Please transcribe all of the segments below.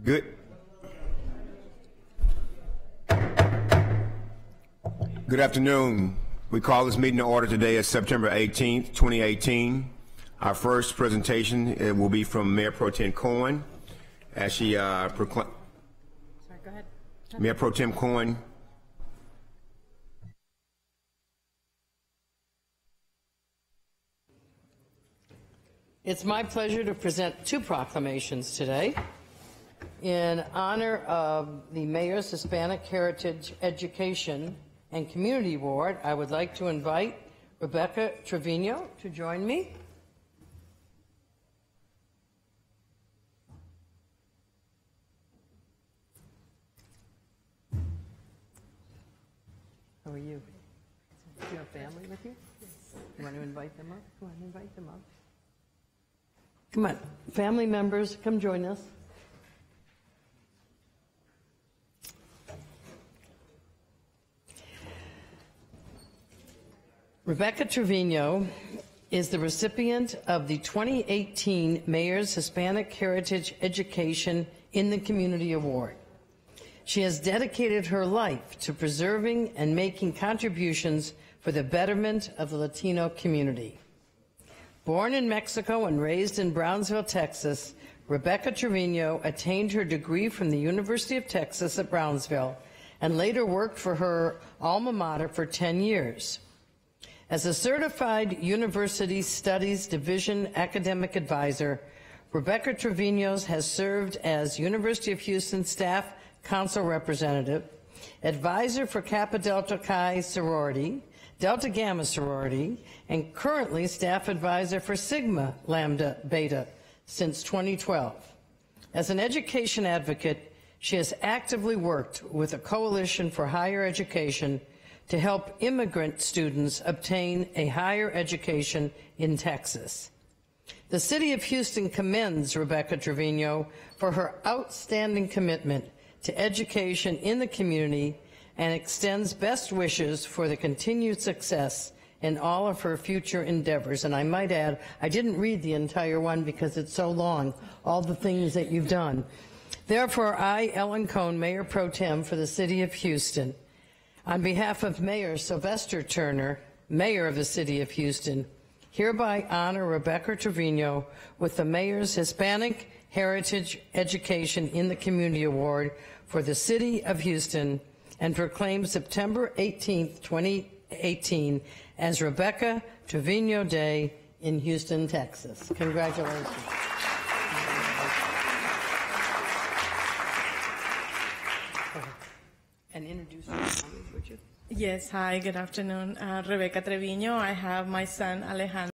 Good. Good afternoon. We call this meeting to order today as September 18th, 2018. Our first presentation will be from Mayor Pro Tem Cohen as she proclaims. Sorry, go ahead. Mayor Pro Tem Cohen. It's my pleasure to present two proclamations today. In honor of the Mayor's Hispanic Heritage Education and Community Award, I would like to invite Rebecca Trevino to join me. How are you? Do you have family with you? You want to invite them up? Go ahead and invite them up. Come on, family members, come join us. Rebecca Trevino is the recipient of the 2018 Mayor's Hispanic Heritage Education in the Community Award. She has dedicated her life to preserving and making contributions for the betterment of the Latino community. Born in Mexico and raised in Brownsville, Texas, Rebecca Trevino attained her degree from the University of Texas at Brownsville and later worked for her alma mater for 10 years. As a certified University Studies Division academic advisor, Rebecca Trevino has served as University of Houston Staff Council Representative, advisor for Kappa Delta Chi sorority, Delta Gamma sorority, and currently staff advisor for Sigma Lambda Beta since 2012. As an education advocate, she has actively worked with a coalition for higher education to help immigrant students obtain a higher education in Texas. The City of Houston commends Rebecca Trevino for her outstanding commitment to education in the community and extends best wishes for the continued success in all of her future endeavors. And I might add, I didn't read the entire one because it's so long, all the things that you've done. Therefore, I, Ellen Cohn, Mayor Pro Tem for the City of Houston, on behalf of Mayor Sylvester Turner, Mayor of the City of Houston, hereby honor Rebecca Trevino with the Mayor's Hispanic Heritage Education in the Community Award for the City of Houston and proclaim September 18th, 2018 as Rebecca Trevino Day in Houston, Texas. Congratulations. And introduce yourself, would you? Yes, hi, good afternoon. Rebecca Trevino. I have my son Alejandro,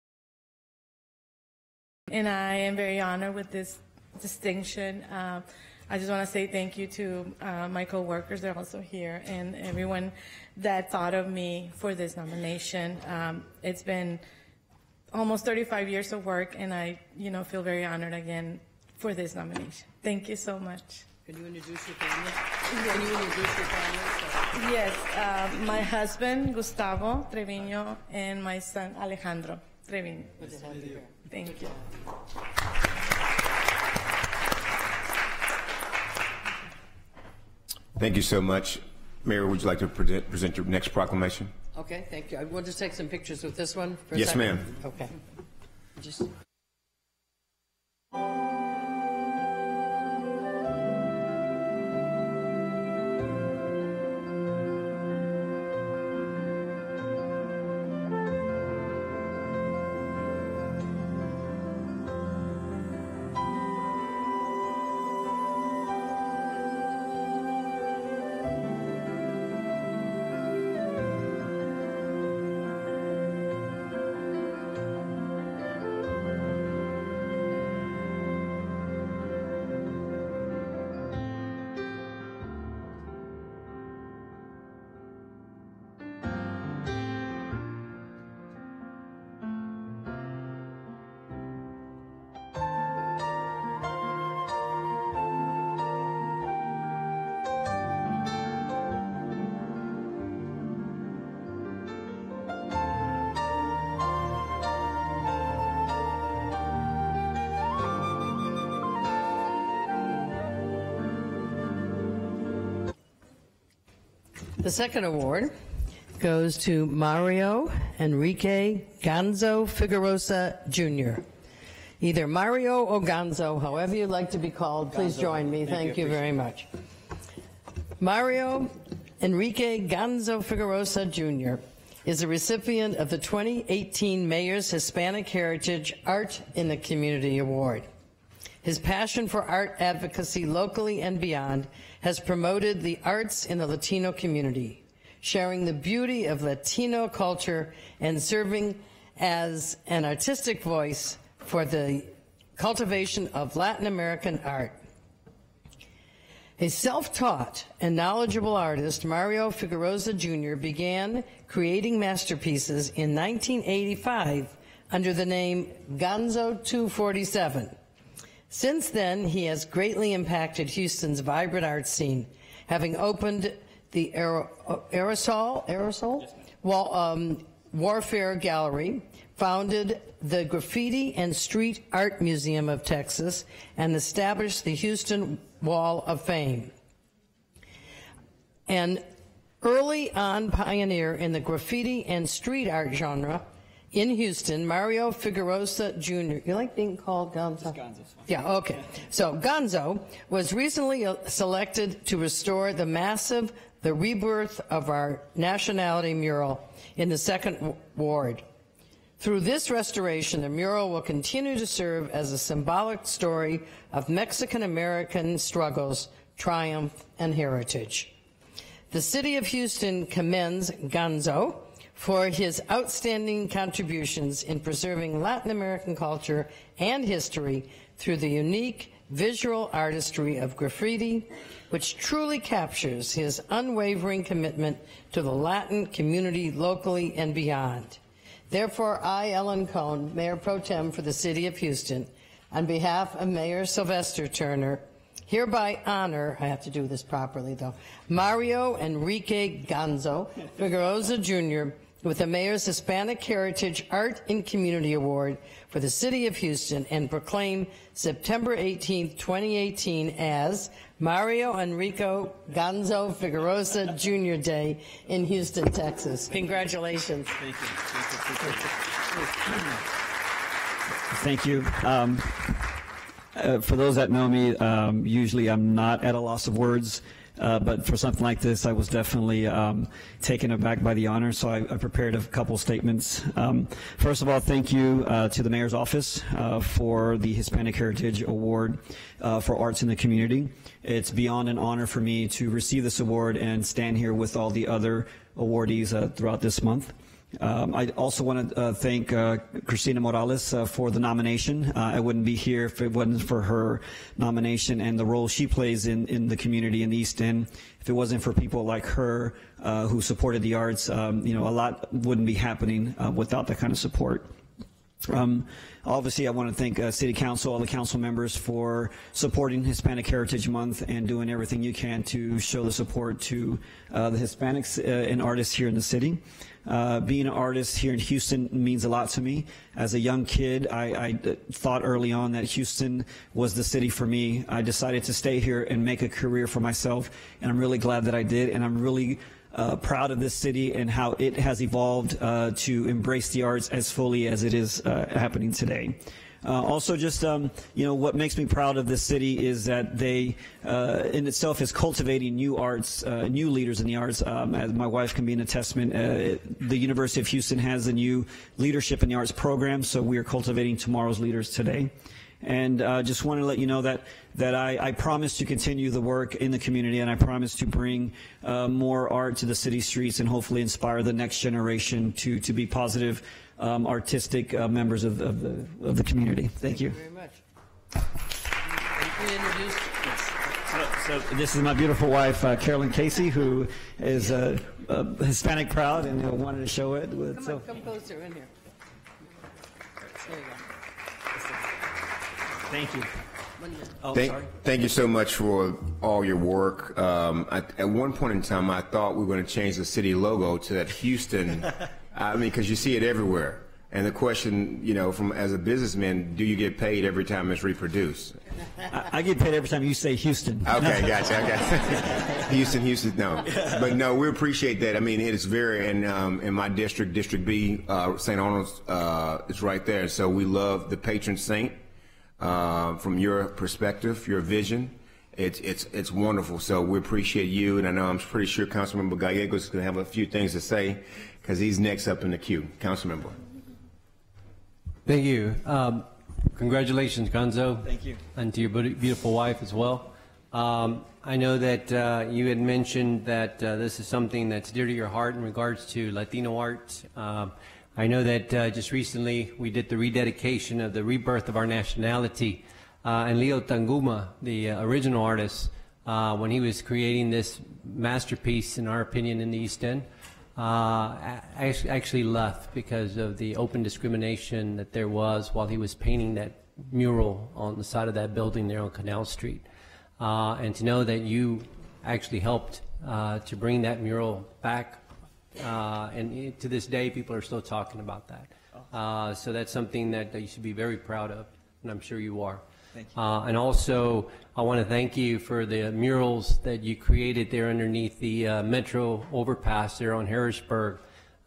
and I am very honored with this distinction. I just want to say thank you to my co-workers, they're also here, and everyone that thought of me for this nomination. It's been almost 35 years of work, and I feel very honored again for this nomination. Thank you so much. Can you introduce your family? Can you introduce your family? Yes, my husband, Gustavo Trevino, and my son, Alejandro Trevino. Thank you. Thank you so much. Mayor, would you like to present your next proclamation? Okay, thank you. We'll just take some pictures with this one for a Yes, second. ma'am. Okay. Just. The second award goes to Mario Enrique Gonzo Figueroa Jr. Either Mario or Gonzo, however you'd like to be called, please join me. Thank you very much. Mario Enrique Gonzo Figueroa Jr. is a recipient of the 2018 Mayor's Hispanic Heritage Art in the Community Award. His passion for art advocacy locally and beyond has promoted the arts in the Latino community, sharing the beauty of Latino culture and serving as an artistic voice for the cultivation of Latin American art. A self-taught and knowledgeable artist, Mario Figueroa Jr. began creating masterpieces in 1985 under the name Gonzo 247. Since then, he has greatly impacted Houston's vibrant art scene, having opened the Aerosol Warfare Gallery, founded the Graffiti and Street Art Museum of Texas, and established the Houston Wall of Fame. An early on pioneer in the graffiti and street art genre in Houston, Mario Figueroa Jr. You like being called Gonzo? Gonzo. Yeah, okay. So Gonzo was recently selected to restore the rebirth of our nationality mural in the Second Ward. Through this restoration, the mural will continue to serve as a symbolic story of Mexican-American struggles, triumph, and heritage. The City of Houston commends Gonzo for his outstanding contributions in preserving Latin American culture and history through the unique visual artistry of graffiti, which truly captures his unwavering commitment to the Latin community locally and beyond. Therefore, I, Ellen Cohn, Mayor Pro Tem for the City of Houston, on behalf of Mayor Sylvester Turner, hereby honor, I have to do this properly though, Mario Enrique Gonzo Figueroa Jr. with the Mayor's Hispanic Heritage Art and Community Award for the City of Houston, and proclaim September 18, 2018 as Mario Enrico Gonzo Figueroa Jr. Day in Houston, Texas. Congratulations. Thank you. Thank you. For those that know me, usually I'm not at a loss of words. But for something like this, I was definitely taken aback by the honor, so I prepared a couple statements. First of all, thank you to the Mayor's Office for the Hispanic Heritage Award for Arts in the Community. It's beyond an honor for me to receive this award and stand here with all the other awardees throughout this month. I also want to thank Cristina Morales for the nomination. I wouldn't be here if it wasn't for her nomination and the role she plays in the community in the East End. If it wasn't for people like her who supported the arts, a lot wouldn't be happening without that kind of support. Obviously, I want to thank City Council, all the council members for supporting Hispanic Heritage Month and doing everything you can to show the support to the Hispanics and artists here in the city. Being an artist here in Houston means a lot to me. As a young kid, I thought early on that Houston was the city for me. I decided to stay here and make a career for myself, and I'm really glad that I did, and I'm really proud of this city and how it has evolved to embrace the arts as fully as it is happening today. Also, just what makes me proud of this city is that they, in itself, is cultivating new arts, new leaders in the arts. As my wife can be an testament, the University of Houston has a new leadership in the arts program, so we are cultivating tomorrow's leaders today. And just want to let you know that I promise to continue the work in the community, and I promise to bring more art to the city streets and hopefully inspire the next generation to be positive, artistic members of the community. Thank you. Very much. Introduce. So this is my beautiful wife, Carolyn Casey, who is Hispanic proud and wanted to show it. Come closer in here. There you go. Thank you. Thank you so much for all your work. At one point in time, I thought we were going to change the city logo to that Houston. I mean, because you see it everywhere. And the question, you know, from as a businessman, do you get paid every time it's reproduced? I get paid every time you say Houston. Okay, gotcha. Okay. Houston, no. But no, we appreciate that. I mean, it is very, and in my district, District B, St. Arnold's is right there. So we love the patron saint from your perspective, your vision. It's wonderful. So we appreciate you, and I know I'm pretty sure Councilmember Gallegos is going to have a few things to say because he's next up in the queue. Councilmember. Thank you. Congratulations, Gonzo. Thank you. And to your beautiful wife as well. I know that you had mentioned that this is something that's dear to your heart in regards to Latino art. I know that just recently we did the rededication of the rebirth of our nationality. And Leo Tanguma, the original artist, when he was creating this masterpiece, in our opinion, in the East End, actually left because of the open discrimination that there was while he was painting that mural on the side of that building there on Canal Street. And to know that you actually helped to bring that mural back, and to this day people are still talking about that. So that's something that you should be very proud of, and I'm sure you are. Thank you. And also, I want to thank you for the murals that you created there underneath the Metro overpass there on Harrisburg.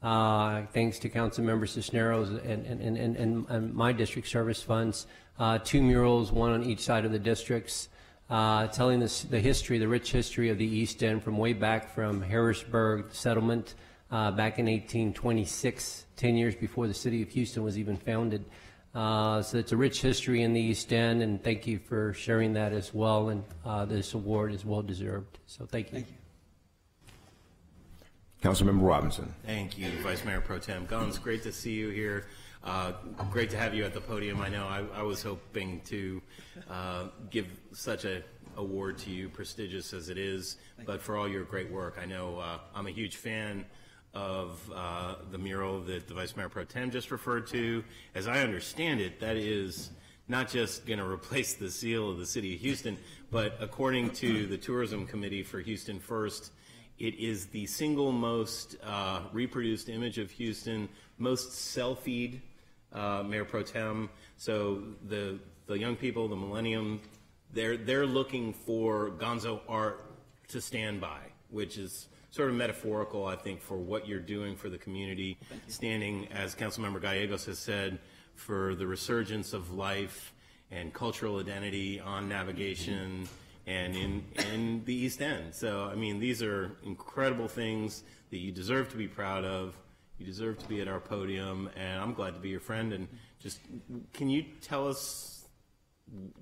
Thanks to Councilmember Cisneros and my district service funds. 2 murals, one on each side of the districts, telling us the history, the rich history of the East End from way back from Harrisburg settlement back in 1826, 10 years before the city of Houston was even founded. So it's a rich history in the East End, and thank you for sharing that as well. And this award is well deserved. So thank you. Thank you. Councilmember Robinson. Thank you, Vice Mayor Pro Tem. Guns, great to see you here. Great to have you at the podium. I know I was hoping to give such a award to you, prestigious as it is, but for all your great work. I know I'm a huge fan of the mural that the Vice Mayor Pro Tem just referred to. As I understand it, that is not just going to replace the seal of the city of Houston, but according to the Tourism Committee for Houston First, it is the single most reproduced image of Houston, most selfied, Mayor Pro Tem. So the young people, the millennium, they're looking for Gonzo art to stand by, which is sort of metaphorical, I think, for what you're doing for the community, standing, as Councilmember Gallegos has said, for the resurgence of life and cultural identity on navigation and in the East End. So, I mean, these are incredible things that you deserve to be proud of. You deserve to be at our podium, and I'm glad to be your friend. And just, can you tell us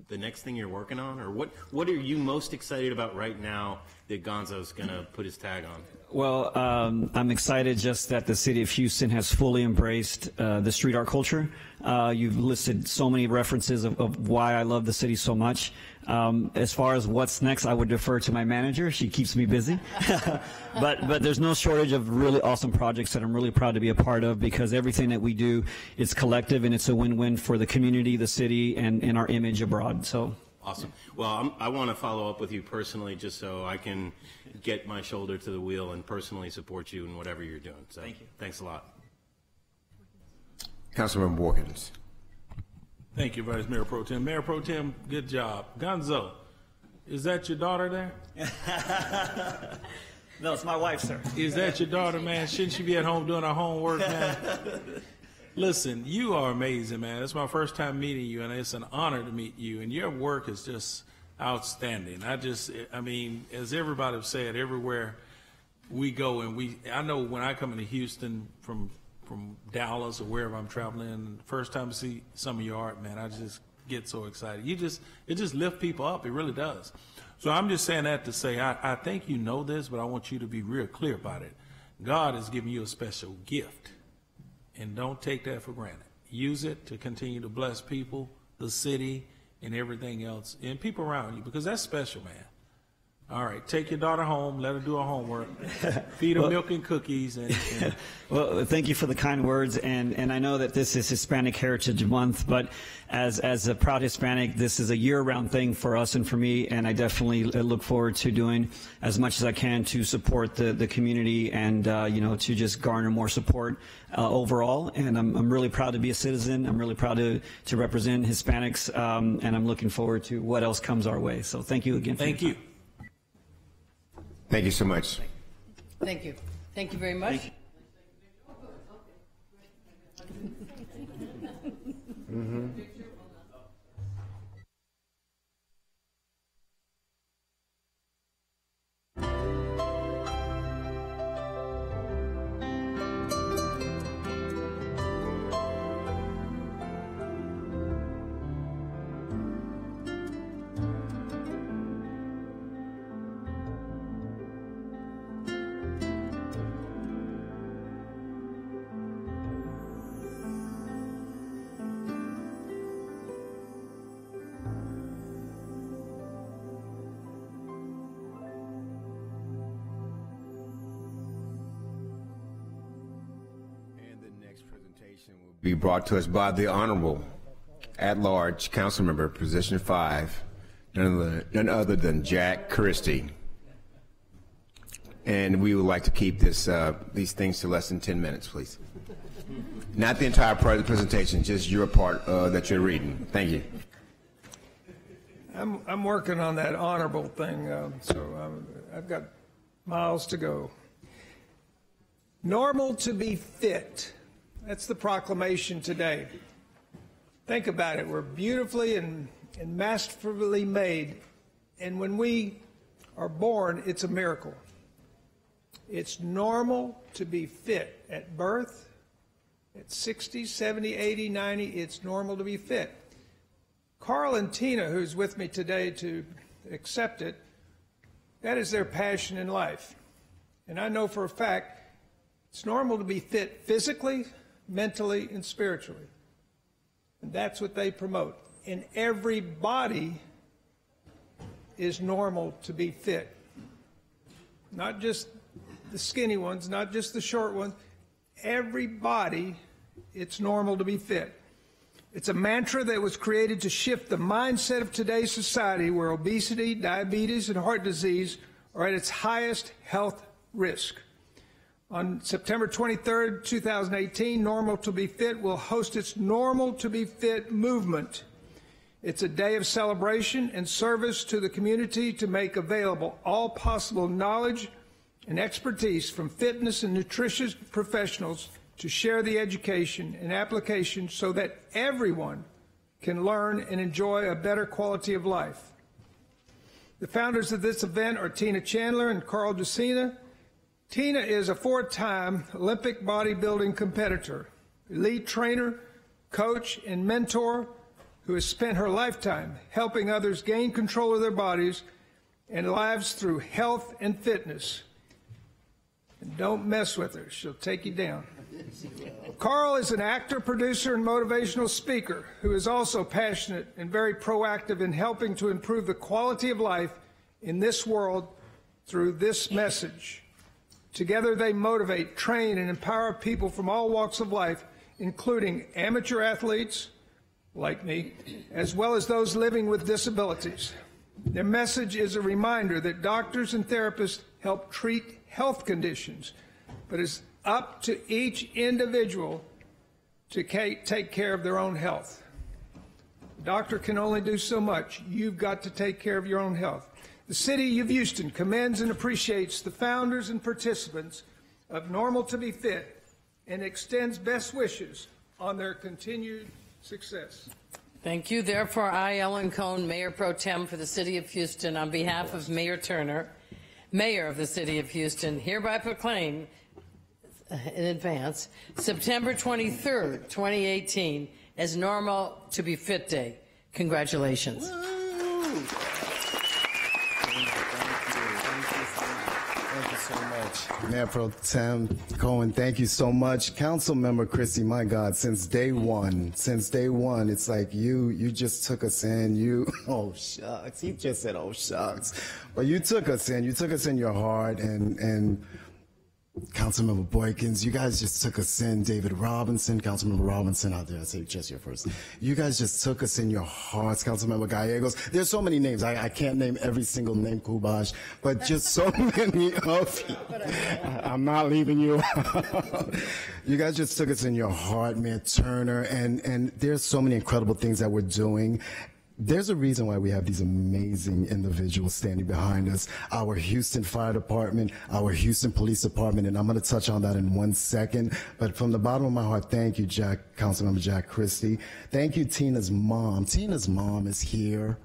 the next thing you're working on, or what are you most excited about right now that Gonzo's going to put his tag on? Well, I'm excited just that the city of Houston has fully embraced the street art culture. You've listed so many references of why I love the city so much. As far as what's next, I would defer to my manager. She keeps me busy. but there's no shortage of really awesome projects that I'm really proud to be a part of, because everything that we do is collective, and it's a win-win for the community, the city, and our image abroad. So. Awesome. Well, I want to follow up with you personally, just so I can get my shoulder to the wheel and personally support you in whatever you're doing. So, thank you. Thanks a lot. Councilmember Watkins. Thank you, Vice Mayor Pro Tem. Mayor Pro Tem, good job. Gonzo, is that your daughter there? No, it's my wife, sir. Is that your daughter, man? Shouldn't she be at home doing her homework, man? Listen, you are amazing, man. It's my first time meeting you, and it's an honor to meet you. And your work is just outstanding. I mean, as everybody have said, everywhere we go, and I know when I come into Houston from Dallas or wherever I'm traveling, first time to see some of your art, man, I just get so excited. It just lifts people up. It really does. So I'm just saying that to say, I think you know this, but I want you to be real clear about it. God has given you a special gift, and don't take that for granted. Use it to continue to bless people, the city, and everything else, and people around you, because that's special, man. All right, take your daughter home, let her do her homework, feed her milk and cookies. And Well, thank you for the kind words, and I know that this is Hispanic Heritage Month, but as a proud Hispanic, this is a year-round thing for us and for me, and I definitely look forward to doing as much as I can to support the community and, to just garner more support overall, and I'm really proud to be a citizen. I'm really proud to represent Hispanics, and I'm looking forward to what else comes our way. So thank you again. thank you. Thank you so much. Thank you. Thank you very much. And the next presentation will be brought to us by the Honorable at-large Councilmember, Position 5, none other than Jack Christie. And we would like to keep these things to less than 10 minutes, please. Not the entire part of the presentation, just your part that you're reading. Thank you. I'm working on that honorable thing, so I've got miles to go. Normal to be fit. That's the proclamation today. Think about it. We're beautifully and masterfully made, and when we are born, it's a miracle. It's normal to be fit at birth. At 60, 70, 80, 90, it's normal to be fit. Carl and Tina, who's with me today to accept it, that is their passion in life. And I know for a fact it's normal to be fit physically, mentally, and spiritually. And that's what they promote. And every body is normal to be fit. Not just the skinny ones, not just the short ones. Every body, it's normal to be fit. It's a mantra that was created to shift the mindset of today's society where obesity, diabetes, and heart disease are at its highest health risk. On September 23rd, 2018, Normal to be Fit will host its Normal to be Fit movement. It's a day of celebration and service to the community to make available all possible knowledge and expertise from fitness and nutrition professionals to share the education and application so that everyone can learn and enjoy a better quality of life. The founders of this event are Tina Chandler and Carl Ducina. Tina is a 4-time Olympic bodybuilding competitor, elite trainer, coach, and mentor who has spent her lifetime helping others gain control of their bodies and lives through health and fitness. And don't mess with her, she'll take you down. Carl is an actor, producer, and motivational speaker who is also passionate and very proactive in helping to improve the quality of life in this world through this message. Together they motivate, train, and empower people from all walks of life, including amateur athletes, like me, as well as those living with disabilities. Their message is a reminder that doctors and therapists help treat health conditions, but it's up to each individual to take care of their own health. The doctor can only do so much. You've got to take care of your own health. The City of Houston commends and appreciates the founders and participants of Normal to be Fit and extends best wishes on their continued success. Thank you. Therefore, I, Ellen Cohn, Mayor Pro Tem for the City of Houston, on behalf of Mayor Turner, Mayor of the City of Houston, hereby proclaim in advance September 23rd, 2018 as Normal to be Fit Day. Congratulations. Thank you so much. Mayor Pro Tem Cohen, thank you so much. Councilmember Christie, my God, since day one, it's like you just took us in. Oh shucks, he just said, oh shucks. But you took us in your heart, and Councilmember Boykins, you guys just took us in. David Robinson, Councilmember Robinson, out there, I say just your first. You guys just took us in your hearts. Councilmember Gallegos, there's so many names. I can't name every single name, Kubash, but just so many of you. I'm not leaving you. You guys just took us in your heart, Mayor Turner, and there's so many incredible things that we're doing. There's a reason why we have these amazing individuals standing behind us. Our Houston Fire Department, our Houston Police Department, and I'm going to touch on that in 1 second. But from the bottom of my heart, thank you, Councilmember Jack Christie. Thank you, Tina's mom. Tina's mom is here.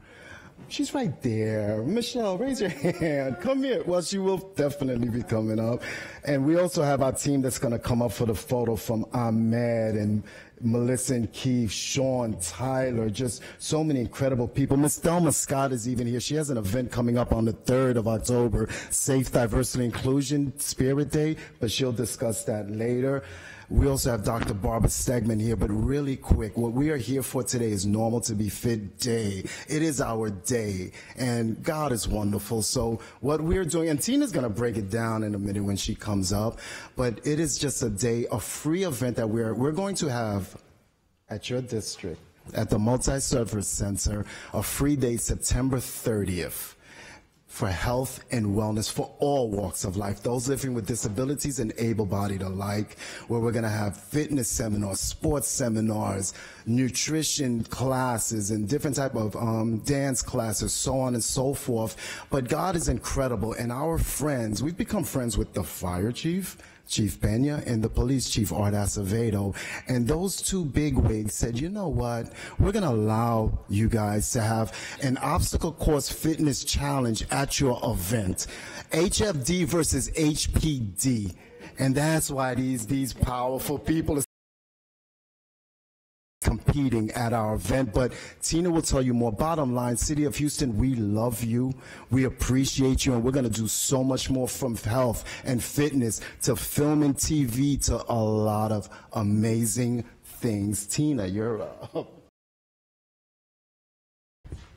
She's right there. Michelle, raise your hand. Come here. Well, she will definitely be coming up. And we also have our team that's going to come up for the photo from Ahmed and Melissa and Keith, Sean, Tyler, just so many incredible people. Miss Thelma Scott is even here. She has an event coming up on the 3rd of October, Safe Diversity Inclusion Spirit Day, but she'll discuss that later. We also have Dr. Barbara Stegman here, but really quick, what we are here for today is Normal to Be Fit Day. It is our day, and God is wonderful. So what we're doing, and Tina's going to break it down in a minute when she comes up, but it is just a day, a free event that we're going to have at your district, at the Multi-Service Center, a free day September 30th. For health and wellness for all walks of life, those living with disabilities and able-bodied alike, where we're going to have fitness seminars, sports seminars, nutrition classes, and different type of dance classes, so on and so forth. But God is incredible, and our friends, we've become friends with the fire chief, Chief Pena, and the police chief, Art Acevedo. And those two bigwigs said, you know what, we're going to allow you guys to have an obstacle course fitness challenge at your event. HFD versus HPD. And that's why these powerful people are competing at our event. But Tina will tell you more. Bottom line, City of Houston, we love you, we appreciate you, and we're going to do so much more, from health and fitness to film and TV to a lot of amazing things. Tina, you're up.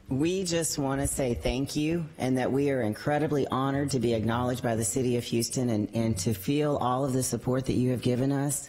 We just want to say thank you, and that we are incredibly honored to be acknowledged by the City of Houston, and to feel all of the support that you have given us.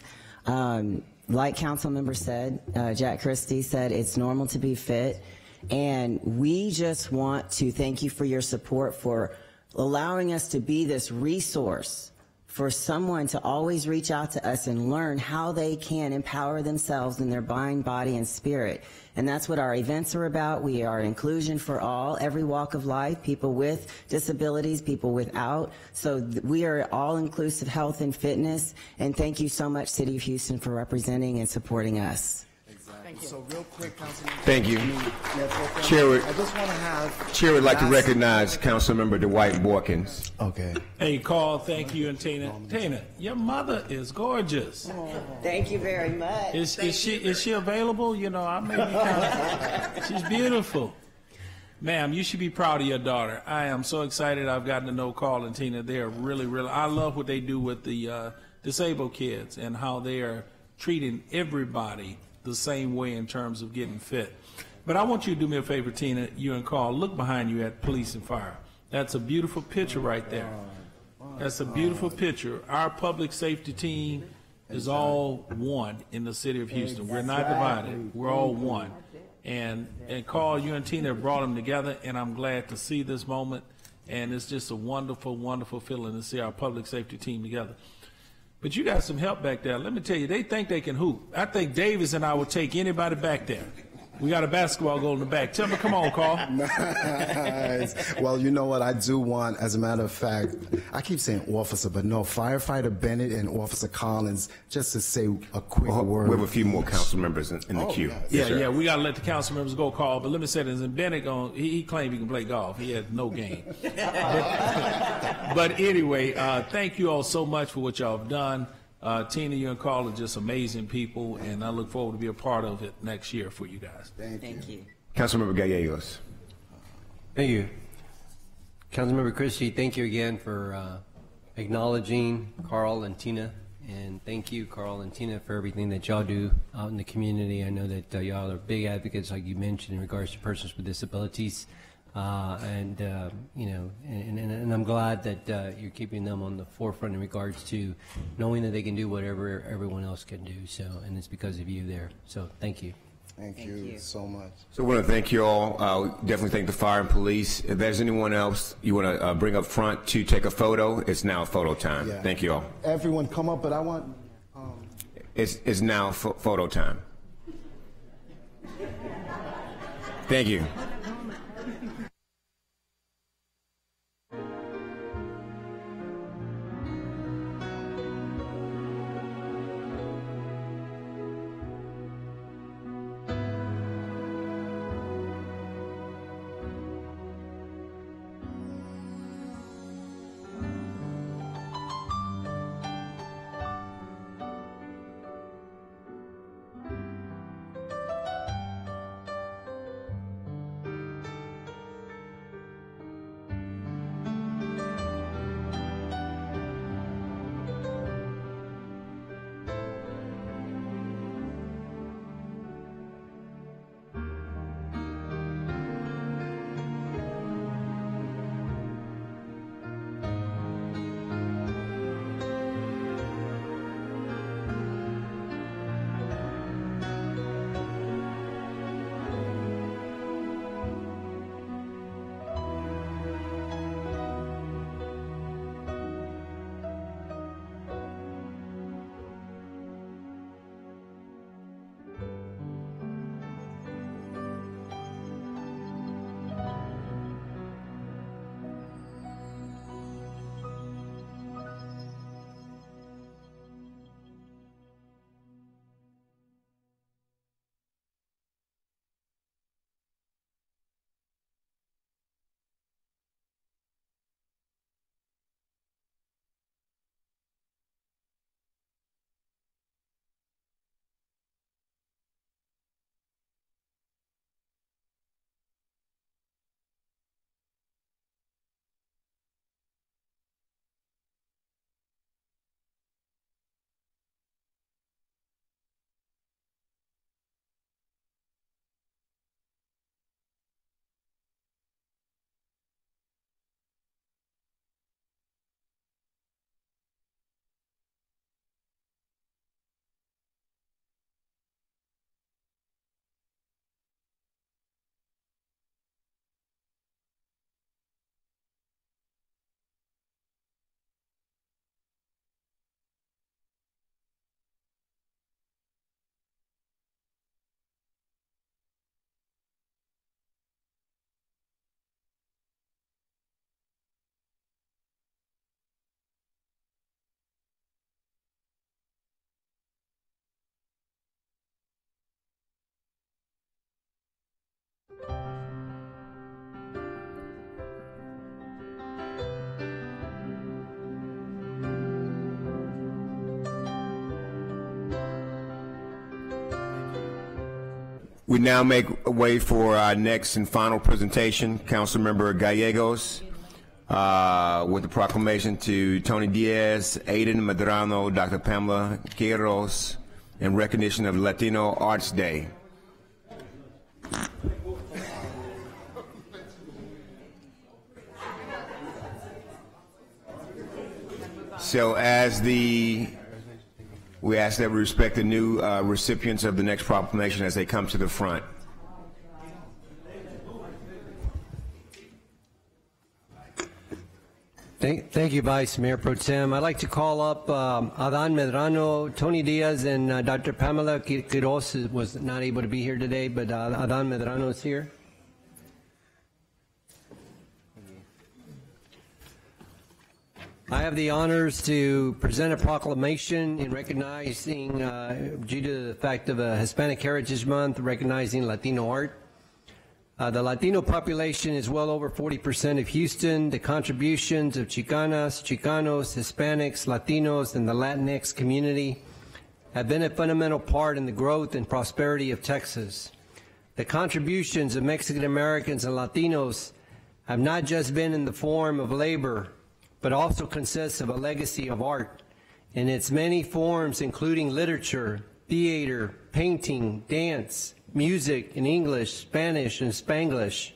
Like Councilmember said, Jack Christie said, it's normal to be fit. And we just want to thank you for your support, for allowing us to be this resource for someone to always reach out to us and learn how they can empower themselves in their mind, body, and spirit. And that's what our events are about. We are inclusion for all, every walk of life, people with disabilities, people without. So we are all-inclusive health and fitness. And thank you so much, City of Houston, for representing and supporting us. So real quick, Councilman. Thank you. Chair would like to recognize Councilmember Dwight Boykins. Okay. Hey, Carl, thank you, and Tina. Tina, your mother is gorgeous. Thank you very much. Is she available? You know, I may be kind of, she's beautiful. Ma'am, you should be proud of your daughter. I am so excited. I've gotten to know Carl and Tina. They're really, really, I love what they do with the disabled kids and how they are treating everybody the same way in terms of getting fit. But I want you to do me a favor, Tina, you and Carl, look behind you at Police and Fire. That's a beautiful picture right there. That's a beautiful picture. Our public safety team is all one in the City of Houston. We're not divided. We're all one. And Carl, you and Tina have brought them together, and I'm glad to see this moment. And it's just a wonderful, wonderful feeling to see our public safety team together. But you got some help back there. Let me tell you, they think they can hoop. I think Davis and I will take anybody back there. We got a basketball goal in the back. Tell me, come on, Carl. Nice. Well, you know what? I do want, as a matter of fact, I keep saying officer, but no, Firefighter Bennett and Officer Collins, just to say a quick word. We have a few more council members in the queue. Yeah, we got to let the council members go, Carl. But let me say this, and Bennett, he claimed he can play golf. He had no game. But anyway, thank you all so much for what y'all have done. Tina, you and Carl are just amazing people, and I look forward to be a part of it next year for you guys. Thank you. Councilmember Gallegos. Thank you. Councilmember Christie, thank you again for acknowledging Carl and Tina. And thank you, Carl and Tina, for everything that y'all do out in the community. I know that y'all are big advocates, like you mentioned, in regards to persons with disabilities. You know, and I'm glad that you're keeping them on the forefront in regards to knowing that they can do whatever everyone else can do. So, and it's because of you there. So, thank you. Thank you so much. So I want to thank you all. Definitely thank the fire and police. If there's anyone else you want to bring up front to take a photo, it's now photo time. Yeah. Thank you all. Everyone come up, but I want... It's now photo time. Thank you. We now make way for our next and final presentation, Councilmember Gallegos, with the proclamation to Tony Diaz, Aiden Medrano, Dr. Pamela Quiros, in recognition of Latino Arts Day. So we ask that we respect the new recipients of the next proclamation as they come to the front. Thank you, Vice Mayor Pro Tem. I'd like to call up Adan Medrano, Tony Diaz, and Dr. Pamela Quiros was not able to be here today, but Adan Medrano is here. I have the honors to present a proclamation in recognizing, due to the fact of a Hispanic Heritage Month, recognizing Latino art. The Latino population is well over 40% of Houston. The contributions of Chicanas, Chicanos, Hispanics, Latinos, and the Latinx community have been a fundamental part in the growth and prosperity of Texas. The contributions of Mexican Americans and Latinos have not just been in the form of labor, but also consists of a legacy of art in its many forms, including literature, theater, painting, dance, music in English, Spanish, and Spanglish.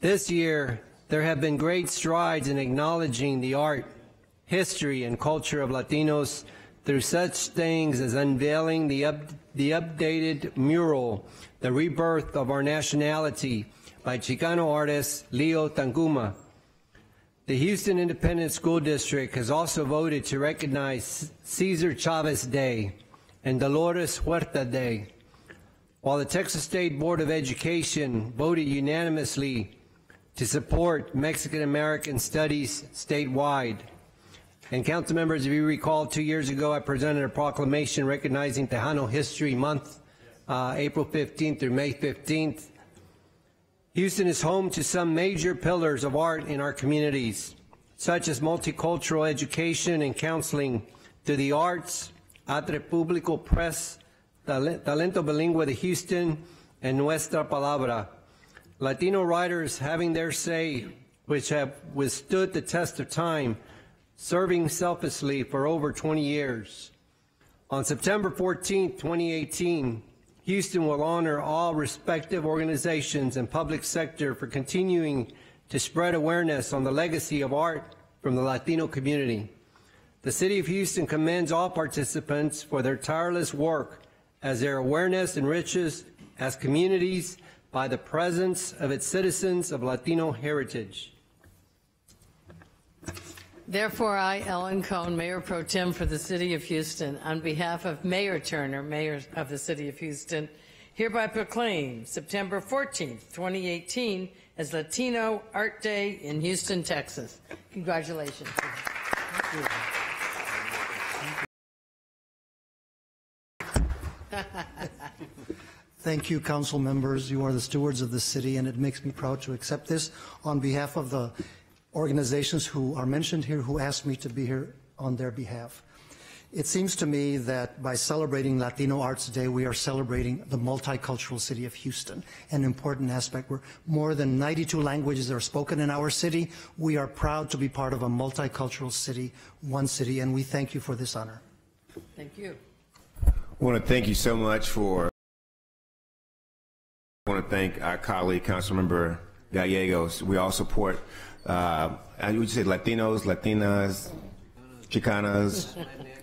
This year, there have been great strides in acknowledging the art, history, and culture of Latinos through such things as unveiling the updated mural, The Rebirth of Our Nationality, by Chicano artist Leo Tanguma. The Houston Independent School District has also voted to recognize Cesar Chavez Day and Dolores Huerta Day, while the Texas State Board of Education voted unanimously to support Mexican American Studies statewide. And council members, if you recall, 2 years ago I presented a proclamation recognizing Tejano History Month, April 15th through May 15th. Houston is home to some major pillars of art in our communities, such as multicultural education and counseling, to the arts, Atre Público Press, Talento Bilingüe de Houston, and Nuestra Palabra. Latino writers having their say, which have withstood the test of time, serving selflessly for over 20 years. On September 14, 2018, Houston will honor all respective organizations and public sector for continuing to spread awareness on the legacy of art from the Latino community. The City of Houston commends all participants for their tireless work as their awareness enriches as communities by the presence of its citizens of Latino heritage. Therefore, I, Ellen Cohn, Mayor Pro Tem for the City of Houston, on behalf of Mayor Turner, Mayor of the City of Houston, hereby proclaim September 14th, 2018 as Latino Art Day in Houston, Texas. Congratulations. Thank you. Thank you, council members. You are the stewards of the city, and it makes me proud to accept this on behalf of the organizations who are mentioned here who asked me to be here on their behalf. It seems to me that by celebrating Latino Arts Day, we are celebrating the multicultural city of Houston, an important aspect where more than 92 languages are spoken in our city. We are proud to be part of a multicultural city, one city, and we thank you for this honor. Thank you. I want to thank you so much for. I want to thank our colleague, Councilmember Gallegos. We all support, would you say Latinos, Latinas, Chicanas,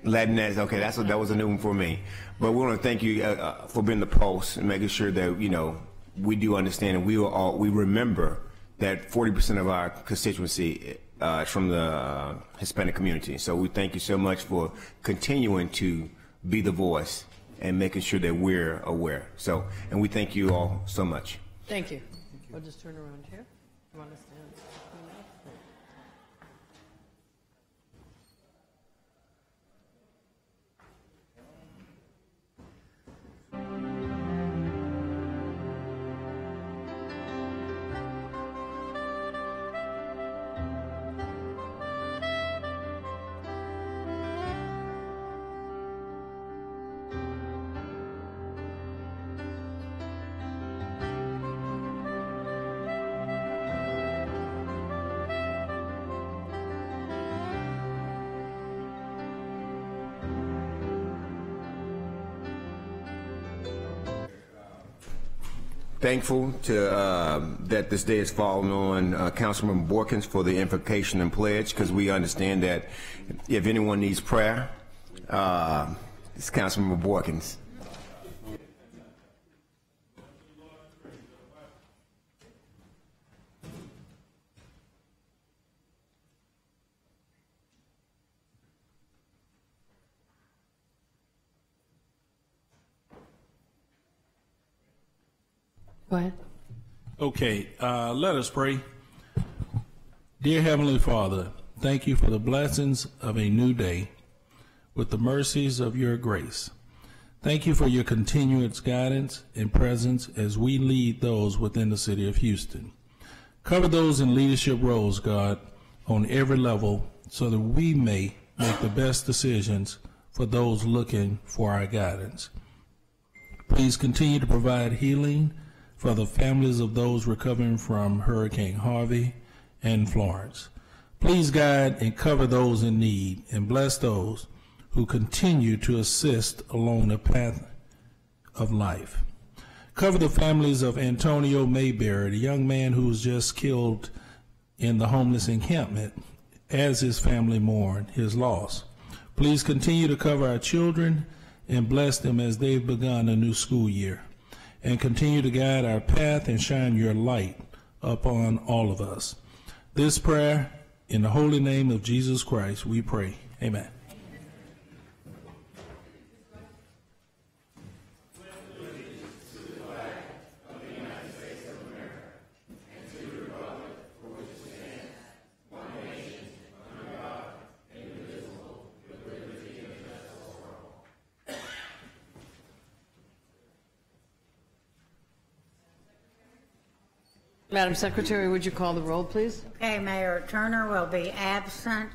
Latinx? Okay, that was a new one for me. But we want to thank you for being the pulse and making sure that, you know, we do understand and we remember that 40% of our constituency is from the Hispanic community. So we thank you so much for continuing to be the voice and making sure that we're aware. So, and we thank you all so much. Thank you. We'll just turn around here. You want to stand? Thankful to that this day is falling on Councilmember Borkins for the invocation and pledge, because we understand that if anyone needs prayer, it's Councilmember Borkins. Go ahead. Okay, let us pray. Dear Heavenly Father, thank you for the blessings of a new day with the mercies of your grace. Thank you for your continuous guidance and presence as we lead those within the city of Houston. Cover those in leadership roles, God, on every level so that we may make the best decisions for those looking for our guidance. Please continue to provide healing for the families of those recovering from Hurricane Harvey and Florence. Please guide and cover those in need and bless those who continue to assist along the path of life. Cover the families of Antonio Mayberry, the young man who was just killed in the homeless encampment, as his family mourn his loss. Please continue to cover our children and bless them as they've begun a new school year. And continue to guide our path and shine your light upon all of us. This prayer, in the holy name of Jesus Christ, we pray. Amen. Madam Secretary, would you call the roll, please? Okay, Mayor Turner will be absent.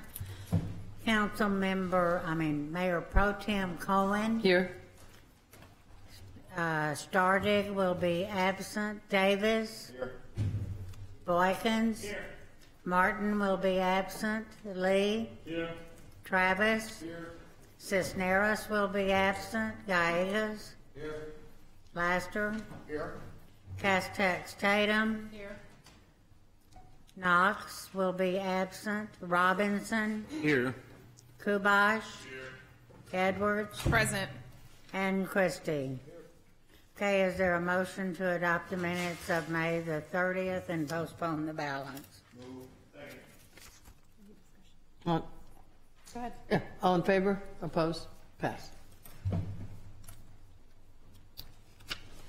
Mayor Pro Tem Cohen. Here. Stardig will be absent. Davis. Here. Boykins. Here. Martin will be absent. Lee. Here. Travis. Here. Cisneros will be absent. Gallegos. Here. Laster. Here. Castex Tatum. Here. Knox will be absent. Robinson. Here. Kubash. Here. Edwards. Present. And Christie. Okay, is there a motion to adopt the minutes of May the 30th and postpone the balance? Go ahead. Yeah. All in favor? Opposed? Passed.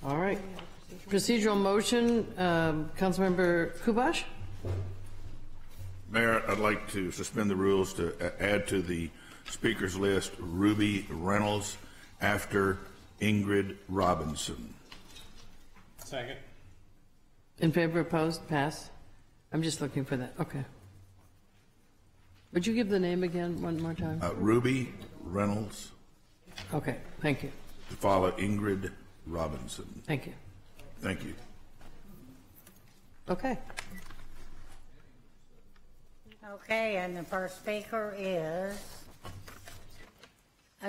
All right. Procedural motion, Councilmember Kubash. Mayor, I'd like to suspend the rules to add to the speaker's list Ruby Reynolds after Ingrid Robinson. Second. In favor, opposed, pass. I'm just looking for that. Okay. Would you give the name again one more time? Ruby Reynolds. Okay, thank you. To follow Ingrid Robinson. Thank you. Thank you. Okay. Okay, and the first speaker is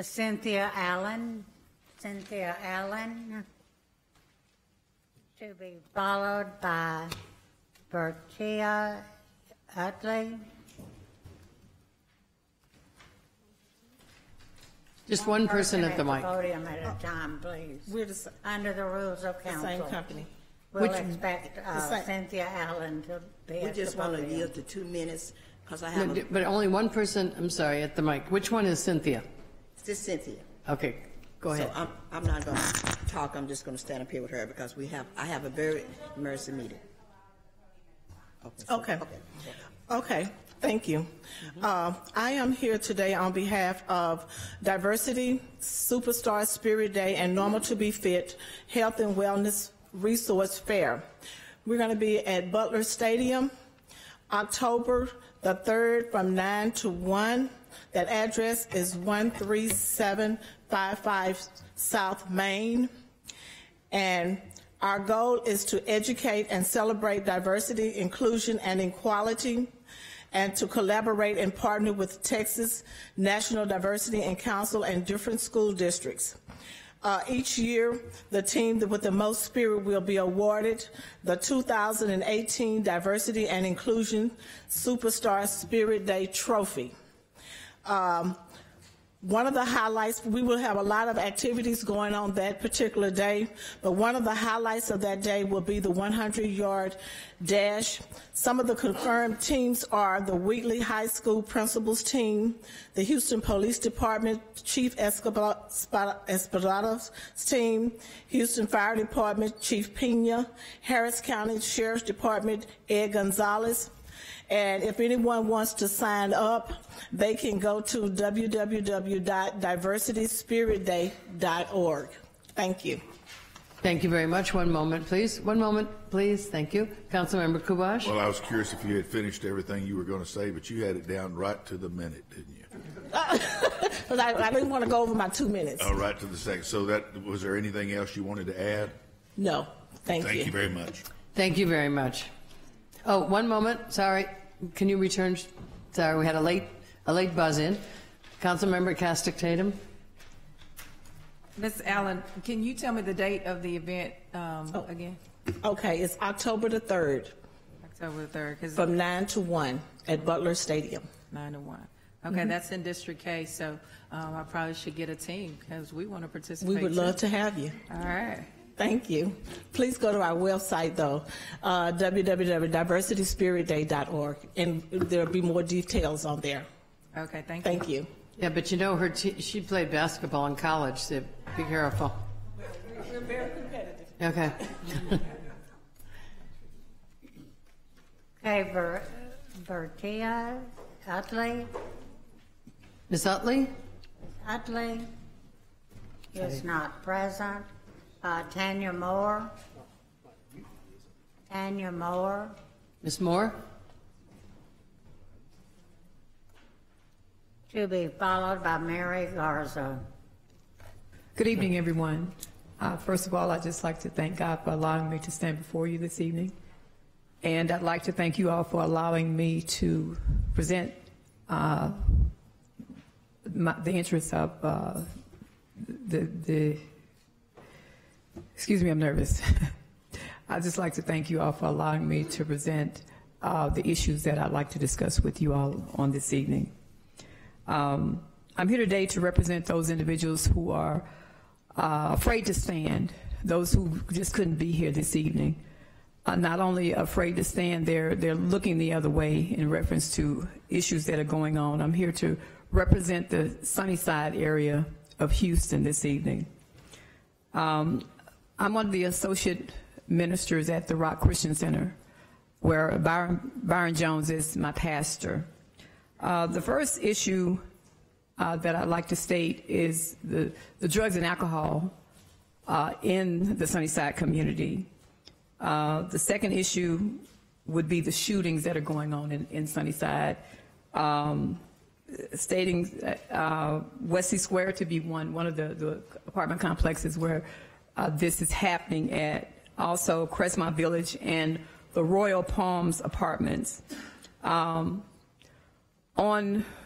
Cynthia Allen. Cynthia Allen, to be followed by Bertia Utley. Just one person at the mic. Podium at a time, please. We're the under the rules of council. same company. We'll expect Cynthia Allen to be at the podium. We just want to yield to 2 minutes because I have. But only one person. I'm sorry, at the mic. Which one is Cynthia? It's just Cynthia. Okay, go ahead. So I'm not going to talk. I'm just going to stand up here with her because I have a very emergency meeting. Okay. Thank you. I am here today on behalf of Diversity, Superstar Spirit Day, and Normal to Be Fit Health and Wellness Resource Fair. We're going to be at Butler Stadium, October the 3rd from 9 to 1. That address is 13755 South Main. And our goal is to educate and celebrate diversity, inclusion, and equality, and to collaborate and partner with Texas National Diversity and Council and different school districts. Each year, the team with the most spirit will be awarded the 2018 Diversity and Inclusion Superstar Spirit Day Trophy. One of the highlights, we will have a lot of activities going on that particular day, but one of the highlights of that day will be the 100-yard dash. Some of the confirmed teams are the Wheatley High School principals team, the Houston Police Department Chief Esperado's team, Houston Fire Department Chief Pena, Harris County Sheriff's Department Ed Gonzalez. And if anyone wants to sign up, they can go to www.diversityspiritday.org. Thank you. Thank you very much. One moment, please. One moment, please. Thank you. Councilmember Kubash. Well, I was curious if you had finished everything you were going to say, but you had it down right to the minute, didn't you? I didn't want to go over my 2 minutes. Oh, right to the second. So was there anything else you wanted to add? No. Thank you. Thank you very much. Thank you very much. Oh, one moment. Sorry. Can you return? Sorry, we had a late buzz-in. Councilmember Castic Tatum. Ms. Allen, can you tell me the date of the event again? Okay, it's October the 3rd. October the 3rd. From 9 to 1 at Butler Stadium. 9 to 1. Okay, that's in District K, so I probably should get a team because we want to participate. We would love to have you. All right. Thank you. Please go to our website, though, www.diversityspiritday.org, and there'll be more details on there. Okay, thank you. Thank you. Yeah, but you know, she played basketball in college, so be careful. We're very competitive. Okay. Okay, Bertia Utley. Ms. Utley? Utley is not present. Tanya Moore. Tanya Moore. Ms. Moore? To be followed by Mary Garza. Good evening, everyone. First of all, I'd just like to thank God for allowing me to stand before you this evening. And I'd like to thank you all for allowing me to present the interests of excuse me, I'm nervous. I'd just like to thank you all for allowing me to present the issues that I'd like to discuss with you all on this evening. I'm here today to represent those individuals who are afraid to stand, those who just couldn't be here this evening. Not only afraid to stand, they're looking the other way in reference to issues that are going on. I'm here to represent the Sunnyside area of Houston this evening. I'm one of the associate ministers at the Rock Christian Center, where Byron Jones is my pastor. The first issue that I'd like to state is the drugs and alcohol in the Sunnyside community. The second issue would be the shootings that are going on in Sunnyside, stating Wesley Square to be one of the apartment complexes where this is happening at, also Crestmont Village and the Royal Palms Apartments. On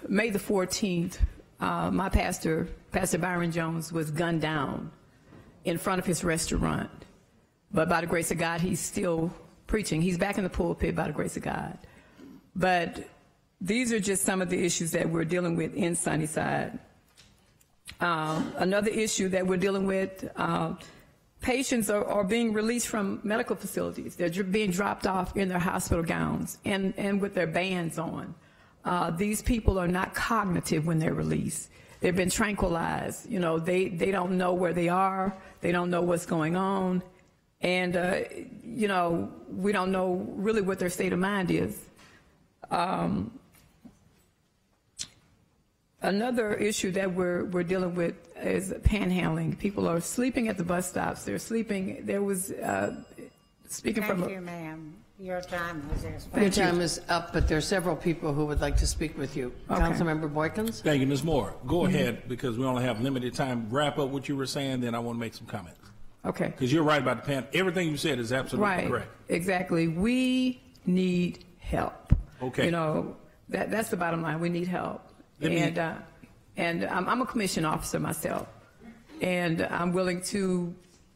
May the 14th, my pastor, Pastor Byron Jones, was gunned down in front of his restaurant. But by the grace of God, he's still preaching. He's back in the pulpit by the grace of God. But these are just some of the issues that we're dealing with in Sunnyside. Another issue that we're dealing with, patients are being released from medical facilities. They're being dropped off in their hospital gowns and with their bands on. These people are not cognitive when they're released. They've been tranquilized. You know, they don't know where they are. They don't know what's going on. And, you know, we don't know really what their state of mind is. Another issue that we're dealing with is panhandling. People are sleeping at the bus stops. They're sleeping. There was, speaking from... Thank you, ma'am. Your time has expired. Your time is up, but there are several people who would like to speak with you. Okay. Councilmember Boykins? Thank you, Ms. Moore. Go ahead, because we only have limited time. Wrap up what you were saying, then I want to make some comments. Okay. Because you're right about the pan. Everything you said is absolutely correct. Exactly. We need help. Okay. You know, that's the bottom line. We need help. And I'm a commissioned officer myself, and I'm willing to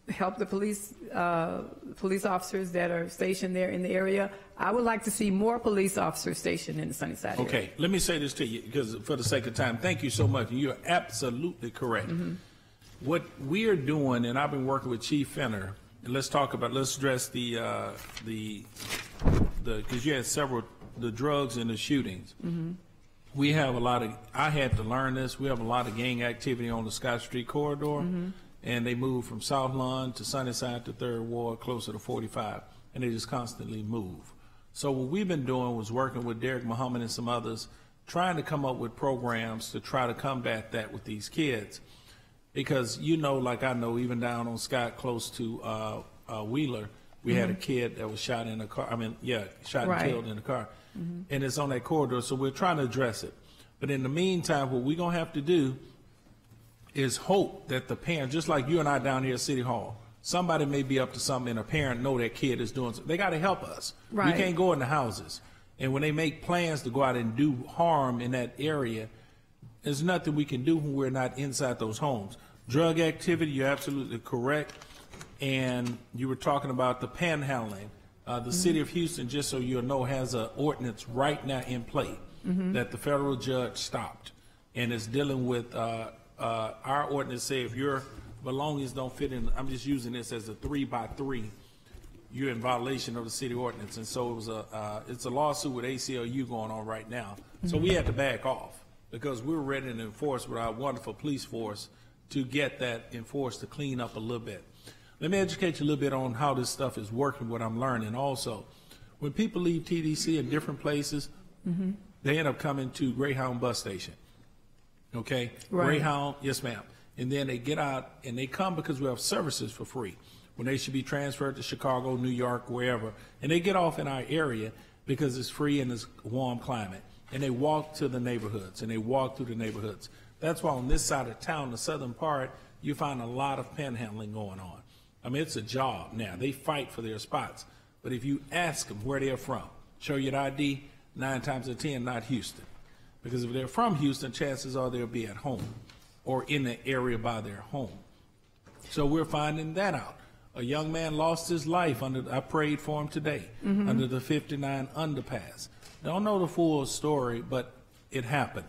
help the police officers that are stationed there in the area. I would like to see more police officers stationed in the Sunnyside area. Okay, let me say this to you, because for the sake of time, thank you so much. You're absolutely correct. Mm-hmm. What we are doing, and I've been working with Chief Fenner, and let's address because you had the drugs and the shootings. Mm-hmm. We have I had to learn this, we have a lot of gang activity on the Scott Street corridor, Mm-hmm. and they move from South Lawn to Sunnyside to 3rd Ward, closer to 45, and they just constantly move. So what we've been doing was working with Derek Muhammad and some others, trying to come up with programs to try to combat that with these kids. Because, you know, like I know, even down on Scott, close to Wheeler, we had a kid that was shot in a car. Shot and killed in a car. Mm-hmm. And it's on that corridor, so we're trying to address it. But in the meantime, what we're going to have to do is hope that the parent, just like you and I down here at City Hall, somebody may be up to something and a parent know that kid is doing something. They got to help us. Right. We can't go in the houses. And when they make plans to go out and do harm in that area, there's nothing we can do when we're not inside those homes. Drug activity, you're absolutely correct. And you were talking about the panhandling. The city of Houston, just so you'll know, has an ordinance right now in play that the federal judge stopped. And it's dealing with our ordinance say if your belongings don't fit in, I'm just using this as a 3x3, you're in violation of the city ordinance. And so it was it's a lawsuit with ACLU going on right now. So we had to back off because we were ready to enforce with our wonderful police force to get that enforced to clean up a little bit. Let me educate you a little bit on how this stuff is working, what I'm learning also. When people leave TDC in different places, they end up coming to Greyhound bus station. Okay? Right. Greyhound, yes ma'am. And then they get out and they come because we have services for free when they should be transferred to Chicago, New York, wherever. And they get off in our area because it's free and it's a warm climate. And they walk to the neighborhoods and they walk through the neighborhoods. That's why on this side of town, the southern part, you find a lot of panhandling going on. I mean, it's a job now. They fight for their spots. But if you ask them where they're from, show your ID, 9 times out of 10, not Houston. Because if they're from Houston, chances are they'll be at home or in the area by their home. So we're finding that out. A young man lost his life I prayed for him today, under the 59 underpass. Don't know the full story, but it happened.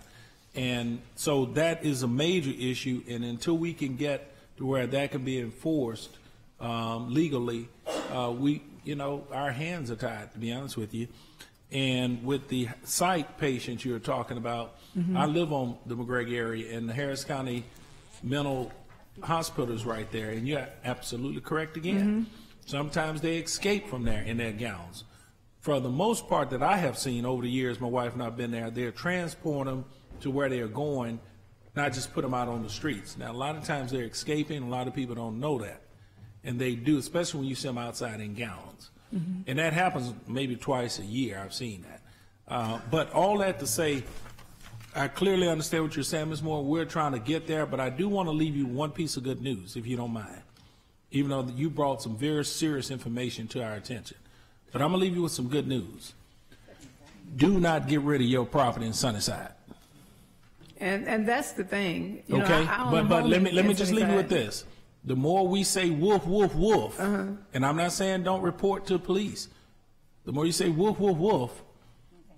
And so that is a major issue, and until we can get to where that can be enforced legally, our hands are tied, to be honest with you. And with the psych patients you're talking about, I live on the McGregor area, and the Harris County Mental Hospital is right there, and you're absolutely correct again. Sometimes they escape from there in their gowns. For the most part that I have seen over the years, my wife and I have been there, they're transporting them to where they're going, not just put them out on the streets. Now, a lot of times they're escaping. A lot of people don't know that. And they do, especially when you see them outside in gowns. And that happens maybe twice a year. I've seen that. But all that to say, I clearly understand what you're saying, Ms. Moore. We're trying to get there, but I do want to leave you one piece of good news, if you don't mind, even though you brought some very serious information to our attention. But I'm going to leave you with some good news. Do not get rid of your property in Sunnyside. And that's the thing. Okay, but let me just leave you with this. The more we say woof, woof, woof, and I'm not saying don't report to police. The more you say woof, woof, woof,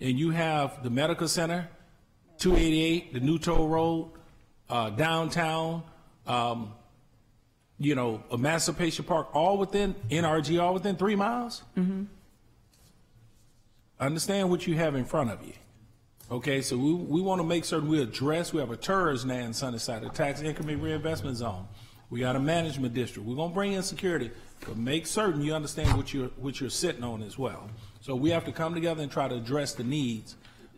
and you have the medical center, 288, the new toll road, downtown, Emancipation Park, all within NRG, all within 3 miles. Understand what you have in front of you. Okay, so we want to make certain we have a TERS now in Sunnyside, a tax increment reinvestment zone. We got a management district. We're going to bring in security, but make certain you understand what you're sitting on as well. So we have to come together and try to address the needs,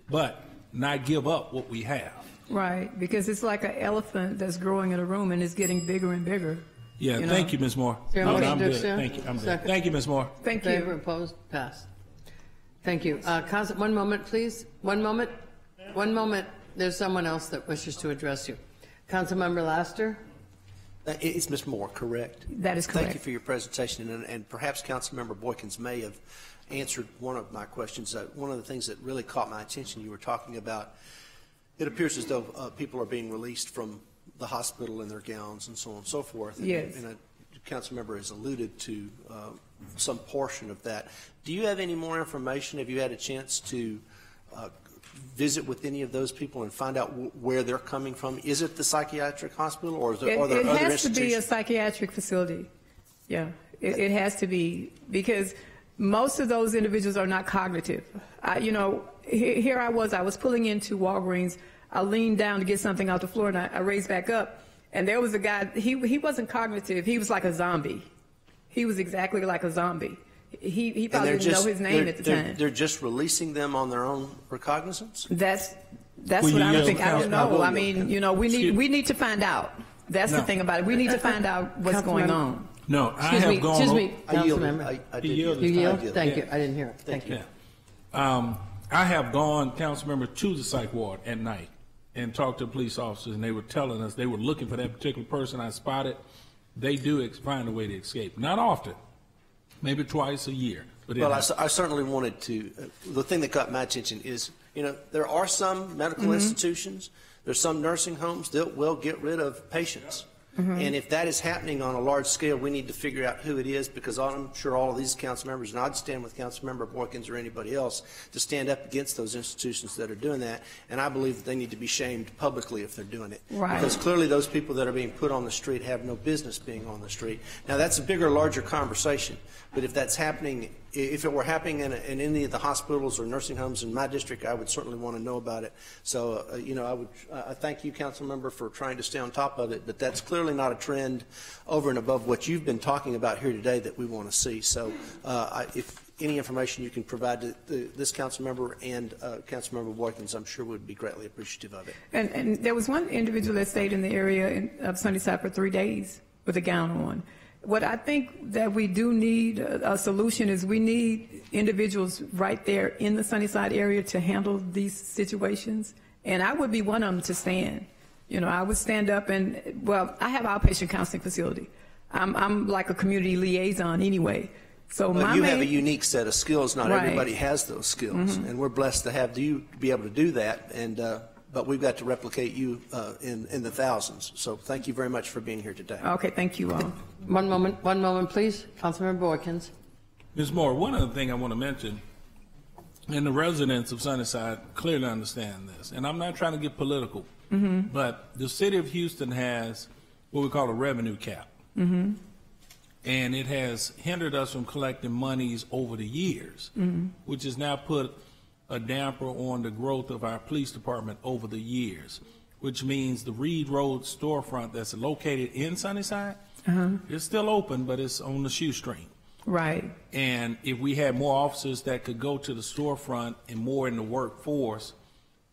but not give up what we have. Right, because it's like an elephant that's growing in a room and it's getting bigger and bigger. Yeah, thank you, Ms. Moore. I'm good. Thank you. I'm good. Thank you, Ms. Moore. Thank you. Favor, opposed, passed. Thank you. One moment, please. One moment. One moment. There's someone else that wishes to address you. Councilmember Laster. It's Ms. Moore, correct? That is correct. Thank you for your presentation, and perhaps Councilmember Boykins may have answered one of my questions. One of the things that really caught my attention, you were talking about, it appears as though people are being released from the hospital in their gowns and so on and so forth. Yes. And a council member has alluded to some portion of that. Do you have any more information? Have you had a chance to visit with any of those people and find out where they're coming from? Is it the psychiatric hospital, or are there other institutions? It has to be a psychiatric facility. Yeah, it has to be, because most of those individuals are not cognitive. Here I was pulling into Walgreens. I leaned down to get something off the floor, and I raised back up, and there was a guy. He wasn't cognitive. He was like a zombie. He was exactly like a zombie. He probably didn't know his name at the time. They're just releasing them on their own recognizance? That's what I'm thinking. I don't know. I mean, we need to find out. That's the thing about it. We need to find out what's going on. No, Excuse me, Councilmember. You yield? Thank you. I didn't hear it. Thank you. I have gone, Councilmember, to the psych ward at night and talked to police officers, and they were telling us they were looking for that particular person I spotted. They do find a way to escape. Not often. Maybe twice a year, But Well, I certainly wanted to, the thing that got my attention is, there are some medical institutions, there's some nursing homes that will get rid of patients. And if that is happening on a large scale, we need to figure out who it is, because I'm sure all of these council members, and I'd stand with Councilmember Boykins or anybody else to stand up against those institutions that are doing that. And I believe that they need to be shamed publicly if they're doing it. Right. Because clearly those people that are being put on the street have no business being on the street. Now, that's a bigger, larger conversation. But if that's happening, if it were happening in any of the hospitals or nursing homes in my district, I would certainly want to know about it. So, I thank you, council member, for trying to stay on top of it. But that's clearly not a trend over and above what you've been talking about here today that we want to see. So, if any information you can provide to this council member and council member Boykins, I'm sure would be greatly appreciative of it. And there was one individual that stayed in the area of Sunnyside for 3 days with a gown on. What I think that we do need a solution is we need individuals right there in the Sunnyside area to handle these situations. And I would be one of them to stand. I would stand up and, well, I have outpatient counseling facility. I'm like a community liaison anyway. So Well, you have a unique set of skills. Not Right. everybody has those skills, and we're blessed to have you be able to do that. And but we've got to replicate you in the thousands. So thank you very much for being here today. Okay, thank you all. One moment, please. Councilmember Boykins. Ms. Moore, one other thing I want to mention, and the residents of Sunnyside clearly understand this, and I'm not trying to get political, but the city of Houston has what we call a revenue cap. And it has hindered us from collecting monies over the years, which has now put a damper on the growth of our police department over the years, which means the Reed Road storefront that's located in Sunnyside, it's still open, but it's on the shoestring. Right. And if we had more officers that could go to the storefront and more in the workforce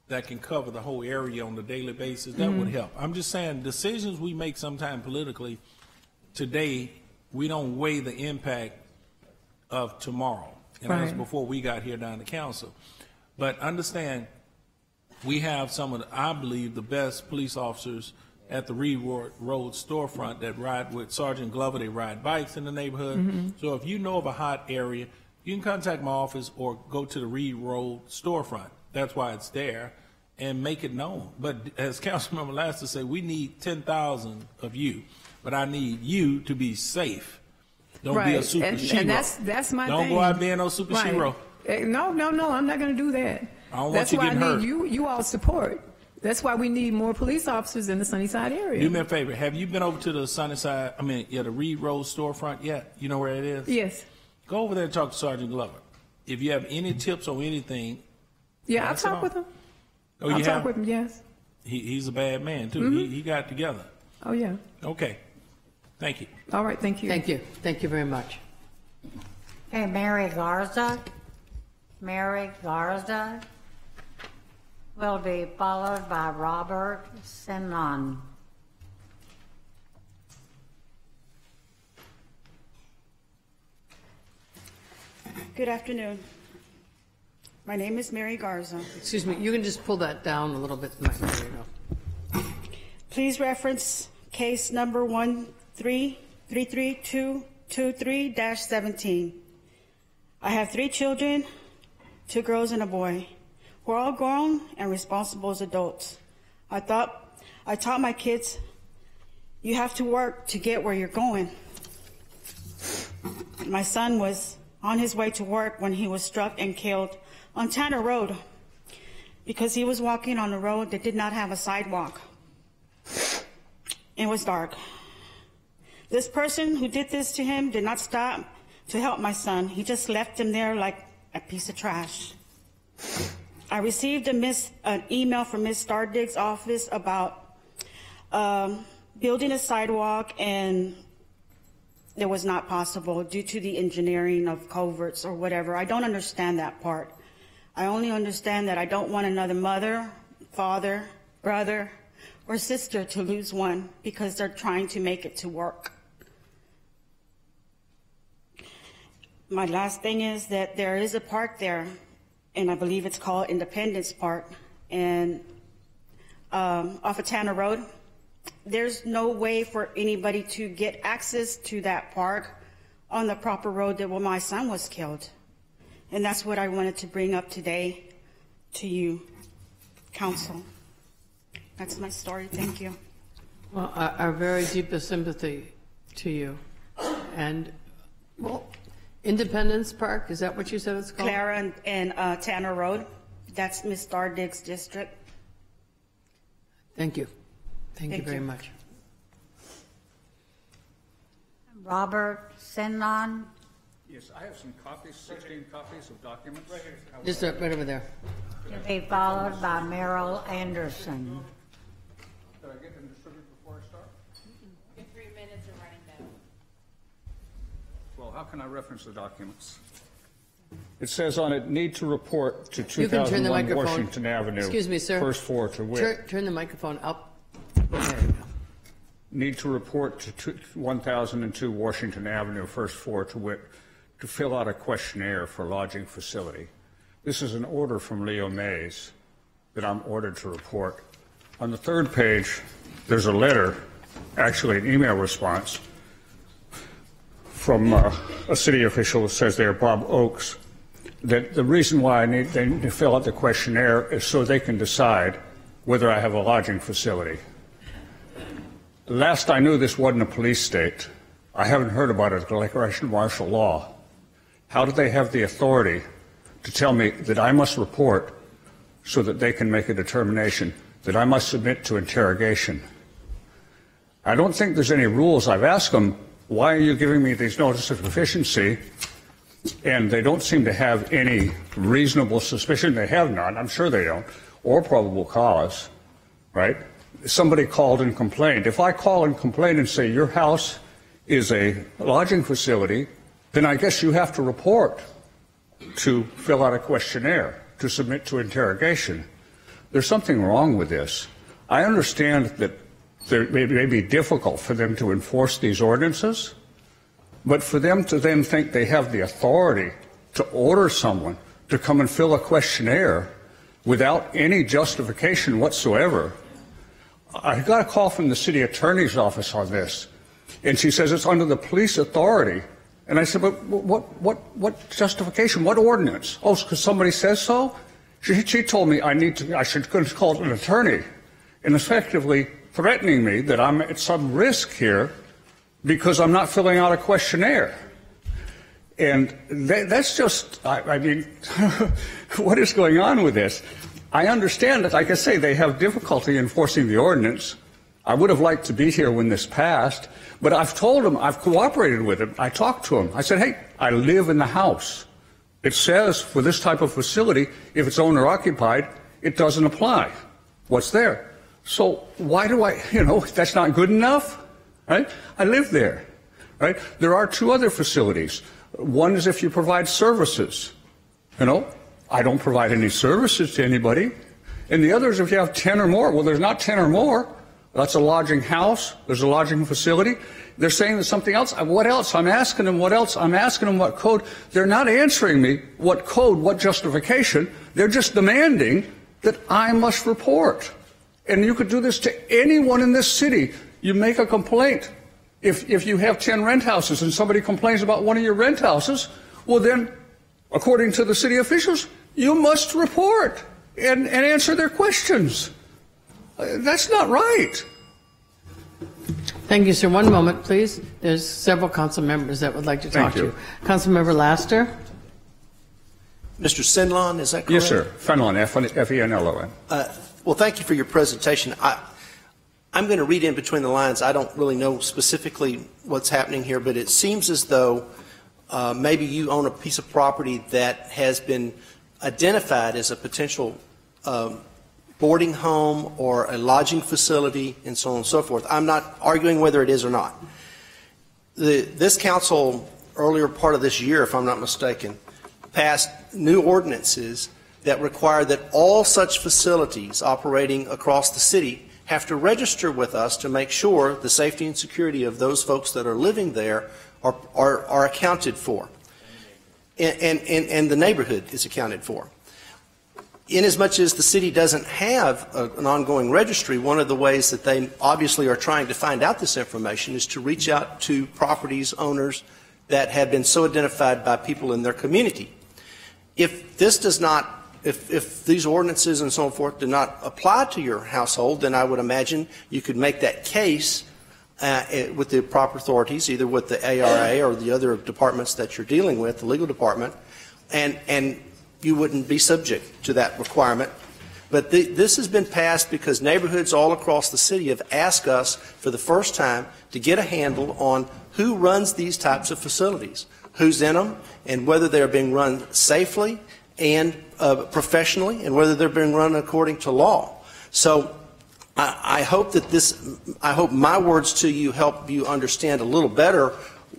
that can cover the whole area on a daily basis, that would help. I'm just saying, decisions we make sometime politically today, we don't weigh the impact of tomorrow. And that's before we got here down to council. But understand, we have some of I believe, the best police officers at the Reed Road storefront that ride with Sergeant Glover. They ride bikes in the neighborhood. So if you know of a hot area, you can contact my office or go to the Reed Road storefront. That's why it's there, and make it known. But as Councilmember Laster said, we need 10,000 of you. But I need you to be safe. Don't be a super shero. And that's my Don't thing. go out being no super shero. No, I'm not going to do that. I don't want That's you why getting I hurt. need you all support. That's why we need more police officers in the Sunnyside area. Do me a favor. Have you been over to the Sunnyside, the Reed Road storefront yet? You know where it is? Yes. Go over there and talk to Sergeant Glover. If you have any tips on anything. Yeah, I'll talk with him. Oh, I'll you talk have? with him, yes. He's a bad man, too. He got it together. Oh, yeah. Okay. Thank you. All right, thank you. Thank you. Thank you very much. Okay, Mary Garza. Mary Garza will be followed by Robert Simon. Good afternoon. My name is Mary Garza. Excuse me, you can just pull that down a little bit. There you go. Please reference case number 1333223-17. I have 3 children, 2 girls and a boy. We're all grown and responsible as adults. I taught my kids, you have to work to get where you're going. My son was on his way to work when he was struck and killed on Tanner Road because he was walking on a road that did not have a sidewalk. It was dark. This person who did this to him did not stop to help my son. He just left him there like a piece of trash. I received an email from Ms. Stardig's office about building a sidewalk, and it was not possible due to the engineering of culverts or whatever. I don't understand that part. I only understand that I don't want another mother, father, brother, or sister to lose one because they're trying to make it to work. My last thing is that there is a park there, and I believe it's called Independence Park, and off of Tanner Road. There's no way for anybody to get access to that park on the proper road that where my son was killed. And that's what I wanted to bring up today to you, council. That's my story. Thank you. Well, our very deepest sympathy to you. And, well, Independence Park, is that what you said it's called? Clara and Tanner Road. That's Ms. Stardick's district. Thank you. Thank you very much. Robert Sinlon. Yes, I have some copies, 16 copies of documents. Just right over there. To be followed by Merrill Anderson. Did I get them distributed before I start? Your 3 minutes are running down. Well, how can I reference the documents? It says on it, need to report to You can turn the 2001 microphone. Washington Avenue. Excuse me, sir. First floor to wit. Turn the microphone up. There you go. Need to report to 1002 Washington Avenue, first floor to wit, to fill out a questionnaire for lodging facility. This is an order from Leo Mays that I'm ordered to report. On the third page, there's a letter, actually an email response, from a city official that says there, Bob Oakes, that the reason why they need to fill out the questionnaire is so they can decide whether I have a lodging facility. Last I knew, this wasn't a police state. I haven't heard about a declaration of martial law. How do they have the authority to tell me that I must report so that they can make a determination, that I must submit to interrogation? I don't think there's any rules. I've asked them, why are you giving me these notices of deficiency? And they don't seem to have any reasonable suspicion. They have none. I'm sure they don't. Or probable cause, right? Somebody called and complained. If I call and complain and say your house is a lodging facility, then I guess you have to report to fill out a questionnaire, to submit to interrogation. There's something wrong with this. I understand that it may be difficult for them to enforce these ordinances, but for them to then think they have the authority to order someone to come and fill a questionnaire without any justification whatsoever. I got a call from the city attorney's office on this, and she says it's under the police authority. And I said, but what justification? What ordinance? Oh, because somebody says so? She told me I should call an attorney, and effectively threatening me that I'm at some risk here because I'm not filling out a questionnaire. And that's just, I mean, what is going on with this? I understand that, like I say, they have difficulty enforcing the ordinance. I would have liked to be here when this passed, but I've told them, I've cooperated with them. I talked to them. I said, hey, I live in the house. It says for this type of facility, if it's owner occupied, it doesn't apply. What's there? So why do that's not good enough, right? I live there, right? There are two other facilities. One is if you provide services, I don't provide any services to anybody. And the other is if you have 10 or more. Well, there's not 10 or more. That's a lodging house. There's a lodging facility. They're saying there's something else. What else? I'm asking them what else. I'm asking them what code. They're not answering me what code, what justification. They're just demanding that I must report. And you could do this to anyone in this city. You make a complaint. If you have 10 rent houses and somebody complains about one of your rent houses, well then, according to the city officials, you must report and answer their questions. That's not right. Thank you, sir. One moment, please. There's several council members that would like to talk to you. Councilmember Laster. Mr. Fenlon, is that correct? Yes, sir. Fenlon, F-E-N-L-O-N. Well, thank you for your presentation. I'm going to read in between the lines. I don't really know specifically what's happening here, but it seems as though maybe you own a piece of property that has been identified as a potential boarding home or a lodging facility and so on and so forth. I'm not arguing whether it is or not. This council, earlier part of this year, if I'm not mistaken, passed new ordinances that require that all such facilities operating across the city have to register with us to make sure the safety and security of those folks that are living there are accounted for, and the neighborhood is accounted for. Inasmuch as the city doesn't have an ongoing registry, one of the ways that they obviously are trying to find out this information is to reach out to properties owners that have been so identified by people in their community. If this does not, if these ordinances and so forth do not apply to your household, then I would imagine you could make that case with the proper authorities, either with the ARA or the other departments that you're dealing with, the legal department, and you wouldn't be subject to that requirement. But this has been passed because neighborhoods all across the city have asked us for the first time to get a handle on who runs these types of facilities, who's in them, and whether they're being run safely and professionally, and whether they're being run according to law. So I hope that I hope my words to you help you understand a little better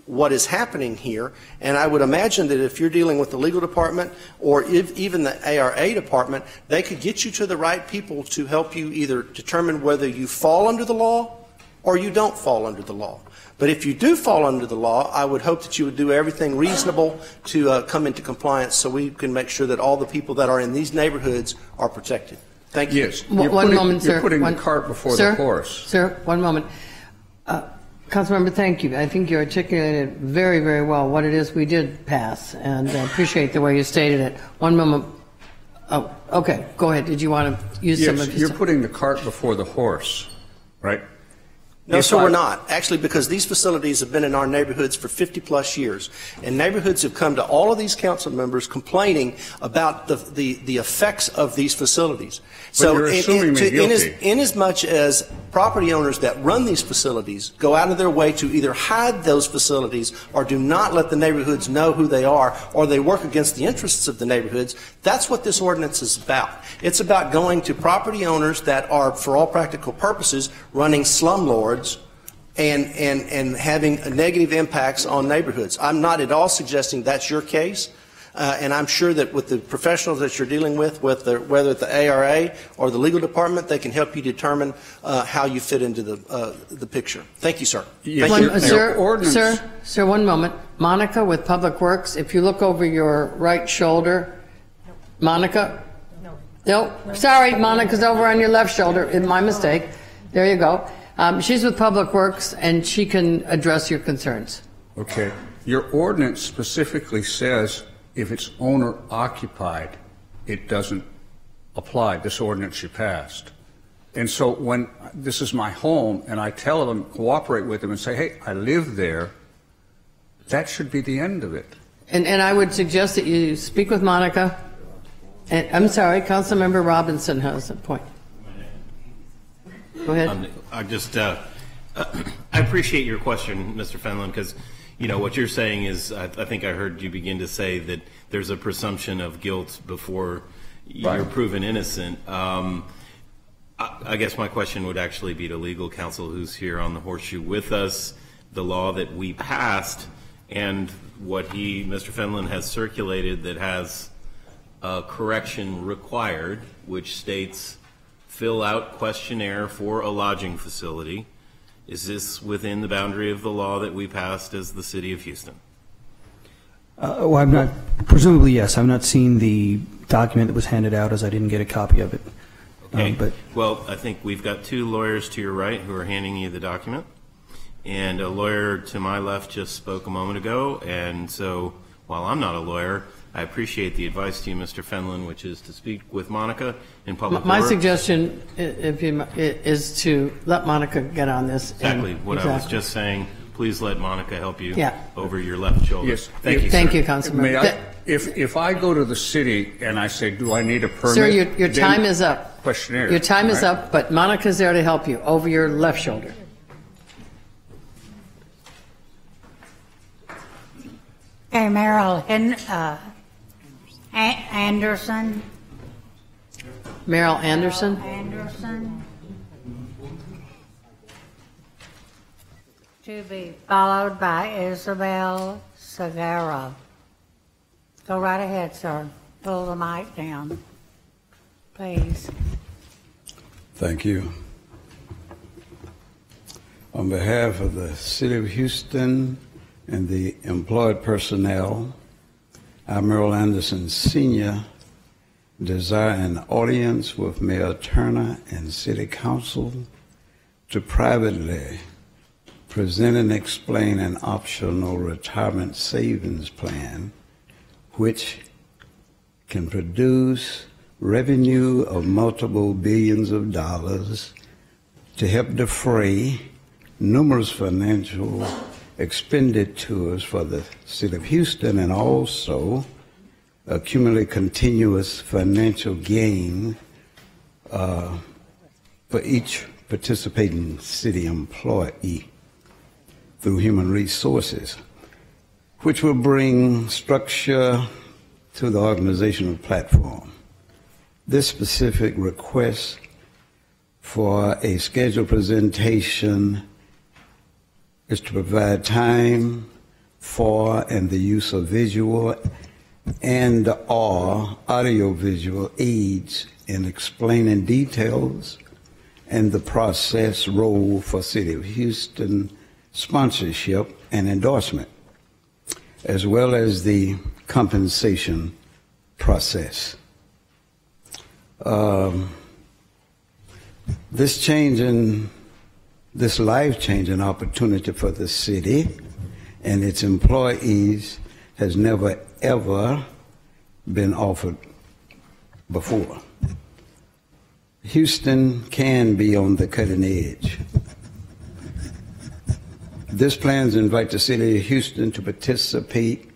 what is happening here. And I would imagine that if you're dealing with the legal department or even the ARA department, they could get you to the right people to help you either determine whether you fall under the law or you don't fall under the law. But if you do fall under the law, I would hope that you would do everything reasonable to come into compliance so we can make sure that all the people that are in these neighborhoods are protected. Thank you. Yes. One moment, sir. You're putting the cart before the horse. Sir, one moment. Councilmember, thank you. I think you articulated very, very well what it is we did pass, and I appreciate the way you stated it. One moment. Oh, okay. Go ahead. Did you want to use some of your... Yes, you're putting the cart before the horse, right? No, sir, we're not. Actually, because these facilities have been in our neighborhoods for 50-plus years, and neighborhoods have come to all of these council members complaining about the effects of these facilities. But you're assuming me guilty. In as much as property owners that run these facilities go out of their way to either hide those facilities or do not let the neighborhoods know who they are, or they work against the interests of the neighborhoods, that's what this ordinance is about. It's about going to property owners that are, for all practical purposes, running slumlords and having negative impacts on neighborhoods. I'm not at all suggesting that's your case. And I'm sure that with the professionals that you're dealing with, whether at the ARA or the legal department, they can help you determine how you fit into the picture. Thank you, sir. Sir, one moment. Monica with Public Works, if you look over your right shoulder. Monica? No. Sorry, Monica's over on your left shoulder. My mistake. There you go. She's with Public Works, and she can address your concerns. Okay. Your ordinance specifically says if it's owner occupied, it doesn't apply, this ordinance you passed. And so when this is my home and I tell them, cooperate with them and say, hey, I live there, that should be the end of it. And I would suggest that you speak with Monica. And I'm sorry, Councilmember Robinson has a point. Go ahead. I appreciate your question, Mr. Fenlon, because what you're saying is, I think I heard you begin to say that there's a presumption of guilt before you're proven innocent. I guess my question would actually be to legal counsel who's here on the horseshoe with us. The law that we passed and what Mr. Fenlon has circulated that has a correction required, which states fill out questionnaire for a lodging facility. Is this within the boundary of the law that we passed as the City of Houston? Well, I'm not, presumably yes. I've not seen the document that was handed out as I didn't get a copy of it. Okay. Well, I think we've got two lawyers to your right who are handing you the document. And a lawyer to my left just spoke a moment ago. And so while I'm not a lawyer, I appreciate the advice to you, Mr. Fenlon, which is to speak with Monica in public. My suggestion is to let Monica get on this. Exactly what I was just saying. Please let Monica help you over your left shoulder. Yes. Thank you. Thank you, Councilman. If I go to the city and I say, do I need a permit? Sir, your time is up. Questionnaire. Your time is up, but Monica's there to help you over your left shoulder. Okay, Meryl Anderson. Meryl Anderson. Anderson. To be followed by Isabel Segura. Go right ahead, sir. Pull the mic down, please. Thank you. On behalf of the City of Houston and the employed personnel, I, Merrill Anderson Sr., desire an audience with Mayor Turner and City Council to privately present and explain an optional retirement savings plan which can produce revenue of multiple billions of dollars to help defray numerous financial expenditures for the city of Houston and also accumulate continuous financial gain for each participating city employee through human resources, which will bring structure to the organizational platform. This specific request for a scheduled presentation is to provide time for and the use of visual and or audiovisual aids in explaining details and the process role for City of Houston sponsorship and endorsement, as well as the compensation process. This life-changing opportunity for the city and its employees has never, ever been offered before. Houston can be on the cutting edge. This plan invites the city of Houston to participate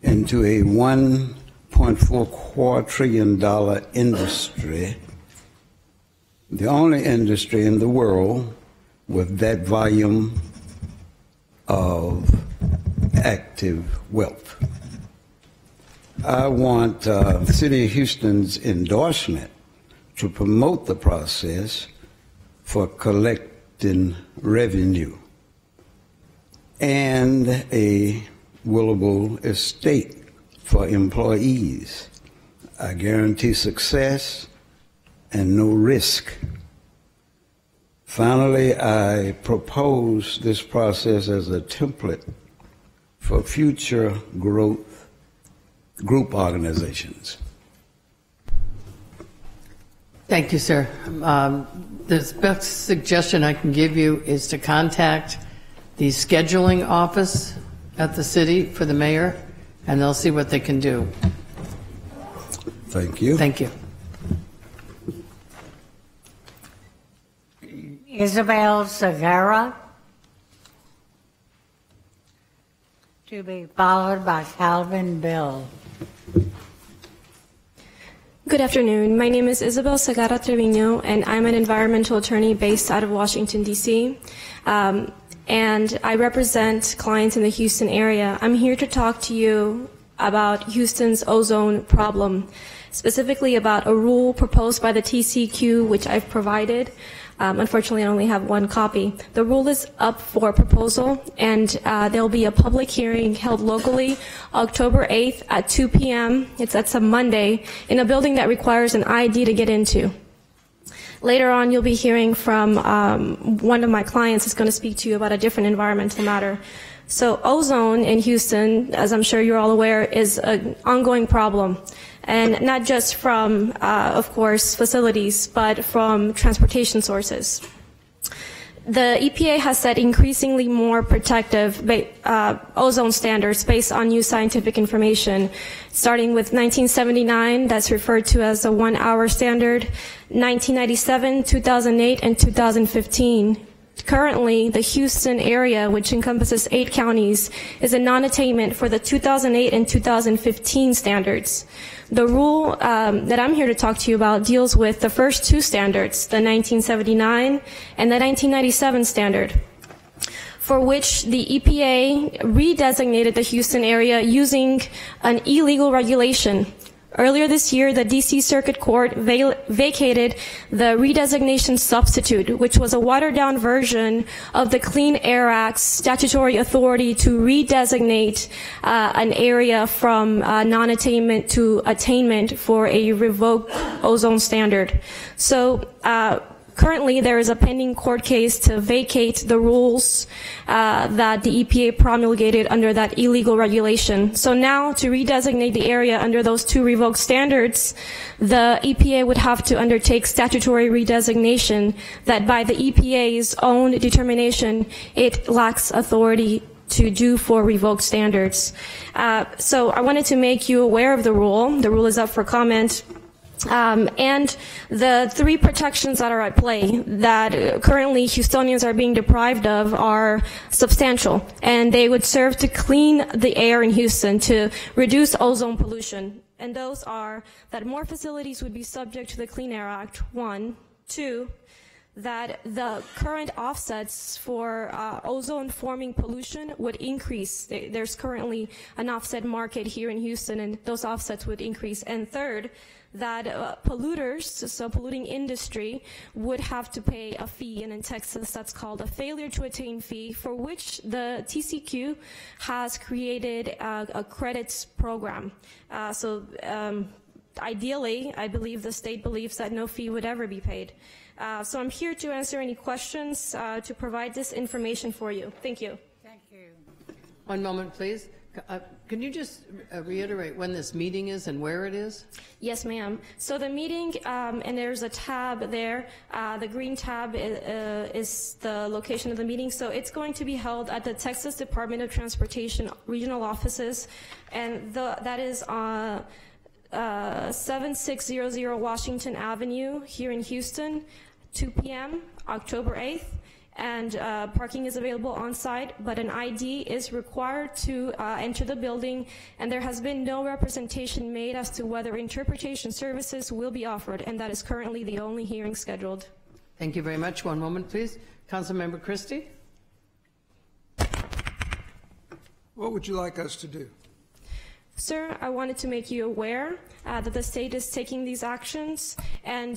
into a $1.4 quadrillion industry, the only industry in the world with that volume of active wealth. I want the City of Houston's endorsement to promote the process for collecting revenue and a willable estate for employees. I guarantee success and no risk. Finally, I propose this process as a template for future growth group organizations. Thank you, sir. The best suggestion I can give you is to contact the scheduling office at the city for the mayor, and they'll see what they can do. Thank you. Thank you. Isabel Segarra, to be followed by Calvin Bill. Good afternoon. My name is Isabel Segarra Trevino, and I'm an environmental attorney based out of Washington, D.C. And I represent clients in the Houston area. I'm here to talk to you about Houston's ozone problem, specifically about a rule proposed by the TCEQ, which I've provided. Unfortunately, I only have one copy. The rule is up for proposal, and there'll be a public hearing held locally October 8th at 2 p.m. That's a Monday, in a building that requires an ID to get into. Later on, you'll be hearing from one of my clients who's going to speak to you about a different environmental matter. So ozone in Houston, as I'm sure you're all aware, is an ongoing problem. And not just from, of course, facilities, but from transportation sources. The EPA has set increasingly more protective ozone standards based on new scientific information, starting with 1979, that's referred to as the 1 hour standard, 1997, 2008, and 2015. Currently, the Houston area, which encompasses 8 counties, is a non-attainment for the 2008 and 2015 standards. The rule that I'm here to talk to you about deals with the first 2 standards, the 1979 and the 1997 standard, for which the EPA redesignated the Houston area using an illegal regulation. Earlier this year, the D.C. Circuit Court vacated the redesignation substitute, which was a watered-down version of the Clean Air Act's statutory authority to redesignate an area from non-attainment to attainment for a revoked ozone standard. So currently, there is a pending court case to vacate the rules that the EPA promulgated under that illegal regulation. So now, to redesignate the area under those 2 revoked standards, the EPA would have to undertake statutory redesignation that, by the EPA's own determination, it lacks authority to do for revoked standards. So I wanted to make you aware of the rule. The rule is up for comment. And the three protections that are at play that currently Houstonians are being deprived of are substantial, and they would serve to clean the air in Houston, to reduce ozone pollution. And those are that more facilities would be subject to the Clean Air Act, 1. 2, that the current offsets for ozone-forming pollution would increase. There's currently an offset market here in Houston, and those offsets would increase. And third, that polluters, so polluting industry, would have to pay a fee, and in Texas that's called a failure to attain fee, for which the TCQ has created a credits program. Ideally, I believe the state believes that no fee would ever be paid. So I'm here to answer any questions, to provide this information for you. Thank you. Thank you. One moment, please. Can you just reiterate when this meeting is and where it is? Yes, ma'am. So the meeting, and there's a tab there. The green tab is the location of the meeting. So it's going to be held at the Texas Department of Transportation regional offices, and that is 7600 Washington Avenue here in Houston, 2 p.m., October 8th. And parking is available on site, but an ID is required to enter the building, and there has been no representation made as to whether interpretation services will be offered, and that is currently the only hearing scheduled. Thank you very much. One moment, please. Councilmember Christie. What would you like us to do? Sir, I wanted to make you aware that the state is taking these actions, and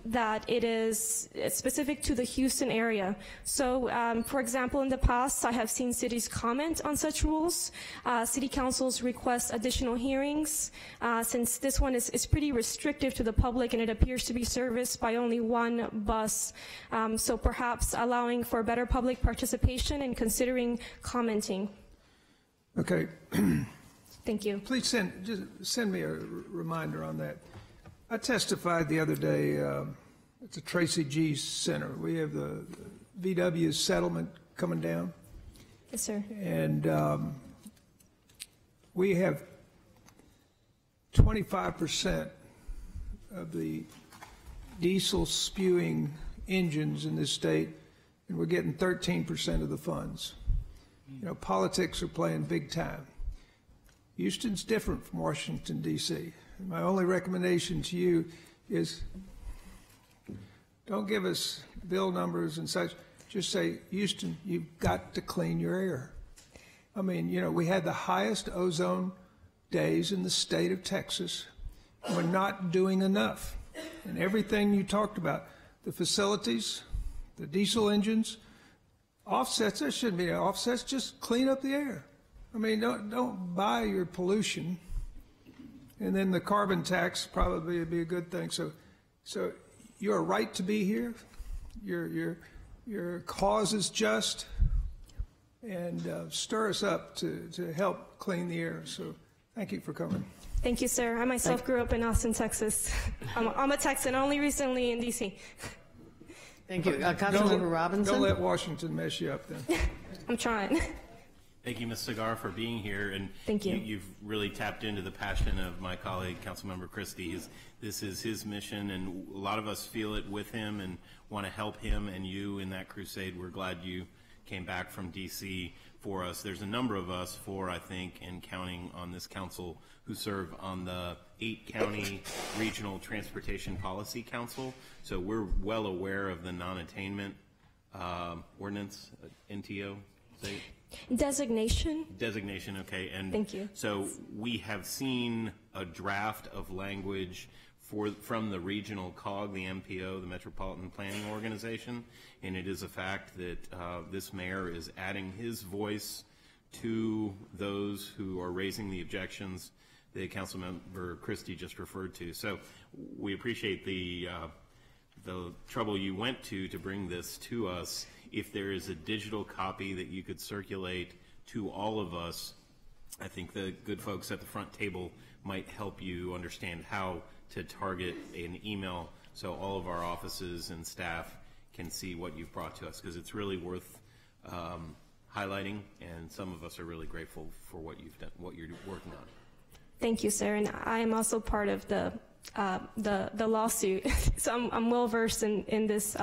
that it is specific to the Houston area. So, for example, in the past, I have seen cities comment on such rules. City councils request additional hearings, since this one is pretty restrictive to the public, and it appears to be serviced by only one bus. So perhaps allowing for better public participation and considering commenting. Okay. Thank you. Please send me a reminder on that. I testified the other day at the Tracy G. Center. We have the VW settlement coming down. Yes, sir. And we have 25% of the diesel spewing engines in this state, and we're getting 13% of the funds. You know, politics are playing big time. Houston's different from Washington, D.C. My only recommendation to you is don't give us bill numbers and such. Just say, Houston, you've got to clean your air. I mean, you know, we had the highest ozone days in the state of Texas. We're not doing enough. And everything you talked about, the facilities, the diesel engines, offsets, there shouldn't be offsets, just clean up the air. I mean, don't buy your pollution, and then the carbon tax probably would be a good thing. So you're right to be here. Your cause is just, and stir us up to help clean the air. So thank you for coming. Thank you, sir. I myself grew up in Austin, Texas. I'm a Texan, only recently in D.C. Thank you. Councilmember Robinson? Don't let Washington mess you up then. I'm trying. Thank you, Ms. Segar, for being here. And thank you. You've really tapped into the passion of my colleague, Councilmember Christie. This is his mission, and a lot of us feel it with him and want to help him and you in that crusade. We're glad you came back from D.C. for us. There's a number of us, I think, and counting on this council, who serve on the 8-county Regional Transportation Policy Council. So we're well aware of the non-attainment ordinance, NTO. Designation, okay. And thank you. So we have seen a draft of language from the regional COG, the MPO, the Metropolitan Planning Organization, and it is a fact that this mayor is adding his voice to those who are raising the objections that Councilmember Christie just referred to. So we appreciate the trouble you went to bring this to us. If there is a digital copy that you could circulate to all of us, I think the good folks at the front table might help you understand how to target an email so all of our offices and staff can see what you've brought to us, because it's really worth highlighting, and some of us are really grateful for what you've done, what you're working on. Thank you, sir. And I am also part of the lawsuit, so I'm well versed in this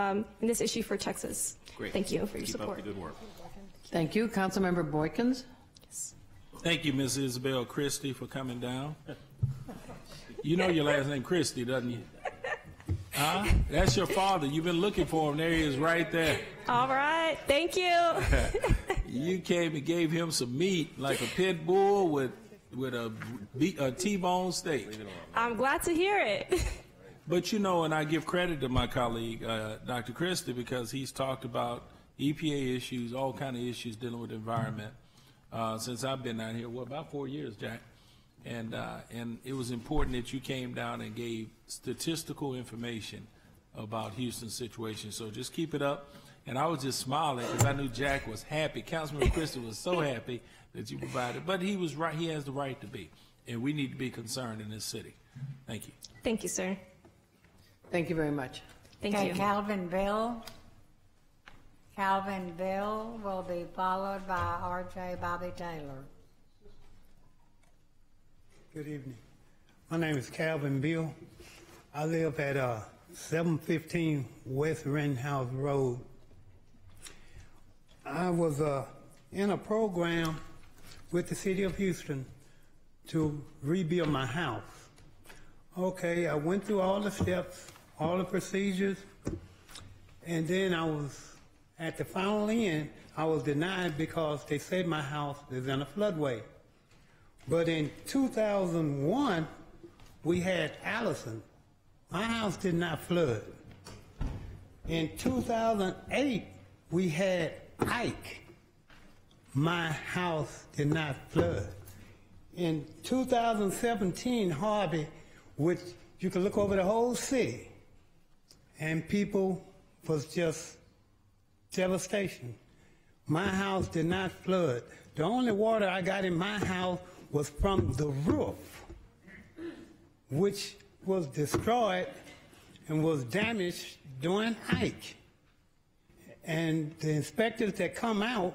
issue for Texas. Great. Thank you for your Keep support. up the good work. Thank you. Councilmember Boykins? Thank you, Ms. Isabel Christie, for coming down. You know your last name Christie, doesn't you? Huh? That's your father. You've been looking for him. There he is right there. All right. Thank you. You came and gave him some meat, like a pit bull with a T-bone steak. I'm glad to hear it. But you know, and I give credit to my colleague, Dr. Christie, because he's talked about EPA issues, all kind of issues dealing with the environment since I've been down here. Well, about 4 years, Jack. And it was important that you came down and gave statistical information about Houston's situation. So just keep it up. And I was just smiling because I knew Jack was happy. Councilman Christie was so happy that you provided. But he was right. He has the right to be. And we need to be concerned in this city. Thank you. Thank you, sir. Thank you very much. Thank Okay, you. Calvin Bill. Calvin Bill will be followed by R.J. Bobby Taylor. Good evening. My name is Calvin Bill. I live at 715 West Rittenhouse Road. I was in a program with the City of Houston to rebuild my house. Okay, I went through all the steps, all the procedures, and then I was, at the final end, I was denied because they said my house is in a floodway. But in 2001, we had Allison. My house did not flood. In 2008, we had Ike. My house did not flood. In 2017, Harvey, which you can look over the whole city, and people was just devastation. My house did not flood. The only water I got in my house was from the roof, which was destroyed and was damaged during Ike. And the inspectors that come out,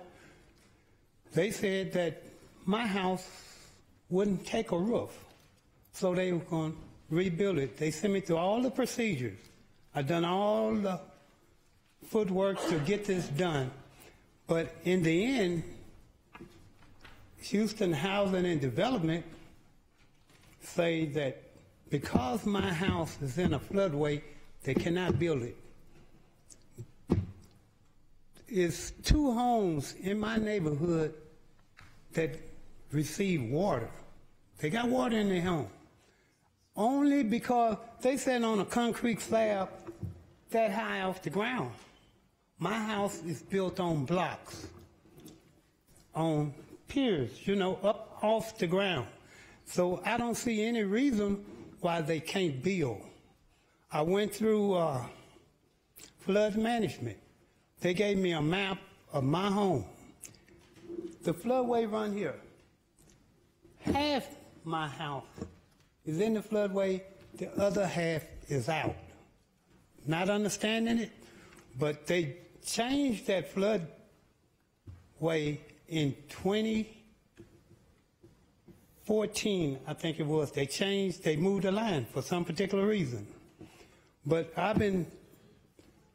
they said that my house wouldn't take a roof, so they were going to rebuild it. They sent me through all the procedures. I've done all the footwork to get this done, but in the end, Houston Housing and Development say that because my house is in a floodway, they cannot build it. It's 2 homes in my neighborhood that receive water. They got water in their home. Only because they sit on a concrete slab that high off the ground. My house is built on blocks, on piers, up off the ground. So I don't see any reason why they can't build. I went through flood management. They gave me a map of my home. The floodway run here. Half my house is in the floodway, the other half is out. Not understanding it, but they changed that floodway in 2014, I think it was. They moved the line for some particular reason. But I've been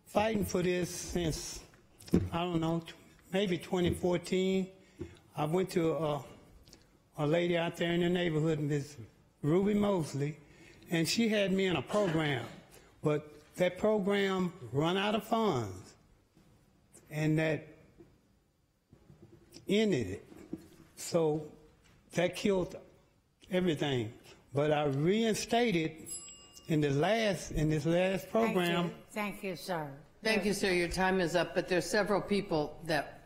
fighting for this since, I don't know, maybe 2014. I went to a lady out there in the neighborhood, Ms. Ruby Mosley, and she had me in a program. But that program run out of funds, and that ended it. So that killed everything. But I reinstated in this last program. Thank you, sir. Thank you, sir. Your time is up, but there's several people that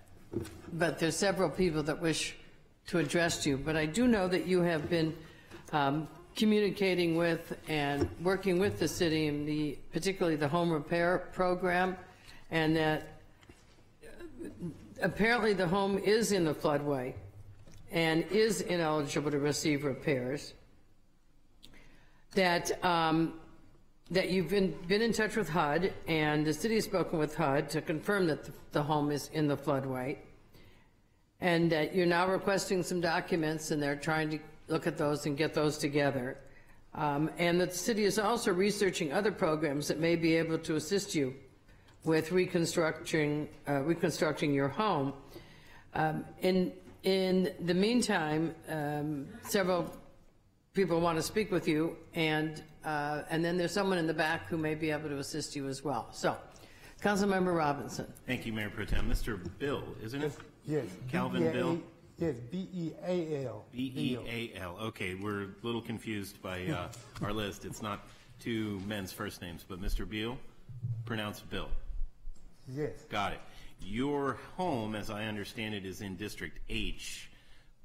wish to address you. But I do know that you have been communicating with and working with the city in particularly the home repair program, and that apparently the home is in the floodway and is ineligible to receive repairs. That you've been in touch with HUD, and the city has spoken with HUD to confirm that the home is in the floodway. and you're now requesting some documents, and they're trying to look at those and get those together. And the city is also researching other programs that may be able to assist you with reconstructing your home. In the meantime, several people want to speak with you, and then there's someone in the back who may be able to assist you as well. So, Councilmember Robinson. Thank you, Mayor Pro Tem. Mr. Bill, isn't it? Yes. Calvin Bill? Yes, B-E-A-L. B-E-A-L. Okay, we're a little confused by our list. It's not two men's first names, but Mr. Beal, pronounced Bill. Yes. Got it. Your home, as I understand it, is in District H,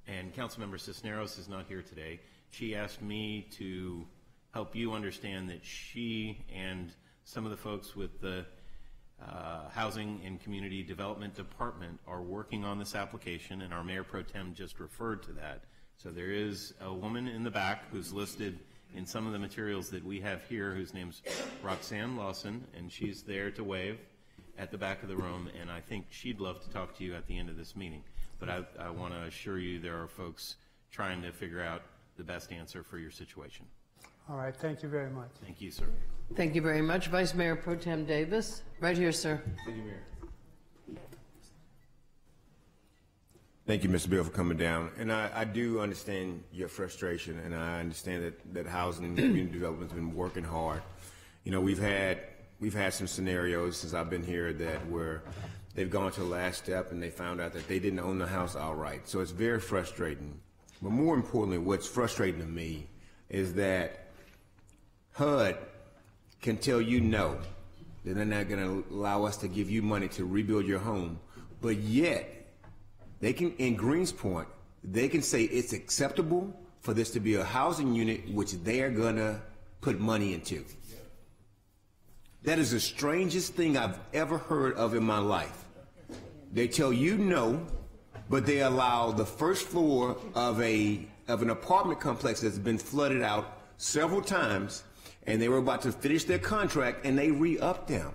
and Councilmember Cisneros is not here today. She asked me to help you understand that she and some of the folks with the Housing and Community Development Department are working on this application, and our Mayor Pro Tem just referred to that. So there is a woman in the back who's listed in some of the materials that we have here, whose name's Roxanne Lawson, and she's there to wave at the back of the room, and I think she'd love to talk to you at the end of this meeting. But I want to assure you there are folks trying to figure out the best answer for your situation. All right, thank you very much. Thank you, sir. Thank you very much. Vice Mayor Pro Tem Davis. Right here, sir. Thank you, Mayor. Thank you, Mr. Bill, for coming down. And I do understand your frustration, and I understand that housing and community development has been working hard. You know, we've had some scenarios since I've been here that where they've gone to the last step and they found out that they didn't own the house outright. So it's very frustrating. But more importantly, what's frustrating to me is that HUD can tell you no, that they're not going to allow us to give you money to rebuild your home, but yet they can, in Greenspoint, they can say it's acceptable for this to be a housing unit which they're going to put money into. That is the strangest thing I've ever heard of in my life. They tell you no, but they allow the first floor of an apartment complex that's been flooded out several times, and they were about to finish their contract, and they re-upped them.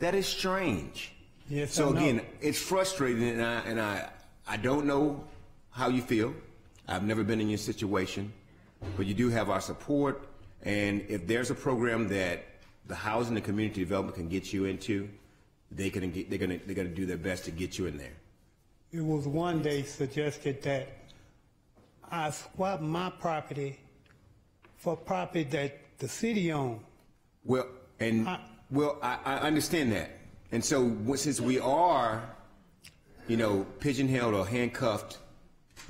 That is strange. Yes, so again, it's frustrating, and I don't know how you feel. I've never been in your situation, but you do have our support, and if there's a program that the housing and community development can get you into, they're gonna do their best to get you in there. It was one day suggested that I swap my property for property that the city owned. Well, I understand that. And so since we are, you know, pigeonholed or handcuffed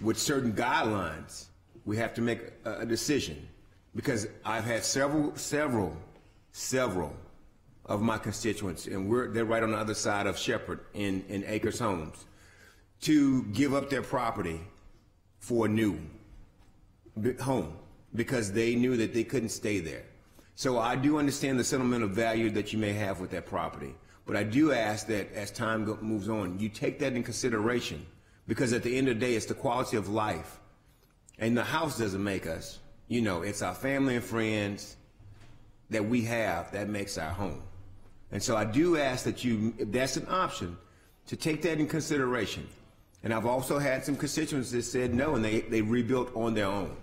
with certain guidelines, we have to make a decision. Because I've had several of my constituents, and they're right on the other side of Shepherd in Acres Homes, to give up their property for a new home because they knew that they couldn't stay there. So I do understand the sentimental value that you may have with that property, but I do ask that as time moves on, you take that in consideration, because at the end of the day, it's the quality of life, and the house doesn't make us. You know, it's our family and friends that we have that makes our home. And so I do ask that you, if that's an option, to take that in consideration. And I've also had some constituents that said no, and they rebuilt on their own.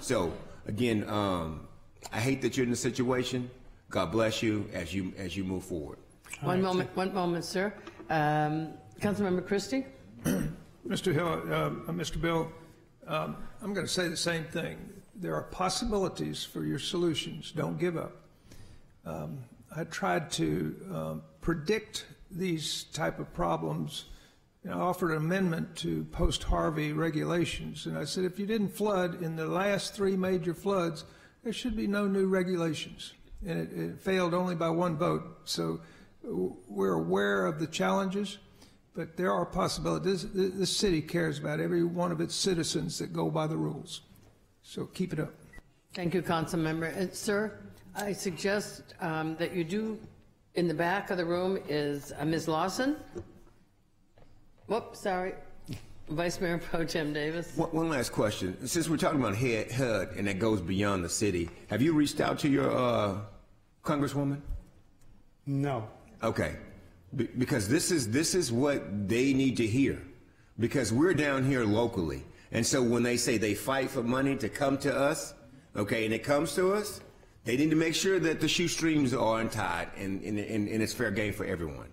So again, I hate that you're in the situation. God bless you as you move forward. One moment, sir. Councilmember Christie. Mr. Hill, Mr. Bill, I'm going to say the same thing. There are possibilities for your solutions. Don't give up. I tried to predict these type of problems. I offered an amendment to post-Harvey regulations, and I said if you didn't flood in the last 3 major floods, there should be no new regulations. And it failed only by 1 vote. So we're aware of the challenges, but there are possibilities. This city cares about every one of its citizens that go by the rules. So keep it up. Thank you, Councilmember. And sir, I suggest that you do, in the back of the room is Ms. Lawson. Whoops, sorry. Vice Mayor Pro Tem Davis. One last question. Since we're talking about HUD and that goes beyond the city, have you reached out to your Congresswoman? No. Okay. Because this is what they need to hear. because we're down here locally. And so when they say they fight for money to come to us, okay, and it comes to us, they need to make sure that the shoestrings are untied and it's fair game for everyone.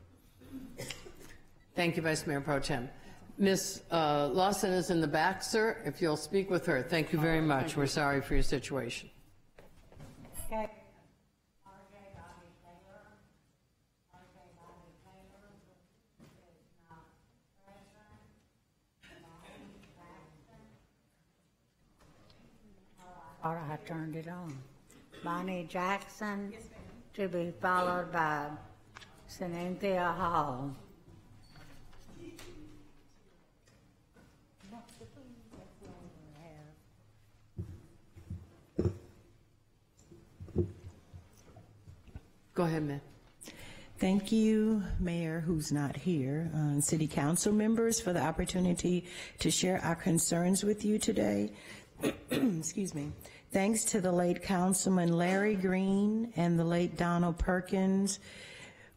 Thank you, Vice Mayor Pro Tem. Ms. Lawson is in the back, sir. If you'll speak with her. Thank you very much. We're sorry for your situation. Okay. All right, I turned it on. Bonnie Jackson, to be followed by Cynthia Hall. Go ahead, ma'am. Thank you, Mayor, who's not here, City Council members, for the opportunity to share our concerns with you today. Excuse me. Thanks to the late Councilman Larry Green and the late Donald Perkins,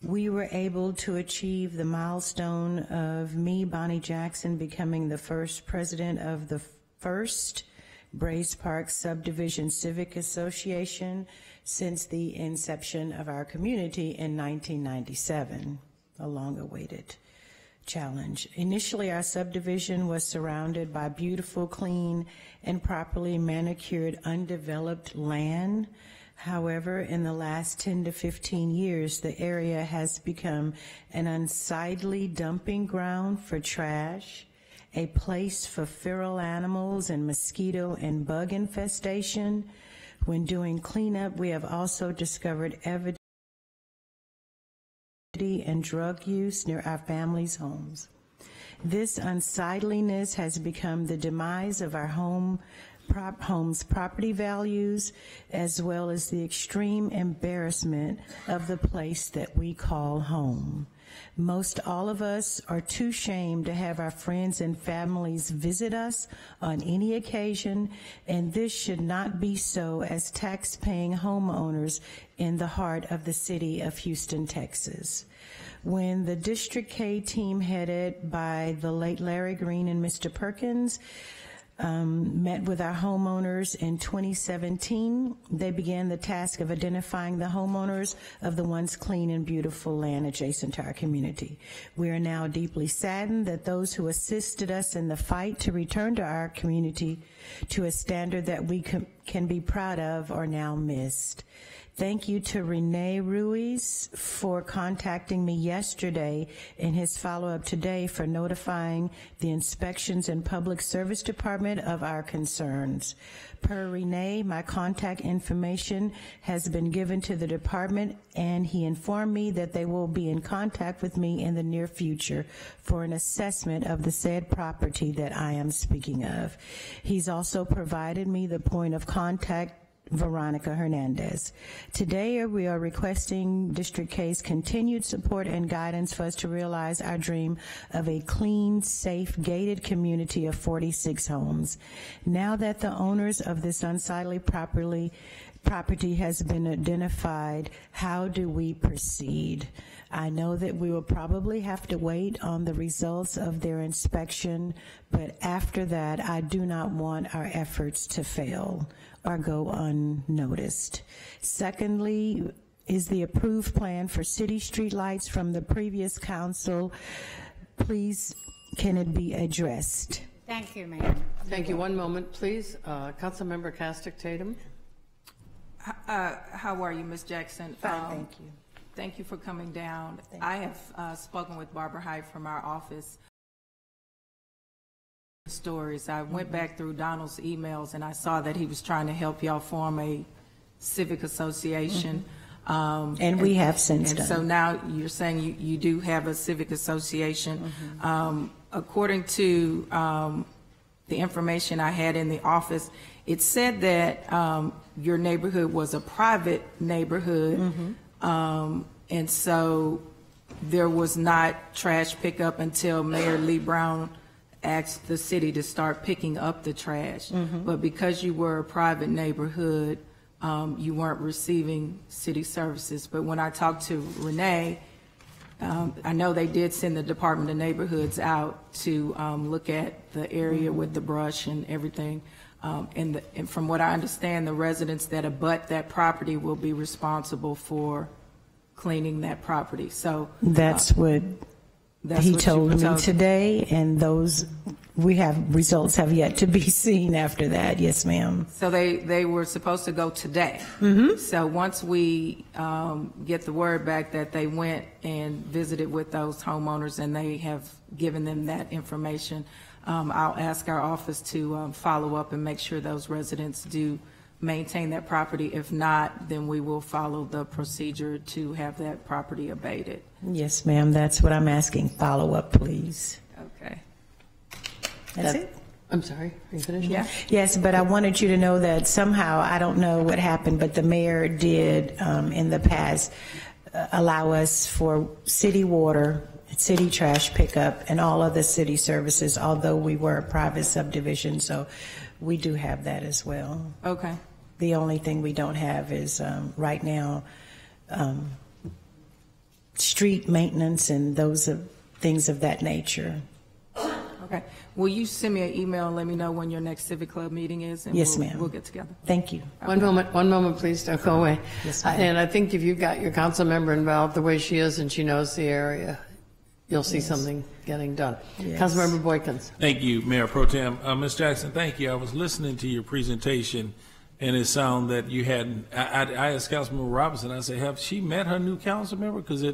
we were able to achieve the milestone of me, Bonnie Jackson, becoming the first president of the first Braes Park Subdivision Civic Association since the inception of our community in 1997, a long-awaited challenge. Initially, our subdivision was surrounded by beautiful, clean, and properly manicured, undeveloped land. However, in the last 10 to 15 years, the area has become an unsightly dumping ground for trash, a place for feral animals and mosquito and bug infestation. When doing cleanup, we have also discovered evidence and drug use near our families' homes. This unsightliness has become the demise of our home's property values, as well as the extreme embarrassment of the place that we call home. Most all of us are too ashamed to have our friends and families visit us on any occasion, and this should not be so as tax-paying homeowners in the heart of the city of Houston, Texas. When the District K team headed by the late Larry Green and Mr. Perkins met with our homeowners in 2017, they began the task of identifying the homeowners of the once clean and beautiful land adjacent to our community. We are now deeply saddened that those who assisted us in the fight to return to our community to a standard that we can be proud of are now missed. Thank you to Rene Ruiz for contacting me yesterday and his follow-up today for notifying the Inspections and Public Service Department of our concerns. Per Rene, my contact information has been given to the department, and he informed me that they will be in contact with me in the near future for an assessment of the said property that I am speaking of. He's also provided me the point of contact, Veronica Hernandez. Today, we are requesting District K's continued support and guidance for us to realize our dream of a clean, safe, gated community of 46 homes. Now that the owners of this unsightly property has been identified, how do we proceed? I know that we will probably have to wait on the results of their inspection, but after that, I do not want our efforts to fail or go unnoticed. Secondly, is the approved plan for city streetlights from the previous council. Please, can it be addressed? Thank you, ma'am. Thank you. One moment, please. Councilmember Castick Tatum. How are you, Ms. Jackson? Fine, thank you. Thank you for coming down. I have spoken with Barbara Hyde from our office. Stories. I went back through Donald's emails and I saw that he was trying to help y'all form a civic association. And we have since done. So now you're saying you do have a civic association. According to the information I had in the office, it said that your neighborhood was a private neighborhood, and so there was not trash pickup until Mayor Lee Brown asked the city to start picking up the trash. But because you were a private neighborhood, you weren't receiving city services. But when I talked to Renee, I know they did send the Department of Neighborhoods out to look at the area with the brush and everything. And from what I understand, the residents that abut that property will be responsible for cleaning that property. So that's what he told me today, and those results have yet to be seen after that. Yes, ma'am. So they were supposed to go today. So once we get the word back that they went and visited with those homeowners and they have given them that information, I'll ask our office to follow up and make sure those residents do maintain that property. If not, then we will follow the procedure to have that property abated. Yes, ma'am. That's what I'm asking. Follow up, please. Okay. That's it. I'm sorry. Are you finished? Yeah. Yes, but I wanted you to know that somehow, I don't know what happened, but the mayor did in the past allow us for city water, city trash pickup, and all other city services, although we were a private subdivision, so we do have that as well. Okay. The only thing we don't have is right now street maintenance and those things of that nature. Okay. Will you send me an email and let me know when your next Civic Club meeting is? And Yes, ma'am. We'll get together. Thank you. One moment, please. Don't go away. Yes, ma'am. And I think if you've got your council member involved the way she is and she knows the area, you'll see something getting done. Yes. Councilmember Boykins. Thank you, Mayor Pro Tem. Ms. Jackson, thank you. I was listening to your presentation, and it sounded that you hadn't. I asked Councilmember Robinson, I said, have she met her new council member? Because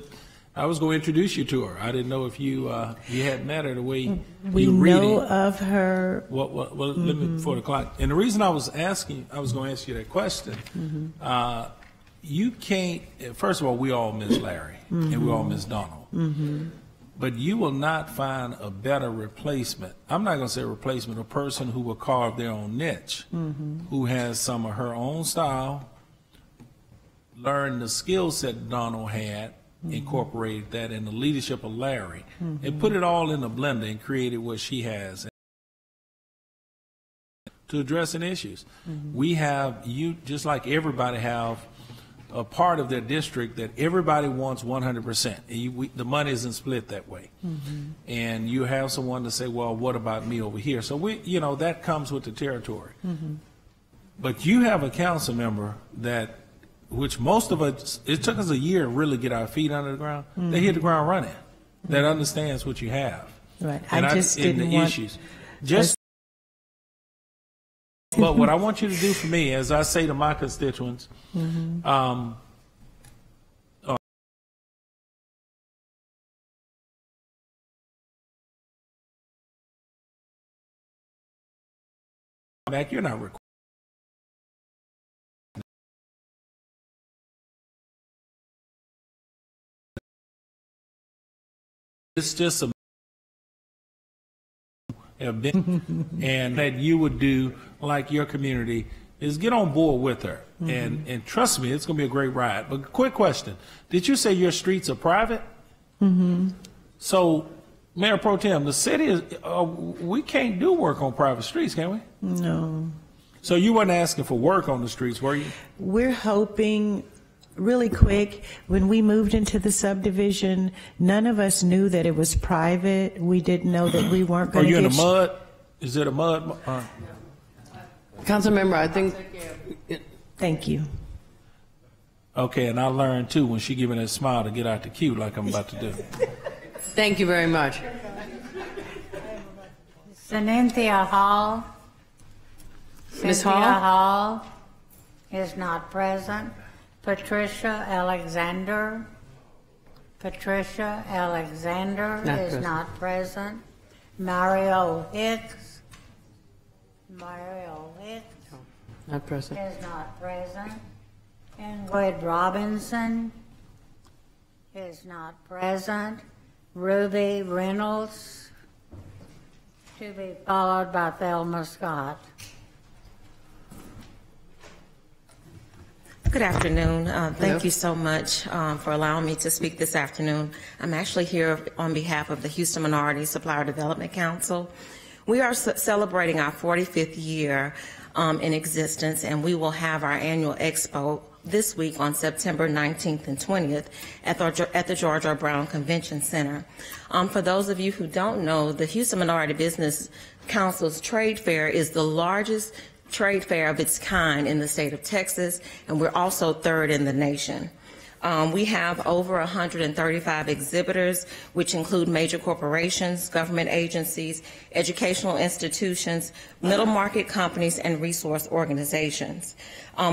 I was going to introduce you to her. I didn't know if you had met her the way we you read know it. of her. Well, let me before the clock. And the reason I was going to ask you that question. You can't. First of all, we all miss Larry, and we all miss Donald. But you will not find a better replacement. I'm not going to say replacement, a person who will carve their own niche, who has some of her own style, learn the skill set Donald had, incorporated that in the leadership of Larry, and put it all in the blender and created what she has to addressing issues. We have, just like everybody have a part of their district that everybody wants 100%. The money isn't split that way. And you have someone to say, well, what about me over here? So that comes with the territory. But you have a council member which most of us, it took us a year to really get our feet under the ground. They hit the ground running. That understands what you have. Right. And I just didn't the want issues. But what I want you to do for me, as I say to my constituents, back, you're not recording. It's just have been, and that you would do like your community is get on board with her, and trust me, it's going to be a great ride. But quick question: did you say your streets are private? So, Mayor Pro Tem, the city is we can't do work on private streets, can we? No. So you weren't asking for work on the streets, were you? We're hoping. Really quick, when we moved into the subdivision, none of us knew that it was private. We didn't know that we weren't going to get... Are you in the mud? Is it a mud? Council member, I think... Thank you. Okay, and I learned, too, when she giving that smile to get out the queue like I'm about to do. Thank you very much. Cynthia Hall. Ms. Cynthia Hall? Hall is not present. Patricia Alexander. Patricia Alexander is not present. Mario Hicks. Mario Hicks Not present. is not present. Ingrid Robinson is not present. Ruby Reynolds, to be followed by Thelma Scott. Good afternoon. Thank you so much for allowing me to speak this afternoon. I'm actually here on behalf of the Houston Minority Supplier Development Council. We are celebrating our 45th year in existence, and we will have our annual expo this week on September 19th and 20th at the George R. Brown Convention Center. For those of you who don't know, the Houston Minority Business Council's trade fair is the largest trade fair of its kind in the state of Texas, and we're also third in the nation. We have over 135 exhibitors, which include major corporations, government agencies, educational institutions, middle market companies, and resource organizations.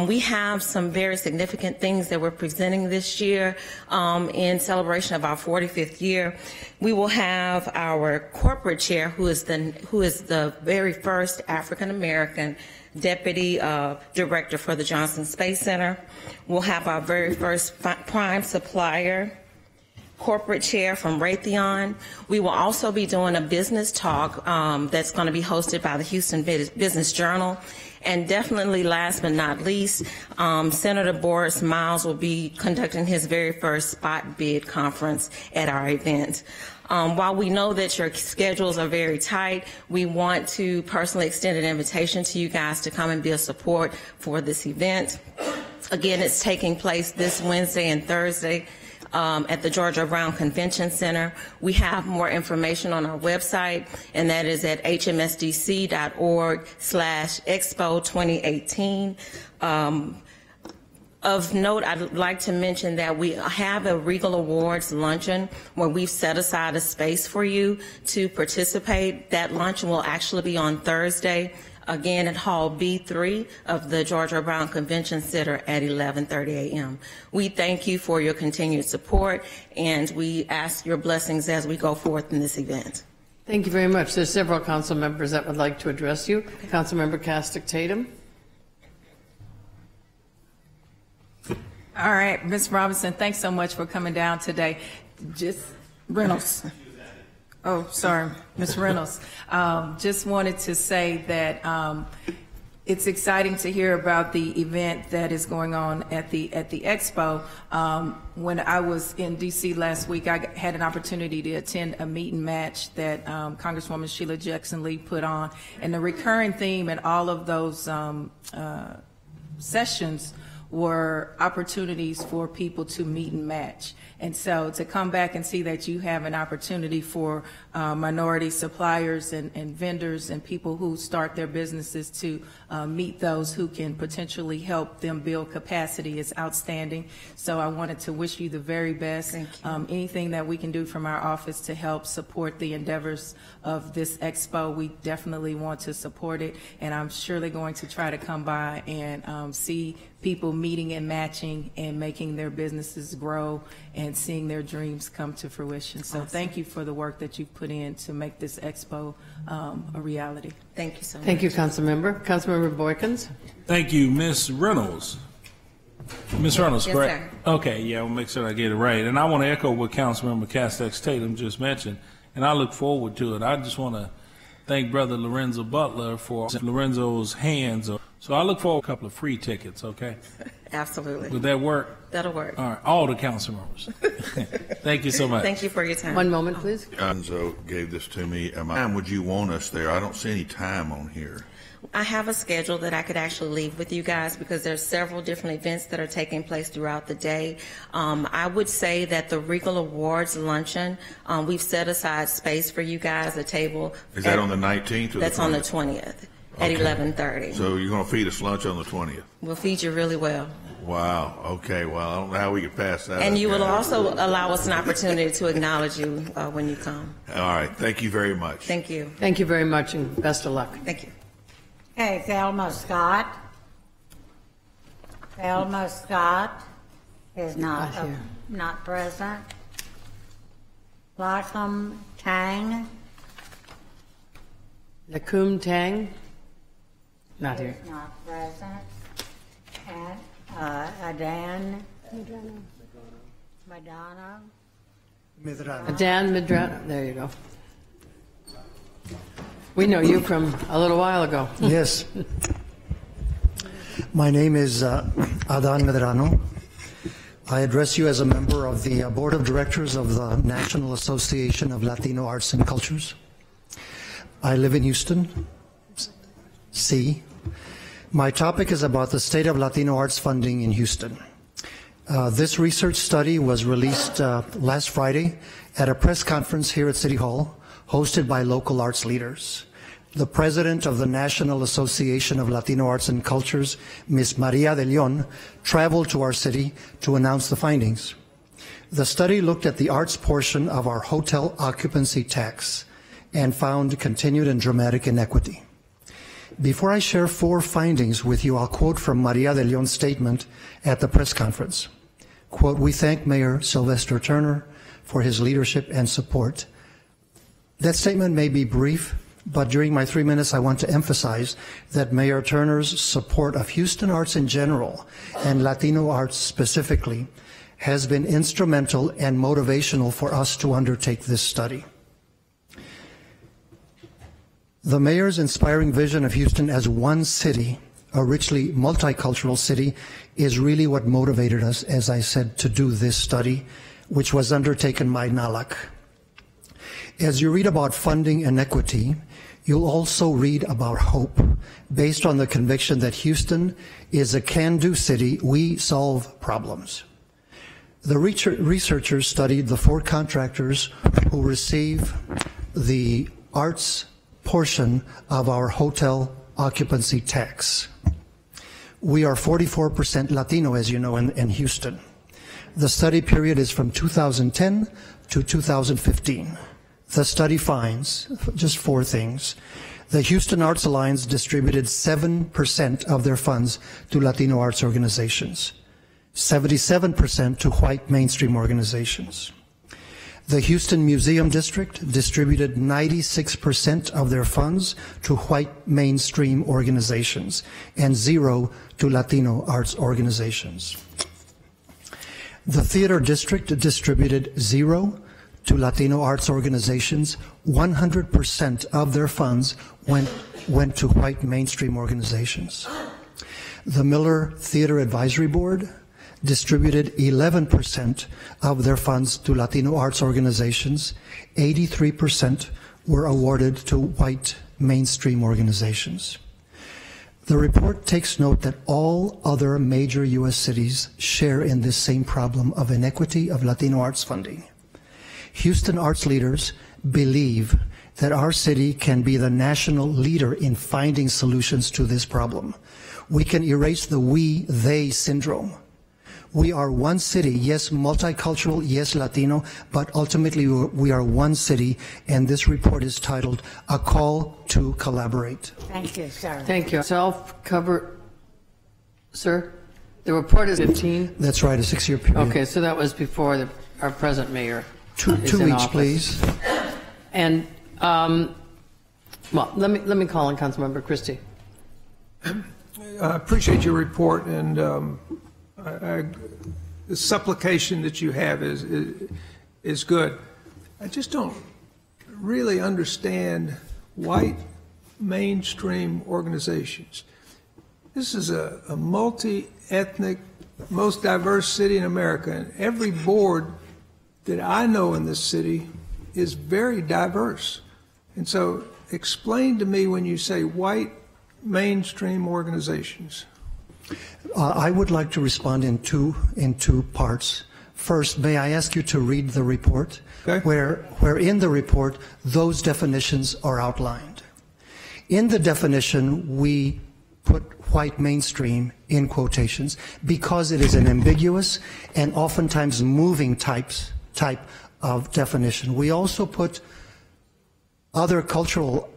We have some very significant things that we're presenting this year in celebration of our 45th year. We will have our corporate chair, who is the very first African American Deputy Director for the Johnson Space Center. We'll have our very first prime supplier corporate chair from Raytheon. We will also be doing a business talk that's going to be hosted by the Houston Business Journal. And definitely last but not least, Senator Boris Miles will be conducting his very first spot bid conference at our event. While we know that your schedules are very tight, we want to personally extend an invitation to you guys to come and be a support for this event. Again, it's taking place this Wednesday and Thursday at the George R. Brown Convention Center. We have more information on our website, and that is at hmsdc.org/expo2018. Of note, I'd like to mention that we have a Regal Awards luncheon where we've set aside a space for you to participate. That luncheon will actually be on Thursday, again at Hall B3 of the George R. Brown Convention Center at 11:30 a.m. We thank you for your continued support, and we ask your blessings as we go forth in this event. Thank you very much. There's several council members that would like to address you. Councilmember Castick Tatum. All right, Ms. Robinson, thanks so much for coming down today. Just Reynolds. Oh, sorry, Ms. Reynolds. Just wanted to say that it's exciting to hear about the event that is going on at the expo. When I was in D.C. last week, I had an opportunity to attend a meet and match that Congresswoman Sheila Jackson Lee put on, and the recurring theme in all of those sessions were opportunities for people to meet and match. And so to come back and see that you have an opportunity for minority suppliers and vendors and people who start their businesses to meet those who can potentially help them build capacity is outstanding. So I wanted to wish you the very best. Thank you. Anything that we can do from our office to help support the endeavors of this expo, we definitely want to support it. And I'm surely going to try to come by and see people meeting and matching and making their businesses grow and seeing their dreams come to fruition. So Awesome. Thank you for the work that you've put in to make this expo a reality. Thank you so much. Thank you, Councilmember. Councilmember Boykins. Thank you, Ms. Reynolds. Ms. Reynolds, Yes, correct? sir. Okay, yeah, we'll make sure I get it right. And I want to echo what Councilmember Castex Tatum just mentioned, and I look forward to it. I just want to thank Brother Lorenzo Butler for Lorenzo's hands. So I look forward to a couple of free tickets, okay? Absolutely. Would that work? That'll work. All right, all the council members. Thank you so much. Thank you for your time. One moment, please. Enzo gave this to me. Time would you want us there? I don't see any time on here. I have a schedule that I could actually leave with you guys because there's several different events that are taking place throughout the day. I would say that the Regal Awards luncheon, we've set aside space for you guys, a table. Is that on the 19th or That's the 20th? on the 20th at 11:30. So you're going to feed us lunch on the 20th? We'll feed you really well. Wow. Okay. Well, I don't know how we could pass that And up, you will guys. also allow us an opportunity to acknowledge you when you come. All right. Thank you very much. Thank you. Thank you very much, and best of luck. Thank you. Okay, Thelma Scott. Thelma Scott is not Not here. not present. Lacom Tang Nakum Tang. Not here. is not present. And Adan Madonna. Dan Medrano. There you go. We know you from a little while ago. Yes. My name is Adan Medrano. I address you as a member of the Board of Directors of the National Association of Latino Arts and Cultures. I live in Houston, C. My topic is about the state of Latino arts funding in Houston. This research study was released last Friday at a press conference here at City Hall, hosted by local arts leaders. The president of the National Association of Latino Arts and Cultures, Ms. Maria de Leon, traveled to our city to announce the findings. The study looked at the arts portion of our hotel occupancy tax and found continued and dramatic inequity. Before I share 4 findings with you, I'll quote from Maria de Leon's statement at the press conference. Quote, "We thank Mayor Sylvester Turner for his leadership and support." That statement may be brief, but during my 3 minutes, I want to emphasize that Mayor Turner's support of Houston arts in general and Latino arts specifically has been instrumental and motivational for us to undertake this study. The mayor's inspiring vision of Houston as one city, a richly multicultural city, is really what motivated us, as I said, to do this study, which was undertaken by NALAC. As you read about funding inequity, you'll also read about hope, based on the conviction that Houston is a can-do city. We solve problems. The researchers studied the 4 contractors who receive the arts portion of our hotel occupancy tax. We are 44% Latino, as you know, in Houston. The study period is from 2010 to 2015. The study finds just 4 things. The Houston Arts Alliance distributed 7% of their funds to Latino arts organizations, 77% to white mainstream organizations. The Houston Museum District distributed 96% of their funds to white mainstream organizations and 0 to Latino arts organizations. The Theater District distributed 0 to Latino arts organizations. 100% of their funds went to white mainstream organizations. The Miller Theater Advisory Board distributed 11% of their funds to Latino arts organizations. 83% were awarded to white mainstream organizations. The report takes note that all other major U.S. cities share in this same problem of inequity of Latino arts funding. Houston arts leaders believe that our city can be the national leader in finding solutions to this problem. We can erase the we-they syndrome. We are one city, yes, multicultural, yes, Latino, but ultimately we are one city, and this report is titled A Call to Collaborate. Thank you, sir. Thank you. Self-cover, sir? The report is 15? That's right, a 6-year period. Okay, so that was before our present mayor. Two each, please. And, well, let me call on Councilmember Christie. I appreciate your report, and the supplication that you have is good. I just don't really understand white mainstream organizations. This is a multi-ethnic, most diverse city in America, and every board that I know in this city is very diverse. And so explain to me when you say white mainstream organizations. I would like to respond in two parts. First, may I ask you to read the report, okay, where in the report those definitions are outlined. In the definition, we put white mainstream in quotations because it is an ambiguous and oftentimes moving type of definition. We also put other cultural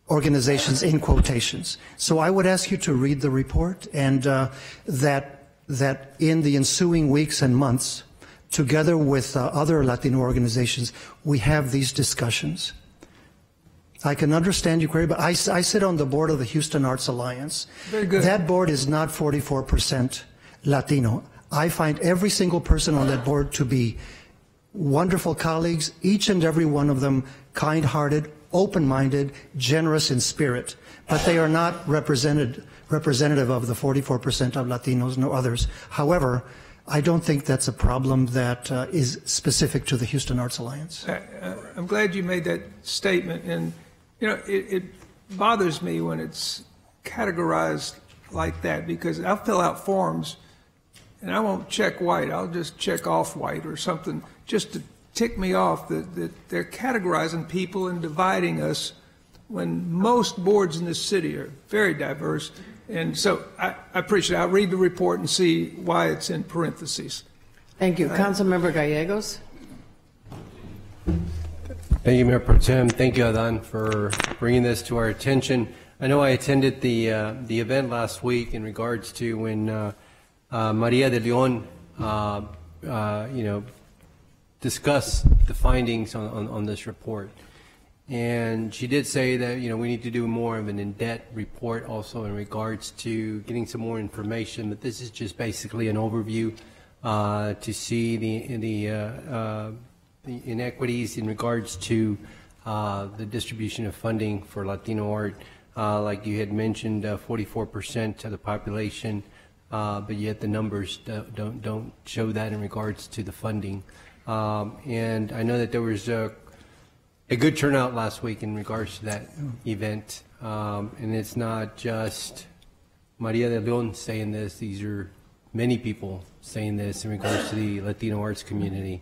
organizations in quotations. So I would ask you to read the report, and that in the ensuing weeks and months, together with other Latino organizations, we have these discussions. I can understand you, Query, but I sit on the board of the Houston Arts Alliance. Very good. That board is not 44% Latino. I find every single person on that board to be wonderful colleagues, each and every one of them kind-hearted, open-minded, generous in spirit, but they are not representative of the 44% of Latinos, no others. However, I don't think that's a problem that is specific to the Houston Arts Alliance. I'm glad you made that statement, and you know, it bothers me when it's categorized like that, because I'll fill out forms and I won't check white. I'll just check off white or something just to tick me off that they're categorizing people and dividing us when most boards in this city are very diverse. And so I appreciate it. I'll read the report and see why it's in parentheses. Thank you. Councilmember Gallegos. Thank you, Mayor Pro Tem. Thank you, Adan, for bringing this to our attention. I know I attended the event last week in regards to when Maria de Leon, discussed the findings on this report. And she did say that, we need to do more of an in-depth report also in regards to getting some more information, but this is just basically an overview to see the inequities in regards to the distribution of funding for Latino art. Like you had mentioned, 44% of the population, but yet the numbers don't show that in regards to the funding. And I know that there was a good turnout last week in regards to that event. And it's not just Maria de Leon saying this. These are many people saying this in regards to the Latino arts community.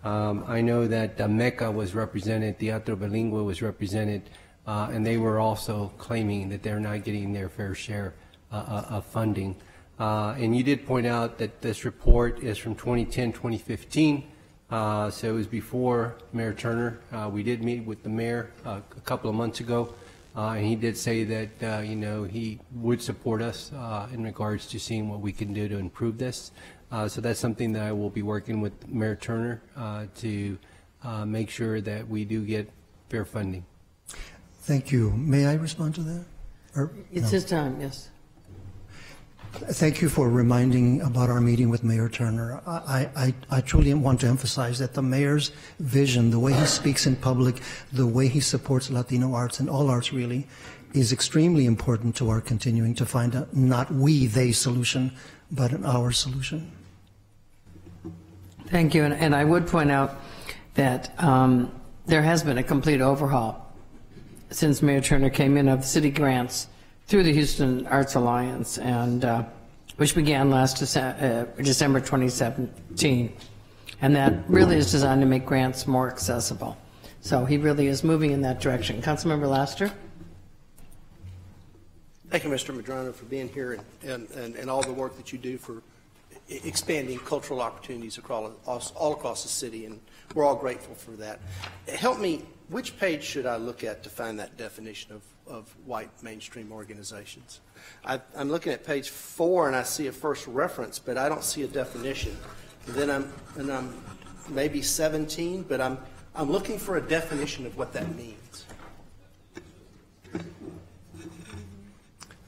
I know that MECA was represented, Teatro Bilingüe was represented, and they were also claiming that they're not getting their fair share of funding. And you did point out that this report is from 2010-2015, so it was before Mayor Turner. We did meet with the mayor a couple of months ago, and he did say that he would support us in regards to seeing what we can do to improve this. So that's something that I will be working with Mayor Turner to make sure that we do get fair funding. Thank you. May I respond to that? It's his time, yes. Thank you for reminding about our meeting with Mayor Turner. I truly want to emphasize that the mayor's vision, the way he speaks in public, the way he supports Latino arts and all arts really, is extremely important to our continuing to find a not we, they solution, but an our solution. Thank you. And I would point out that there has been a complete overhaul since Mayor Turner came in of city grants through the Houston Arts Alliance, and which began last December 2017. And that really is designed to make grants more accessible. So he really is moving in that direction. Councilmember Laster. Thank you, Mr. Medrano, for being here and all the work that you do for expanding cultural opportunities all across the city, and we're all grateful for that. Help me, which page should I look at to find that definition of white mainstream organizations? I'm looking at page 4 and I see a first reference, but I don't see a definition. And then I'm maybe 17, but I'm looking for a definition of what that means.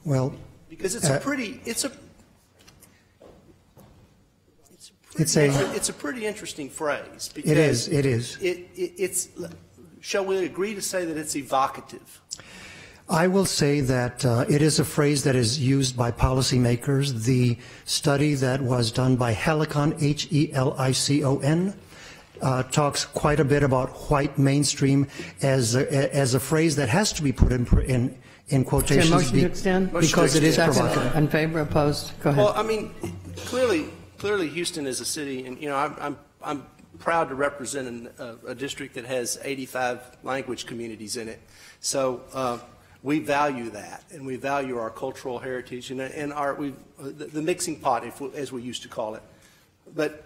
Well, because it's a pretty interesting phrase. Because it is. It's. Shall we agree to say that it's evocative? I will say that it is a phrase that is used by policymakers. The study that was done by Helicon, Helicon, talks quite a bit about white mainstream as a phrase that has to be put in quotations. Motion to extend? Because it is provocative. In favor, opposed? Go ahead. Well, I mean, clearly Houston is a city, and I'm proud to represent a district that has 85 language communities in it. So we value that, and we value our cultural heritage and the mixing pot, as we used to call it. But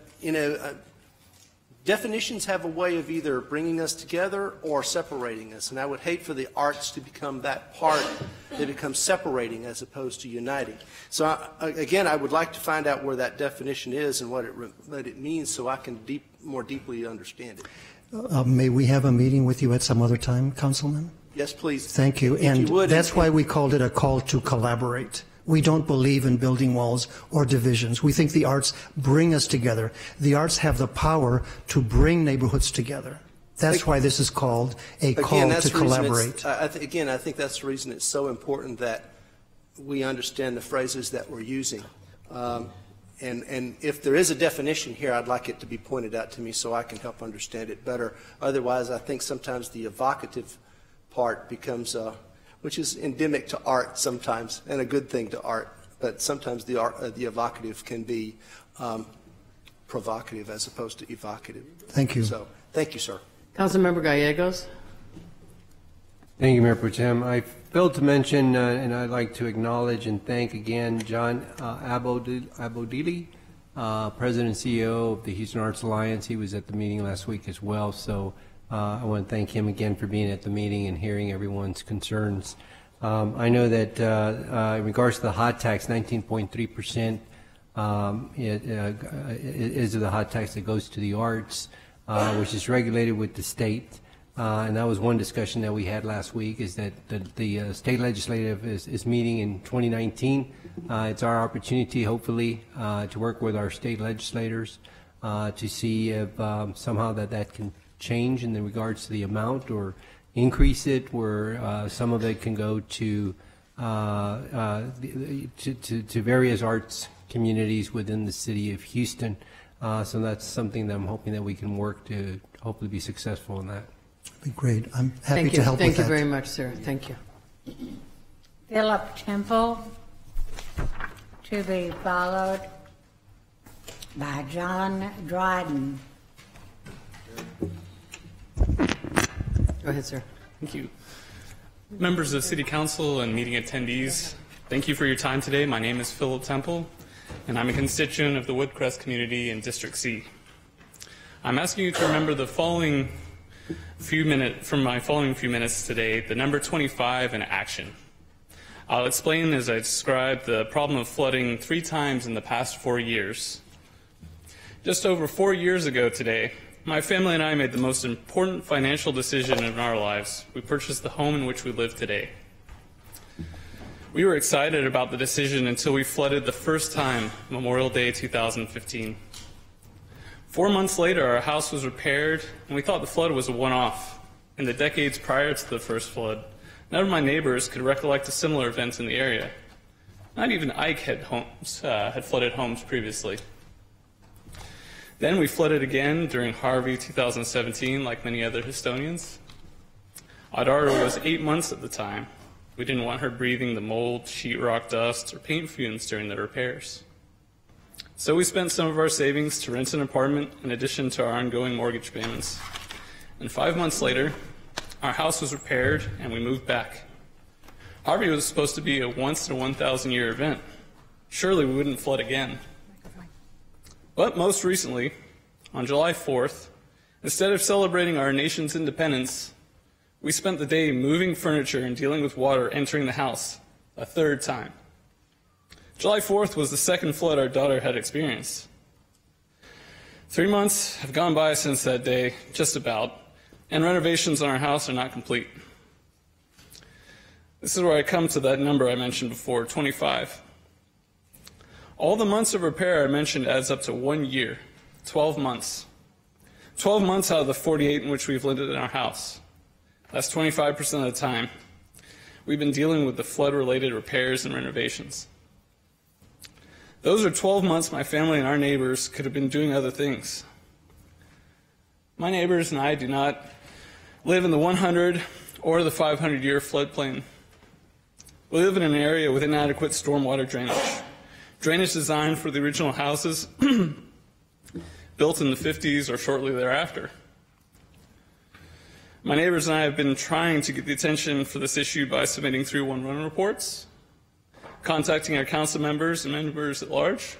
definitions have a way of either bringing us together or separating us, and I would hate for the arts to become that part that becomes separating as opposed to uniting. So again, I would like to find out where that definition is and what it means, so I can more deeply understand it. May we have a meeting with you at some other time, Councilman? Yes, please. Thank you. And that's why we called it a call to collaborate. We don't believe in building walls or divisions. We think the arts bring us together. The arts have the power to bring neighborhoods together. That's why this is called a call to collaborate. I think that's the reason it's so important that we understand the phrases that we're using. And if there is a definition here, I'd like it to be pointed out to me so I can help understand it better. Otherwise, I think sometimes the evocative part becomes which is endemic to art sometimes, and a good thing to art. But sometimes the evocative can be provocative as opposed to evocative. Thank you. So, thank you, sir. Councilmember Gallegos. Thank you, Mayor Pro Tem. I failed to mention, and I'd like to acknowledge and thank again John Abodili, President and CEO of the Houston Arts Alliance. He was at the meeting last week as well, so I want to thank him again for being at the meeting and hearing everyone's concerns. I know that in regards to the hot tax, 19.3% is of the hot tax that goes to the arts, which is regulated with the state. And that was one discussion that we had last week, is that the state legislative is meeting in 2019. It's our opportunity, hopefully, to work with our state legislators to see if somehow that can change in regards to the amount, or increase it, where some of it can go to various arts communities within the city of Houston. So that's something that I'm hoping that we can work to hopefully be successful in that. Be great. I'm happy to help with that. Thank you very much, sir. Thank you. Philip Temple, to be followed by John Dryden. Go ahead, sir. Thank you. Members of City Council and meeting attendees, thank you for your time today. My name is Philip Temple, and I'm a constituent of the Woodcrest community in District C. I'm asking you to remember the following few minutes today, the number 25 and action. I'll explain as I describe the problem of flooding 3 times in the past 4 years. Just over 4 years ago today, my family and I made the most important financial decision in our lives. We purchased the home in which we live today. We were excited about the decision until we flooded the first time, Memorial Day 2015. 4 months later, our house was repaired, and we thought the flood was a one-off. In the decades prior to the first flood, none of my neighbors could recollect a similar event in the area. Not even Ike had flooded homes previously. Then we flooded again during Harvey 2017, like many other Houstonians. Our daughter was 8 months at the time. We didn't want her breathing the mold, sheetrock dust, or paint fumes during the repairs. So we spent some of our savings to rent an apartment in addition to our ongoing mortgage payments. And 5 months later, our house was repaired and we moved back. Harvey was supposed to be a once in a 1,000 year event. Surely we wouldn't flood again. But most recently, on July 4th, instead of celebrating our nation's independence, we spent the day moving furniture and dealing with water entering the house a 3rd time. July 4th was the 2nd flood our daughter had experienced. 3 months have gone by since that day, just about, and renovations on our house are not complete. This is where I come to that number I mentioned before, 25. All the months of repair I mentioned adds up to 1 year, 12 months. 12 months out of the 48 in which we've lived in our house. That's 25% of the time. We've been dealing with the flood-related repairs and renovations. Those are 12 months my family and our neighbors could have been doing other things. My neighbors and I do not live in the 100 or the 500-year floodplain. We live in an area with inadequate stormwater drainage. Drainage designed for the original houses built in the 50s or shortly thereafter. My neighbors and I have been trying to get the attention for this issue by submitting 311 reports, contacting our council members and members at large,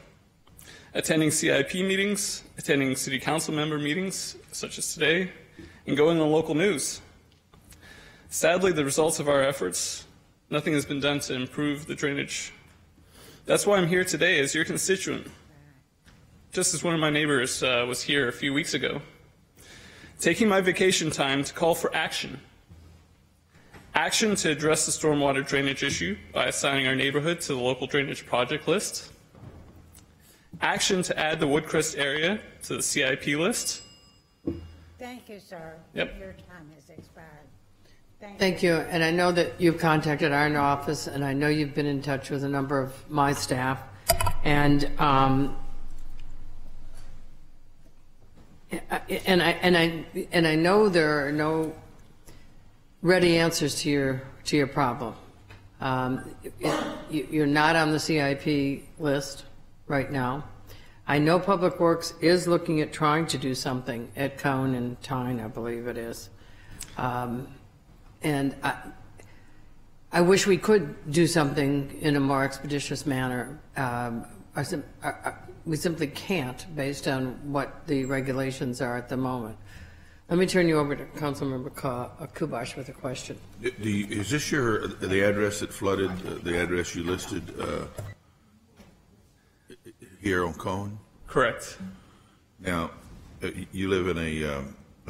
attending CIP meetings, attending city council member meetings, such as today, and going on local news. Sadly, the results of our efforts, nothing has been done to improve the drainage. That's why I'm here today as your constituent, just as one of my neighbors was here a few weeks ago, taking my vacation time to call for action. Action to address the stormwater drainage issue by assigning our neighborhood to the local drainage project list. Action to add the Woodcrest area to the CIP list. Thank you, sir. Yep. Your time has expired. Thank you. And I know that you've contacted our office, and I know you've been in touch with a number of my staff. And I know there are no ready answers to to your problem. You're not on the CIP list right now. I know Public Works is looking at trying to do something at Cone and Tyne, I believe it is. And I wish we could do something in a more expeditious manner. We simply can't based on what the regulations are at the moment. Let me turn you over to Councilmember Kubash with a question. Is this the address that flooded, the address you listed here on Cone? Correct. Now, you live in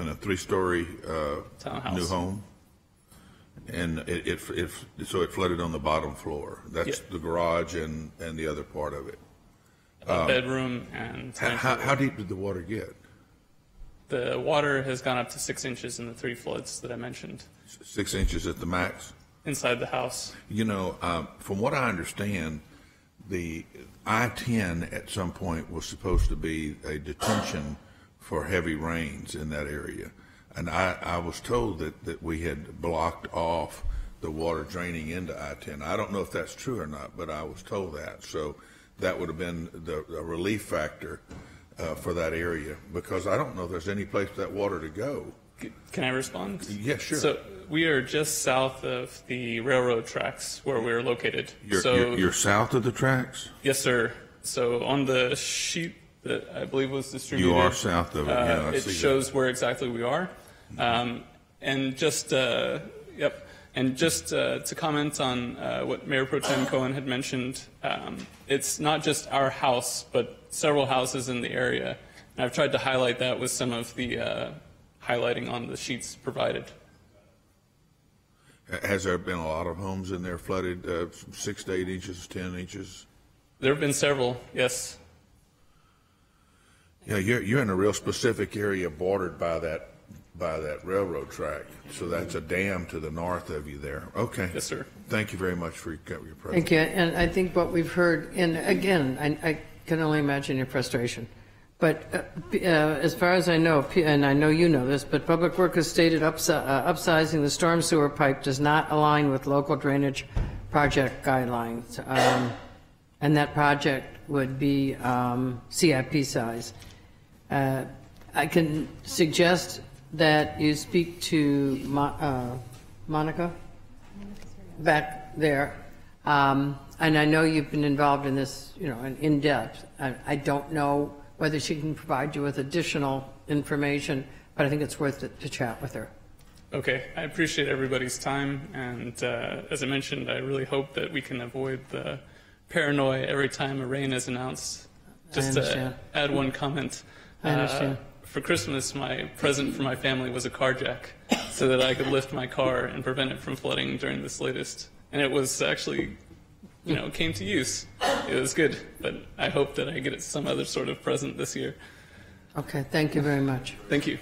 a 3-story townhouse, new home, and so it flooded on the bottom floor. That's the garage and the other part of it. Bedroom and how deep did the water get? The water has gone up to 6 inches in the 3 floods that I mentioned. 6 inches at the max? Inside the house. You know, from what I understand, the I-10 at some point was supposed to be a detention for heavy rains in that area. And I was told that we had blocked off the water draining into I-10. I don't know if that's true or not, but I was told that. So that would have been the relief factor for that area, because I don't know if there's any place for that water to go. Can I respond? Yeah, sure. So we are just south of the railroad tracks where we're located. You're south of the tracks? Yes, sir. So on the sheet that I believe was distributed, you are south of it. Yeah, it shows where exactly we are. And just And just to comment on what Mayor Pro Tem Cohen had mentioned, it's not just our house, but several houses in the area. And I've tried to highlight that with some of the highlighting on the sheets provided. Has there been a lot of homes in there flooded 6 to 8 inches, 10 inches? There have been several, yes. Yeah, you're in a real specific area bordered by that railroad track. So that's a dam to the north of you there. Okay. Yes, sir. Thank you very much for your presence. Thank you. And I think what we've heard, and again, I can only imagine your frustration. But as far as I know, and I know you know this, but Public Works has stated upsizing the storm sewer pipe does not align with local drainage project guidelines. And that project would be CIP size. I can suggest that you speak to Monica back there. And I know you've been involved in this, in depth. I don't know whether she can provide you with additional information, but I think it's worth it to chat with her. Okay, I appreciate everybody's time, and as I mentioned, I really hope that we can avoid the paranoia every time a rain is announced. Just to add one comment. I understand. For Christmas, my present for my family was a car jack so that I could lift my car and prevent it from flooding during this latest. And it was actually, came to use. It was good, but I hope that I get it some other sort of present this year. Okay, thank you very much. Thank you.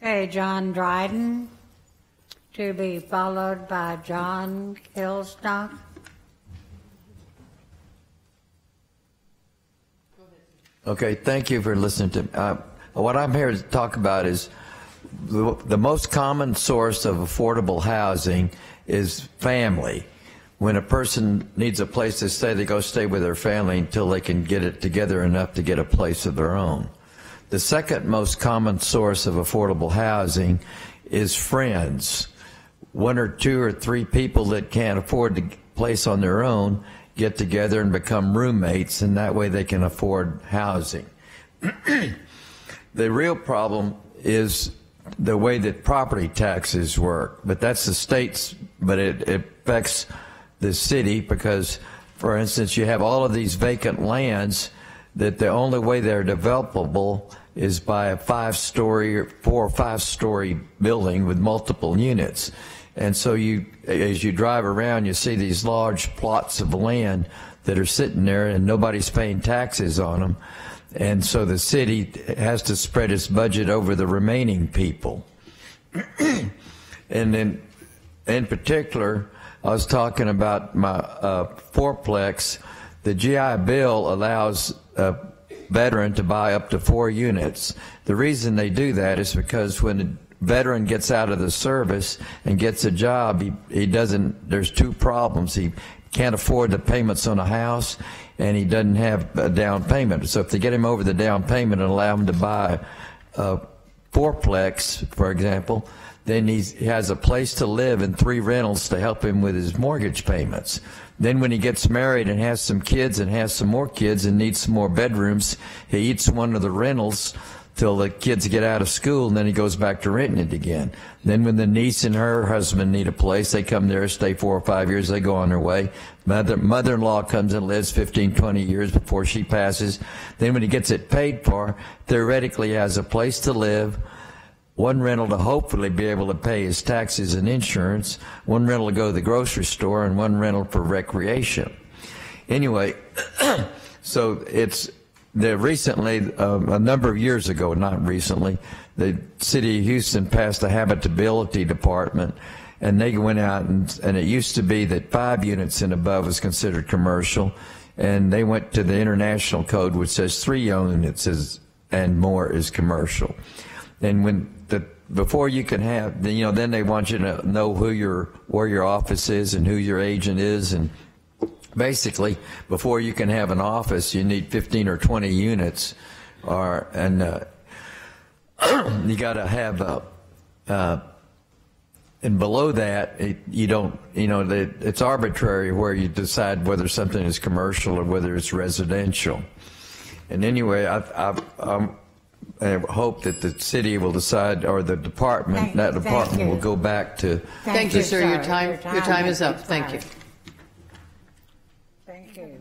Okay, John Dryden, to be followed by John Kilstock. Okay, thank you for listening to me. What I'm here to talk about is the most common source of affordable housing is family. When a person needs a place to stay, they go stay with their family until they can get it together enough to get a place of their own. The second most common source of affordable housing is friends. 1 or 2 or 3 people that can't afford a place on their own get together and become roommates, and that way they can afford housing. The real problem is the way that property taxes work, but that's the state's, but it affects the city because, for instance, you have all of these vacant lands that the only way they're developable is by a 5-story or 4 or 5-story building with multiple units. And so as you drive around, you see these large plots of land that are sitting there and nobody's paying taxes on them. And so the city has to spread its budget over the remaining people. And then, in particular, I was talking about my fourplex. The GI Bill allows a veteran to buy up to 4 units. The reason they do that is because when the veteran gets out of the service and gets a job, he doesn't, there's two problems. He can't afford the payments on a house, and he doesn't have a down payment. So if they get him over the down payment and allow him to buy a fourplex, for example, then he has a place to live and 3 rentals to help him with his mortgage payments. Then when he gets married and has some kids and has some more kids and needs some more bedrooms, he eats one of the rentals till the kids get out of school, and then he goes back to renting it again. Then when the niece and her husband need a place, they come there, stay 4 or 5 years, they go on their way. Mother-in-law comes and lives 15, 20 years before she passes. Then when he gets it paid for, theoretically he has a place to live, 1 rental to hopefully be able to pay his taxes and insurance, 1 rental to go to the grocery store, and 1 rental for recreation. Anyway, so it's recently, a number of years ago, not recently, the city of Houston passed a habitability department, and they went out and it used to be that 5 units and above was considered commercial, and they went to the international code, which says 3 units and more is commercial. And before you can have, then they want you to know where your office is and who your agent is, and basically, before you can have an office, you need 15 or 20 units, and you got to have and below that, it's arbitrary where you decide whether something is commercial or whether it's residential. And anyway, I hope that the city will decide, or the department, will go back to. Thank you, sir. Your time is up. Thank you. Thank you.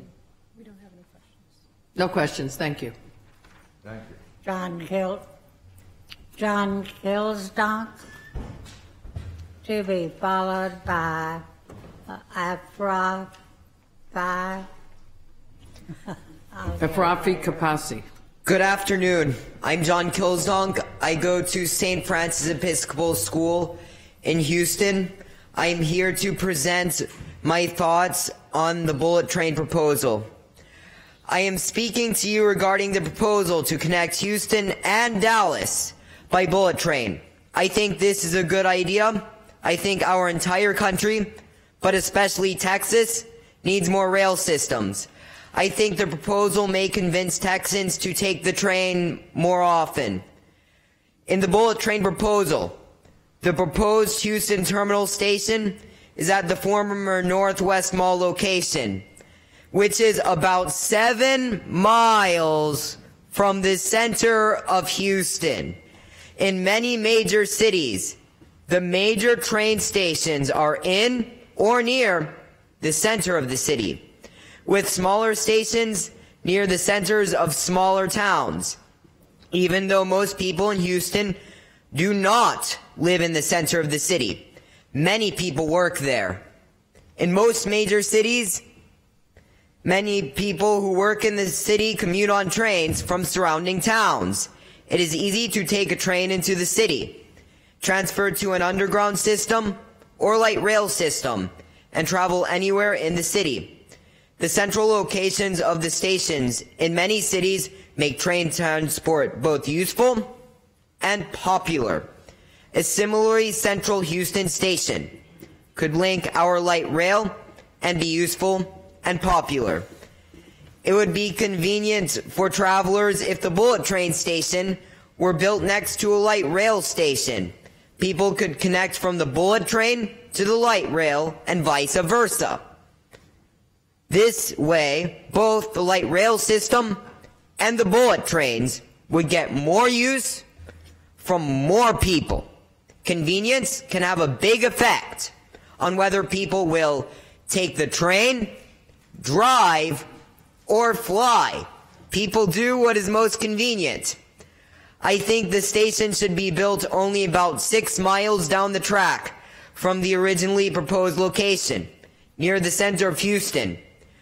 We don't have any questions. No questions. Thank you. Thank you. John Kilsdonk, to be followed by Afrafi Kapasi. Good afternoon. I'm John Kilsdonk. I go to St. Francis Episcopal School in Houston. I'm here to present my thoughts on the bullet train proposal. I am speaking to you regarding the proposal to connect Houston and Dallas by bullet train. I think this is a good idea. I think our entire country, but especially Texas, needs more rail systems. I think the proposal may convince Texans to take the train more often. In the bullet train proposal, the proposed Houston Terminal Station is at the former Northwest Mall location, which is about 7 miles from the center of Houston. In many major cities, the major train stations are in or near the center of the city, with smaller stations near the centers of smaller towns. Even though most people in Houston do not live in the center of the city, many people work there. In most major cities, many people who work in the city commute on trains from surrounding towns. It is easy to take a train into the city, transfer to an underground system or light rail system, and travel anywhere in the city. The central locations of the stations in many cities make train transport both useful and popular. A similarly central Houston station could link our light rail and be useful and popular. It would be convenient for travelers if the bullet train station were built next to a light rail station. People could connect from the bullet train to the light rail and vice versa. This way, both the light rail system and the bullet trains would get more use from more people. Convenience can have a big effect on whether people will take the train, drive, or fly. People do what is most convenient. I think the station should be built only about 6 miles down the track from the originally proposed location, near the center of Houston,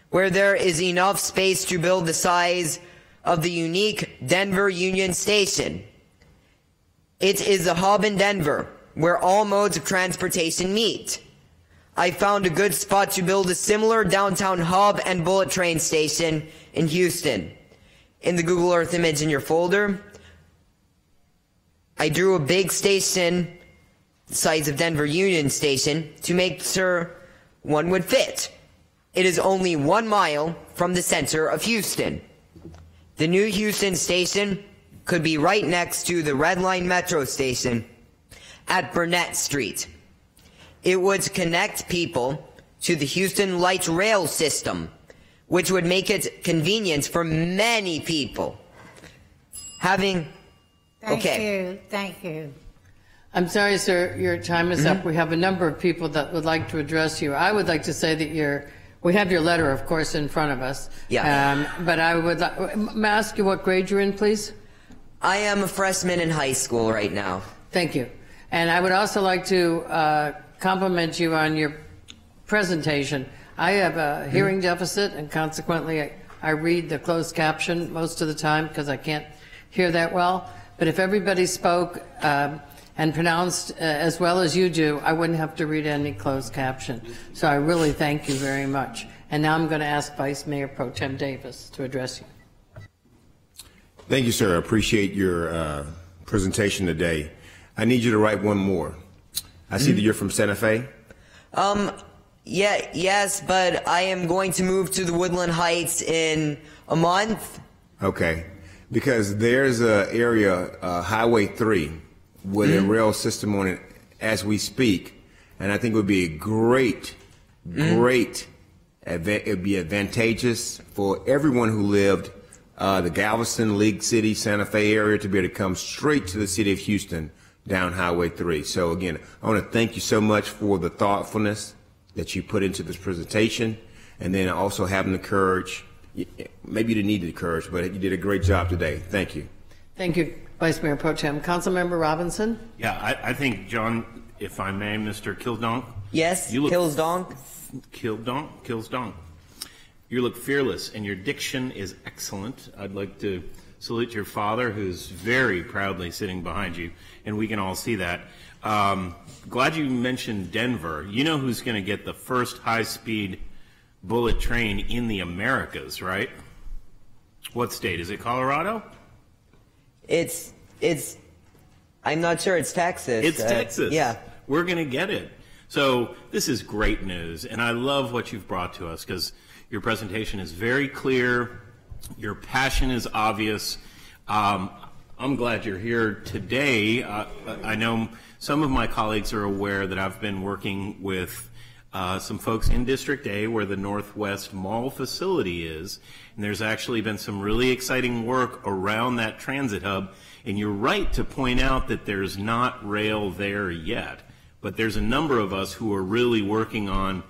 where there is enough space to build the size of the unique Denver Union Station. It is a hub in Denver, where all modes of transportation meet. I found a good spot to build a similar downtown hub and bullet train station in Houston. In the Google Earth image in your folder, I drew a big station, the size of Denver Union Station, to make sure one would fit. It is only 1 mile from the center of Houston. The new Houston station could be right next to the Red Line Metro station at Burnett Street. It would connect people to the Houston Light Rail system, which would make it convenient for many people. Thank you. I'm sorry, sir, your time is up. We have a number of people that would like to address you. I would like to say that we have your letter, of course, in front of us. Yeah. But I would may I ask you what grade you're in, please? I am a freshman in high school right now. Thank you. And I would also like to compliment you on your presentation. I have a hearing deficit, and consequently I read the closed caption most of the time because I can't hear that well. But if everybody spoke and pronounced as well as you do, I wouldn't have to read any closed caption. So I really thank you very much. And now I'm going to ask Vice Mayor Pro Tem Davis to address you. Thank you, sir. I appreciate your presentation today. I need you to write one more. I see that you're from Santa Fe. Yes, but I am going to move to the Woodland Heights in a month. Okay. Because there's an area, Highway 3, with a rail system on it as we speak, and I think it would be a great, it would be advantageous for everyone who lived the Galveston, League City, Santa Fe area to be able to come straight to the city of Houston down Highway 3. So again, I want to thank you so much for the thoughtfulness that you put into this presentation, and then also having the courage. Maybe you didn't need the courage, but you did a great job today. Thank you. Thank you, Vice Mayor Pro Tem. Councilmember Robinson? Yeah, I think, John, if I may, Mr. Kildonk. Yes, Kildonk. You look fearless, and your diction is excellent. I'd like to salute your father, who's very proudly sitting behind you, and we can all see that. Glad you mentioned Denver. You know who's going to get the first high-speed bullet train in the Americas, right? What state? Is it Colorado? I'm not sure. It's Texas. It's Texas. Yeah. We're going to get it. So this is great news, and I love what you've brought to us because your presentation is very clear. Your passion is obvious. I'm glad you're here today. I know some of my colleagues are aware that I've been working with some folks in District A where the Northwest Mall facility is, and there's actually been some really exciting work around that transit hub, and you're right to point out that there's not rail there yet, but there's a number of us who are really working on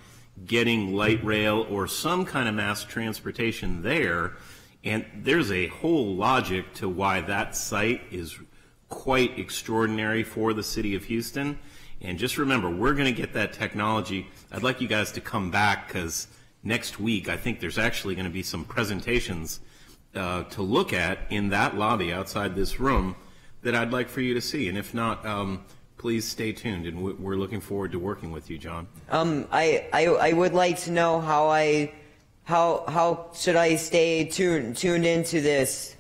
getting light rail or some kind of mass transportation there, and there's a whole logic to why that site is quite extraordinary for the city of Houston. And just remember, we're going to get that technology. I'd like you guys to come back because next week I think there's actually going to be some presentations to look at in that lobby outside this room that I'd like for you to see. And if not, please stay tuned, and we're looking forward to working with you, John. I would like to know how should I stay tuned into this?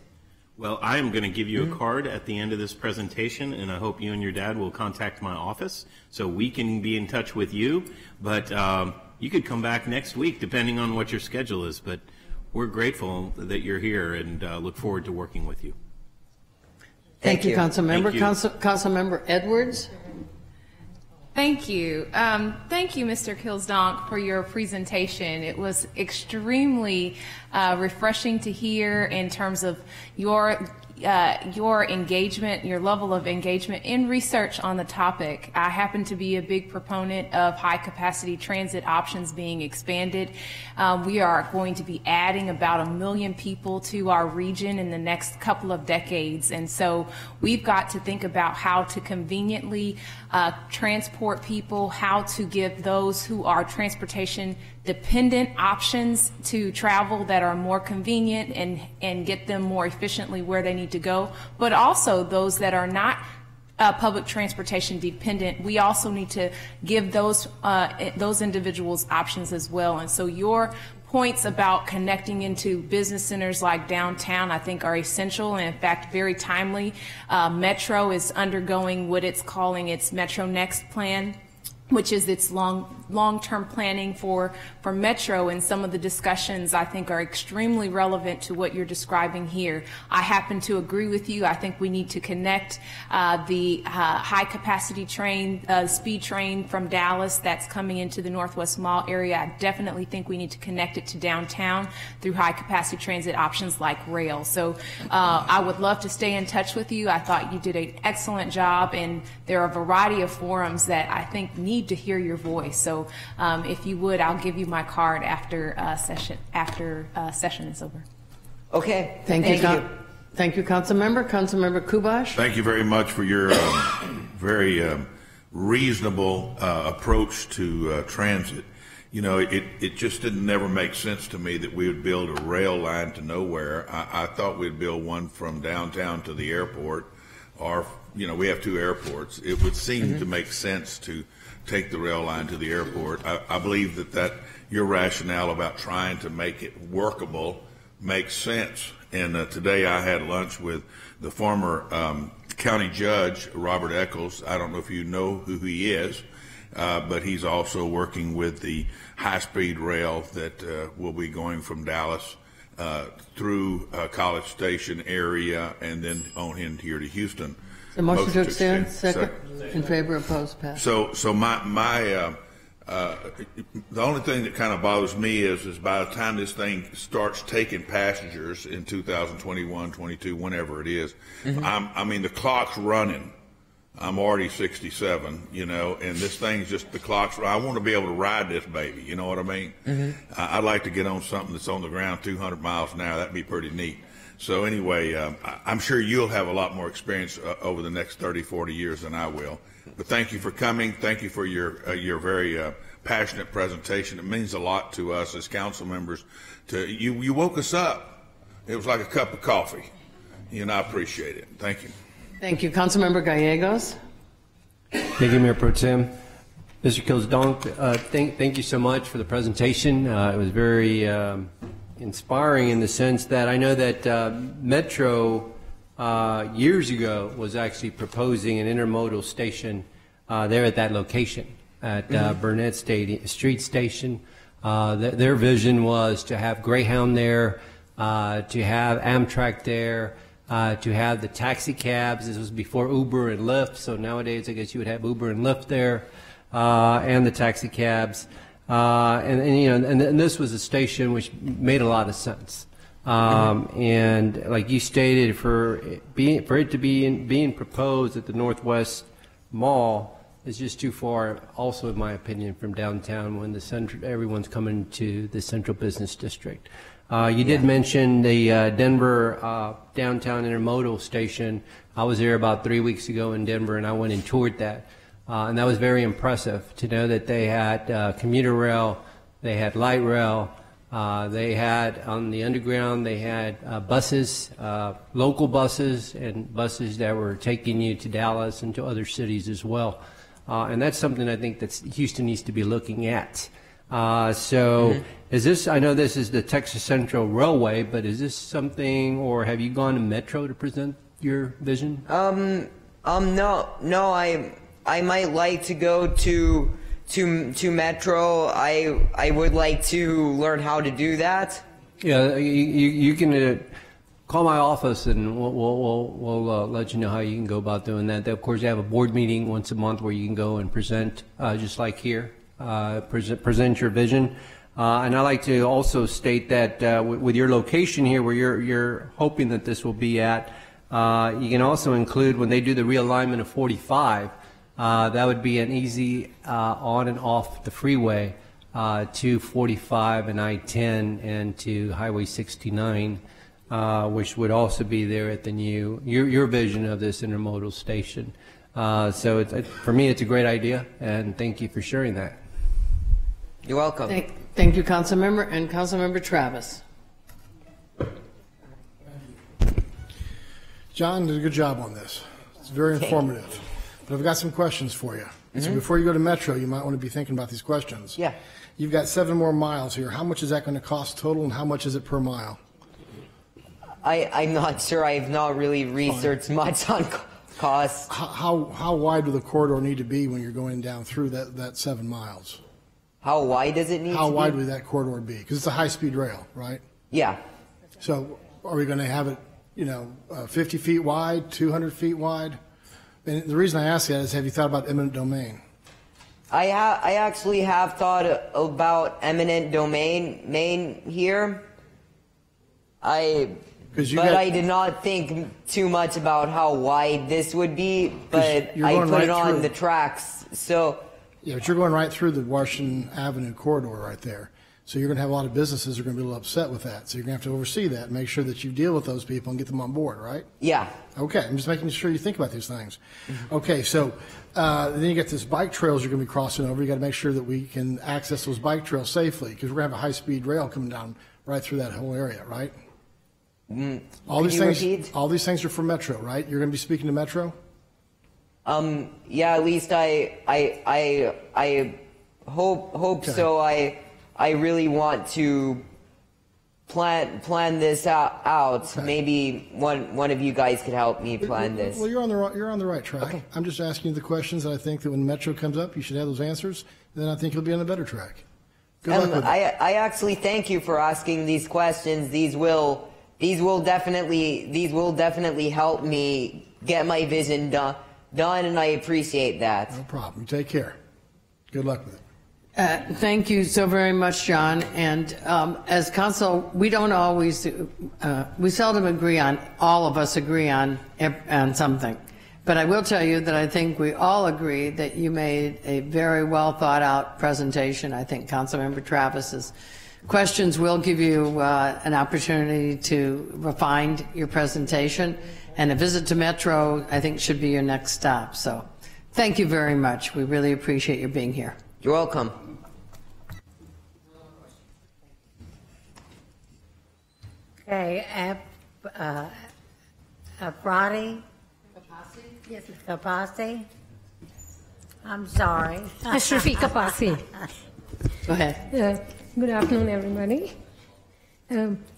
Well, I am going to give you a card at the end of this presentation, and I hope you and your dad will contact my office so we can be in touch with you. But you could come back next week, depending on what your schedule is. But we're grateful that you're here and look forward to working with you. Thank you, Councilmember. Councilmember Edwards? Thank you. Thank you, Mr. Kilsdonk, for your presentation. It was extremely refreshing to hear in terms of your engagement, your level of engagement in research on the topic. I happen to be a big proponent of high-capacity transit options being expanded. We are going to be adding about 1 million people to our region in the next couple of decades, and so we've got to think about how to conveniently transport people, how to give those who are transportation dependent options to travel that are more convenient and get them more efficiently where they need to go, but also those that are not public transportation dependent, we also need to give those individuals options as well. And so your points about connecting into business centers like downtown, I think, are essential and, in fact, very timely. Metro is undergoing what it's calling its Metro Next plan, which is its long-term planning for Metro, and some of the discussions I think are extremely relevant to what you're describing here. I happen to agree with you. I think we need to connect the high-capacity train, speed train from Dallas that's coming into the Northwest Mall area. I definitely think we need to connect it to downtown through high-capacity transit options like rail. So I would love to stay in touch with you. I thought you did an excellent job, and there are a variety of forums that I think need to hear your voice. So if you would, I'll give you my card after session is over. Okay. Thank you. Thank you, Councilmember. Councilmember Kubash. Thank you very much for your very reasonable approach to transit. You know, it just didn't never make sense to me that we would build a rail line to nowhere. I thought we'd build one from downtown to the airport, or, you know, we have 2 airports. It would seem to make sense to take the rail line to the airport. I believe that your rationale about trying to make it workable makes sense. And today I had lunch with the former county judge, Robert Eccles. I don't know if you know who he is, but he's also working with the high-speed rail that will be going from Dallas through College Station area and then on in here to Houston. The motion to extend, second. In favor, opposed, passed. So my the only thing that kind of bothers me is by the time this thing starts taking passengers in 2021, 22, whenever it is, I mean, the clock's running. I'm already 67, you know, and this thing's just, the clock's, I want to be able to ride this baby, you know what I mean? I'd like to get on something that's on the ground 200 miles an hour. That'd be pretty neat. So anyway, I'm sure you'll have a lot more experience over the next 30, 40 years than I will. But thank you for coming. Thank you for your very passionate presentation. It means a lot to us as council members. You woke us up. It was like a cup of coffee. And I appreciate it. Thank you. Thank you. Councilmember Gallegos. Thank you, Mayor Pro Tem. Mr. Kilsdonk, thank you so much for the presentation. It was very inspiring in the sense that I know that Metro years ago was actually proposing an intermodal station there at that location at Burnett Street Station. Their vision was to have Greyhound there, to have Amtrak there, to have the taxi cabs. This was before Uber and Lyft, so nowadays I guess you would have Uber and Lyft there, and the taxi cabs. And this was a station which made a lot of sense. And like you stated, for it to be being proposed at the Northwest Mall is just too far, also in my opinion, from downtown when everyone's coming to the Central Business District. You did mention the Denver downtown intermodal station. I was there about 3 weeks ago in Denver, and I went and toured that. And that was very impressive to know that they had commuter rail, they had light rail, they had on the underground, they had buses, local buses, and buses that were taking you to Dallas and to other cities as well. And that's something I think that Houston needs to be looking at. Is this, I know this is the Texas Central Railway, but is this something, or have you gone to Metro to present your vision? No, I might like to go to Metro. I would like to learn how to do that. Yeah, you can call my office and we'll let you know how you can go about doing that. Of course, they have a board meeting once a month where you can go and present, just like here, present your vision. And I like to also state that with your location here, where you're hoping that this will be at, you can also include when they do the realignment of 45. That would be an easy on and off the freeway to 45 and I-10 and to Highway 69, which would also be there at the new, your vision of this intermodal station. So for me, it's a great idea, and thank you for sharing that. You're welcome. Thank you, Councilmember. And Councilmember Travis. John did a good job on this. It's very informative. But I've got some questions for you. So before you go to Metro, you might want to be thinking about these questions. Yeah. You've got 7 more miles here. How much is that going to cost total, and how much is it per mile? I'm not sure. I have not really researched much on costs. How wide will the corridor need to be when you're going down through that 7 miles? How wide does it need to be? How wide would that corridor be? Because it's a high-speed rail, right? Yeah. So are we going to have it, 50 feet wide, 200 feet wide? And the reason I ask that is, have you thought about eminent domain? I actually have thought about eminent domain here. I did not think too much about how wide this would be, but I put it on the tracks. So yeah, but you're going right through the Washington Avenue corridor right there. So you're going to have a lot of businesses who are going to be a little upset with that. So you're going to have to oversee that and make sure that you deal with those people and get them on board, right? Yeah. Okay, I'm just making sure you think about these things. Okay, so then you get this bike trails you're going to be crossing over. You got to make sure that we can access those bike trails safely, because we're going to have a high-speed rail coming down right through that whole area, right? All these things are for Metro, right? You're going to be speaking to Metro? Yeah, at least I hope okay. So. I really want to plan this out. Okay. Maybe one of you guys could help me plan this. Well, you're on the right track. Okay. I'm just asking you the questions that I think that when Metro comes up, you should have those answers. Then I think you'll be on a better track. Good luck with it. I actually thank you for asking these questions. These will definitely help me get my vision done, and I appreciate that. No problem. You take care. Good luck with it. Thank you so very much, John. And as council, we don't always, we seldom agree on, all of us agree on something. But I will tell you that I think we all agree that you made a very well thought out presentation. I think Councilmember Travis's questions will give you an opportunity to refine your presentation. And a visit to Metro, I think, should be your next stop. So thank you very much. We really appreciate your being here. You're welcome. Okay, Friday? Yes, Kapasi? I'm sorry. Ashrafi Kapasi. Go ahead. Good afternoon, everybody.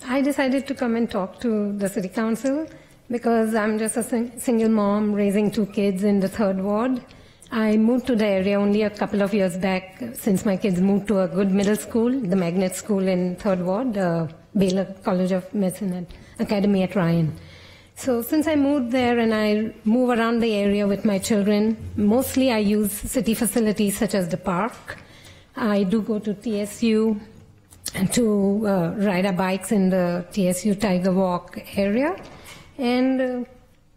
I decided to come and talk to the City Council because I'm just a single mom raising 2 kids in the 3rd Ward. I moved to the area only a couple of years back since my kids moved to a good middle school, the Magnet School in 3rd Ward, Baylor College of Medicine and Academy at Ryan. So since I moved there and I move around the area with my children, mostly I use city facilities such as the park. I do go to TSU and to ride our bikes in the TSU Tiger Walk area. And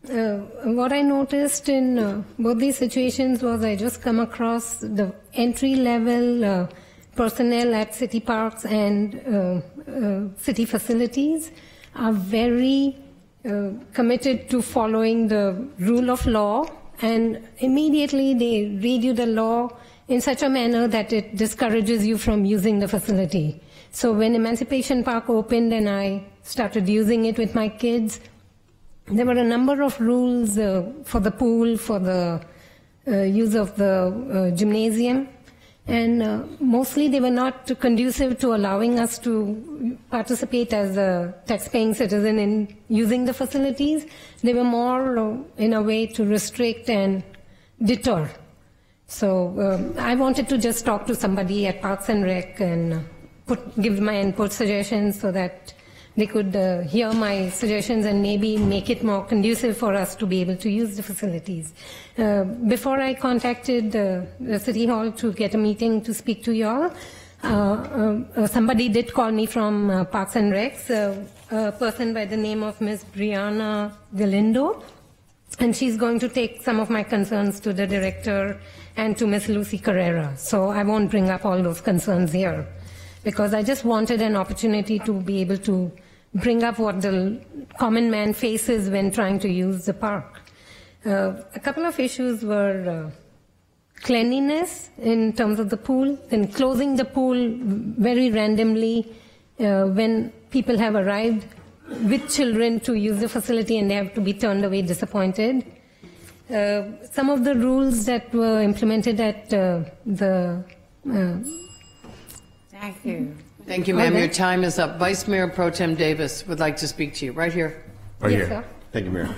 what I noticed in both these situations was I just come across the entry-level personnel at city parks and city facilities are very committed to following the rule of law, and immediately they read you the law in such a manner that it discourages you from using the facility. So when Emancipation Park opened and I started using it with my kids, there were a number of rules for the pool, for the use of the gymnasium, and mostly they were not conducive to allowing us to participate as a tax-paying citizen in using the facilities. They were more in a way to restrict and deter. So I wanted to just talk to somebody at Parks and Rec and give my input suggestions so that they could hear my suggestions and maybe make it more conducive for us to be able to use the facilities. Before I contacted the City Hall to get a meeting to speak to you all, somebody did call me from Parks and Recs, a person by the name of Ms. Brianna Galindo, and she's going to take some of my concerns to the director and to Ms. Lucy Carrera. So I won't bring up all those concerns here, because I just wanted an opportunity to be able to bring up what the common man faces when trying to use the park. A couple of issues were cleanliness in terms of the pool, then closing the pool very randomly when people have arrived with children to use the facility and they have to be turned away disappointed. some of the rules that were implemented at the. Thank you. Thank you, ma'am. Your time is up. Vice Mayor Pro Tem Davis would like to speak to you. Right here. Right Yes, here. sir. Thank you, Mayor.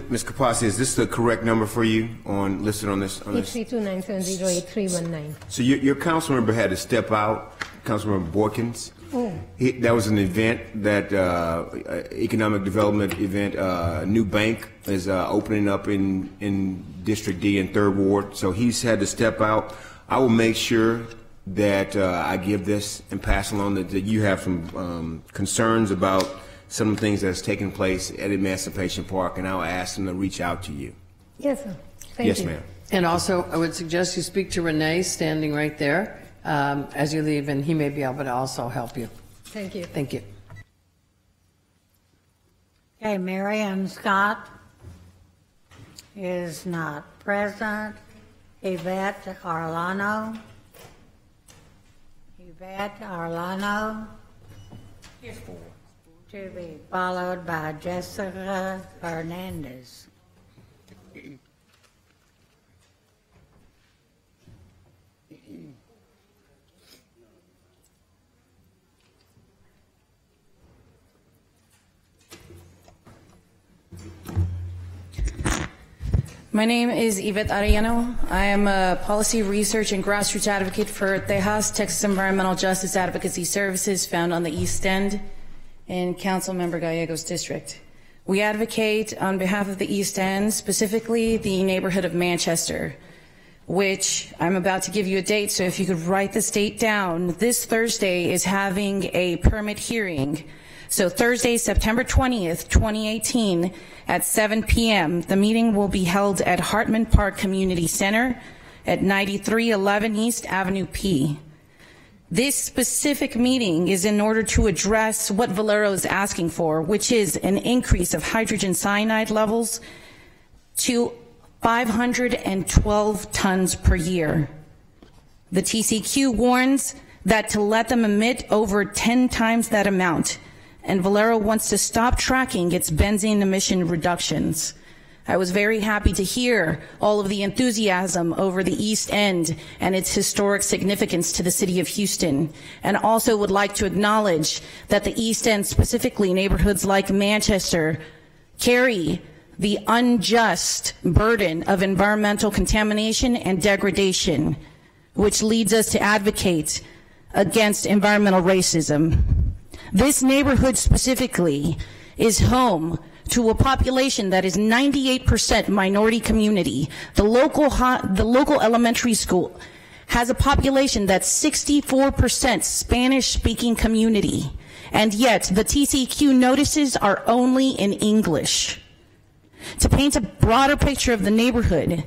Ms. Kapasi, is this the correct number for you listed on this? 832-970-8319. So your council member had to step out, Councilmember Borkins. Oh. That was an event that economic development event. New bank is opening up in District D and 3rd Ward. So he's had to step out. I will make sure that I give this and pass along that you have some concerns about some of the things that's taking place at Emancipation Park, and I'll ask them to reach out to you. Yes, sir. Thank Yes, you. ma'am. And also, I would suggest you speak to Renee, standing right there, as you leave, and he may be able to also help you. Thank you. Thank you. Okay, Marion Scott is not present. Yvette Arlano. To be followed by Jessica Hernandez. My name is Yvette Arellano. I am a policy research and grassroots advocate for TEJAS, Texas Environmental Justice Advocacy Services, found on the East End in Councilmember Gallegos' district. We advocate on behalf of the East End, specifically the neighborhood of Manchester, which I'm about to give you a date, so if you could write this date down. This Thursday is having a permit hearing. So Thursday, September 20th, 2018, at 7 p.m., the meeting will be held at Hartman Park Community Center at 9311 East Avenue P. This specific meeting is in order to address what Valero is asking for, which is an increase of hydrogen cyanide levels to 512 tons per year. The TCQ warns that to let them emit over 10 times that amount, and Valero wants to stop tracking its benzene emission reductions. I was very happy to hear all of the enthusiasm over the East End and its historic significance to the city of Houston, and also would like to acknowledge that the East End, specifically neighborhoods like Manchester, carry the unjust burden of environmental contamination and degradation, which leads us to advocate against environmental racism. This neighborhood specifically is home to a population that is 98% minority community. The local elementary school has a population that's 64% Spanish-speaking community, and yet the TCQ notices are only in English. To paint a broader picture of the neighborhood,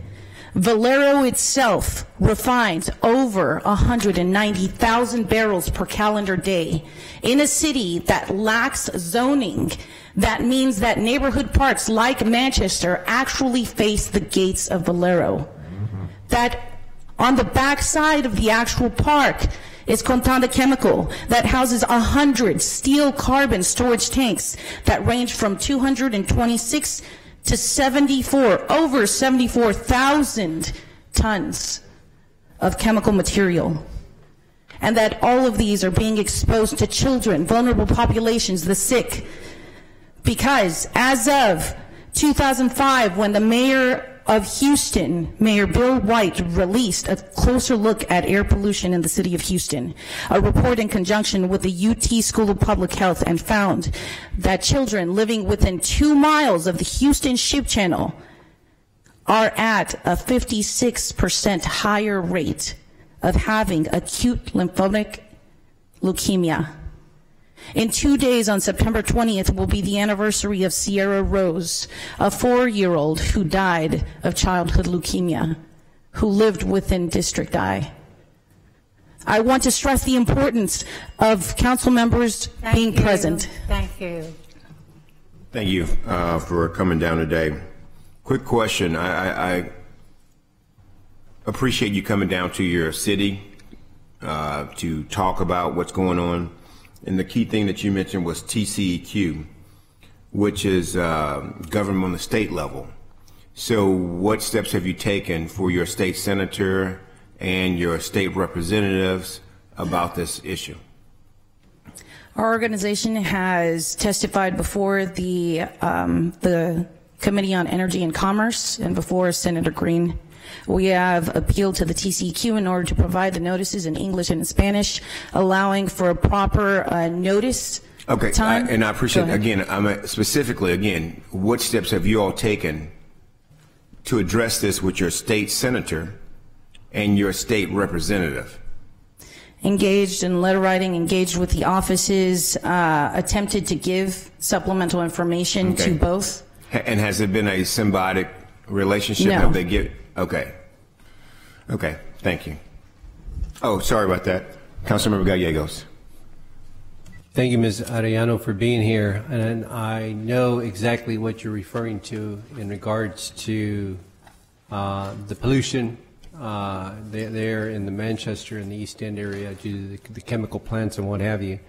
Valero itself refines over 190,000 barrels per calendar day in a city that lacks zoning. That means that neighborhood parks like Manchester actually face the gates of Valero. That on the backside of the actual park is Contanda Chemical that houses 100 steel carbon storage tanks that range from 226 to over 74,000 tons of chemical material. And that all of these are being exposed to children, vulnerable populations, the sick. Because as of 2005, when the mayor of Houston, Mayor Bill White, released a closer look at air pollution in the city of Houston, a report in conjunction with the UT School of Public Health, and found that children living within 2 miles of the Houston Ship Channel are at a 56% higher rate of having acute lymphocytic leukemia. In 2 days, on September 20th, will be the anniversary of Sierra Rose, a 4-year-old who died of childhood leukemia, who lived within District I. I want to stress the importance of council members being present. Thank you. Thank you for coming down today. Quick question. I appreciate you coming down to your city to talk about what's going on. And the key thing that you mentioned was TCEQ, which is government on the state level. So what steps have you taken for your state senator and your state representatives about this issue? Our organization has testified before the Committee on Energy and Commerce and before Senator Green. We have appealed to the TCEQ in order to provide the notices in English and in Spanish, allowing for a proper notice time. And I appreciate, again, specifically, again, what steps have you all taken to address this with your state senator and your state representative? Engaged in letter writing, engaged with the offices, attempted to give supplemental information to both. And has it been a symbiotic relationship? No. Have they get? Okay. Okay. Thank you. Oh, sorry about that. Councilmember Gallegos. Thank you, Ms. Arellano, for being here. And I know exactly what you're referring to in regards to the pollution there in the Manchester and the East End area due to the chemical plants and what have you.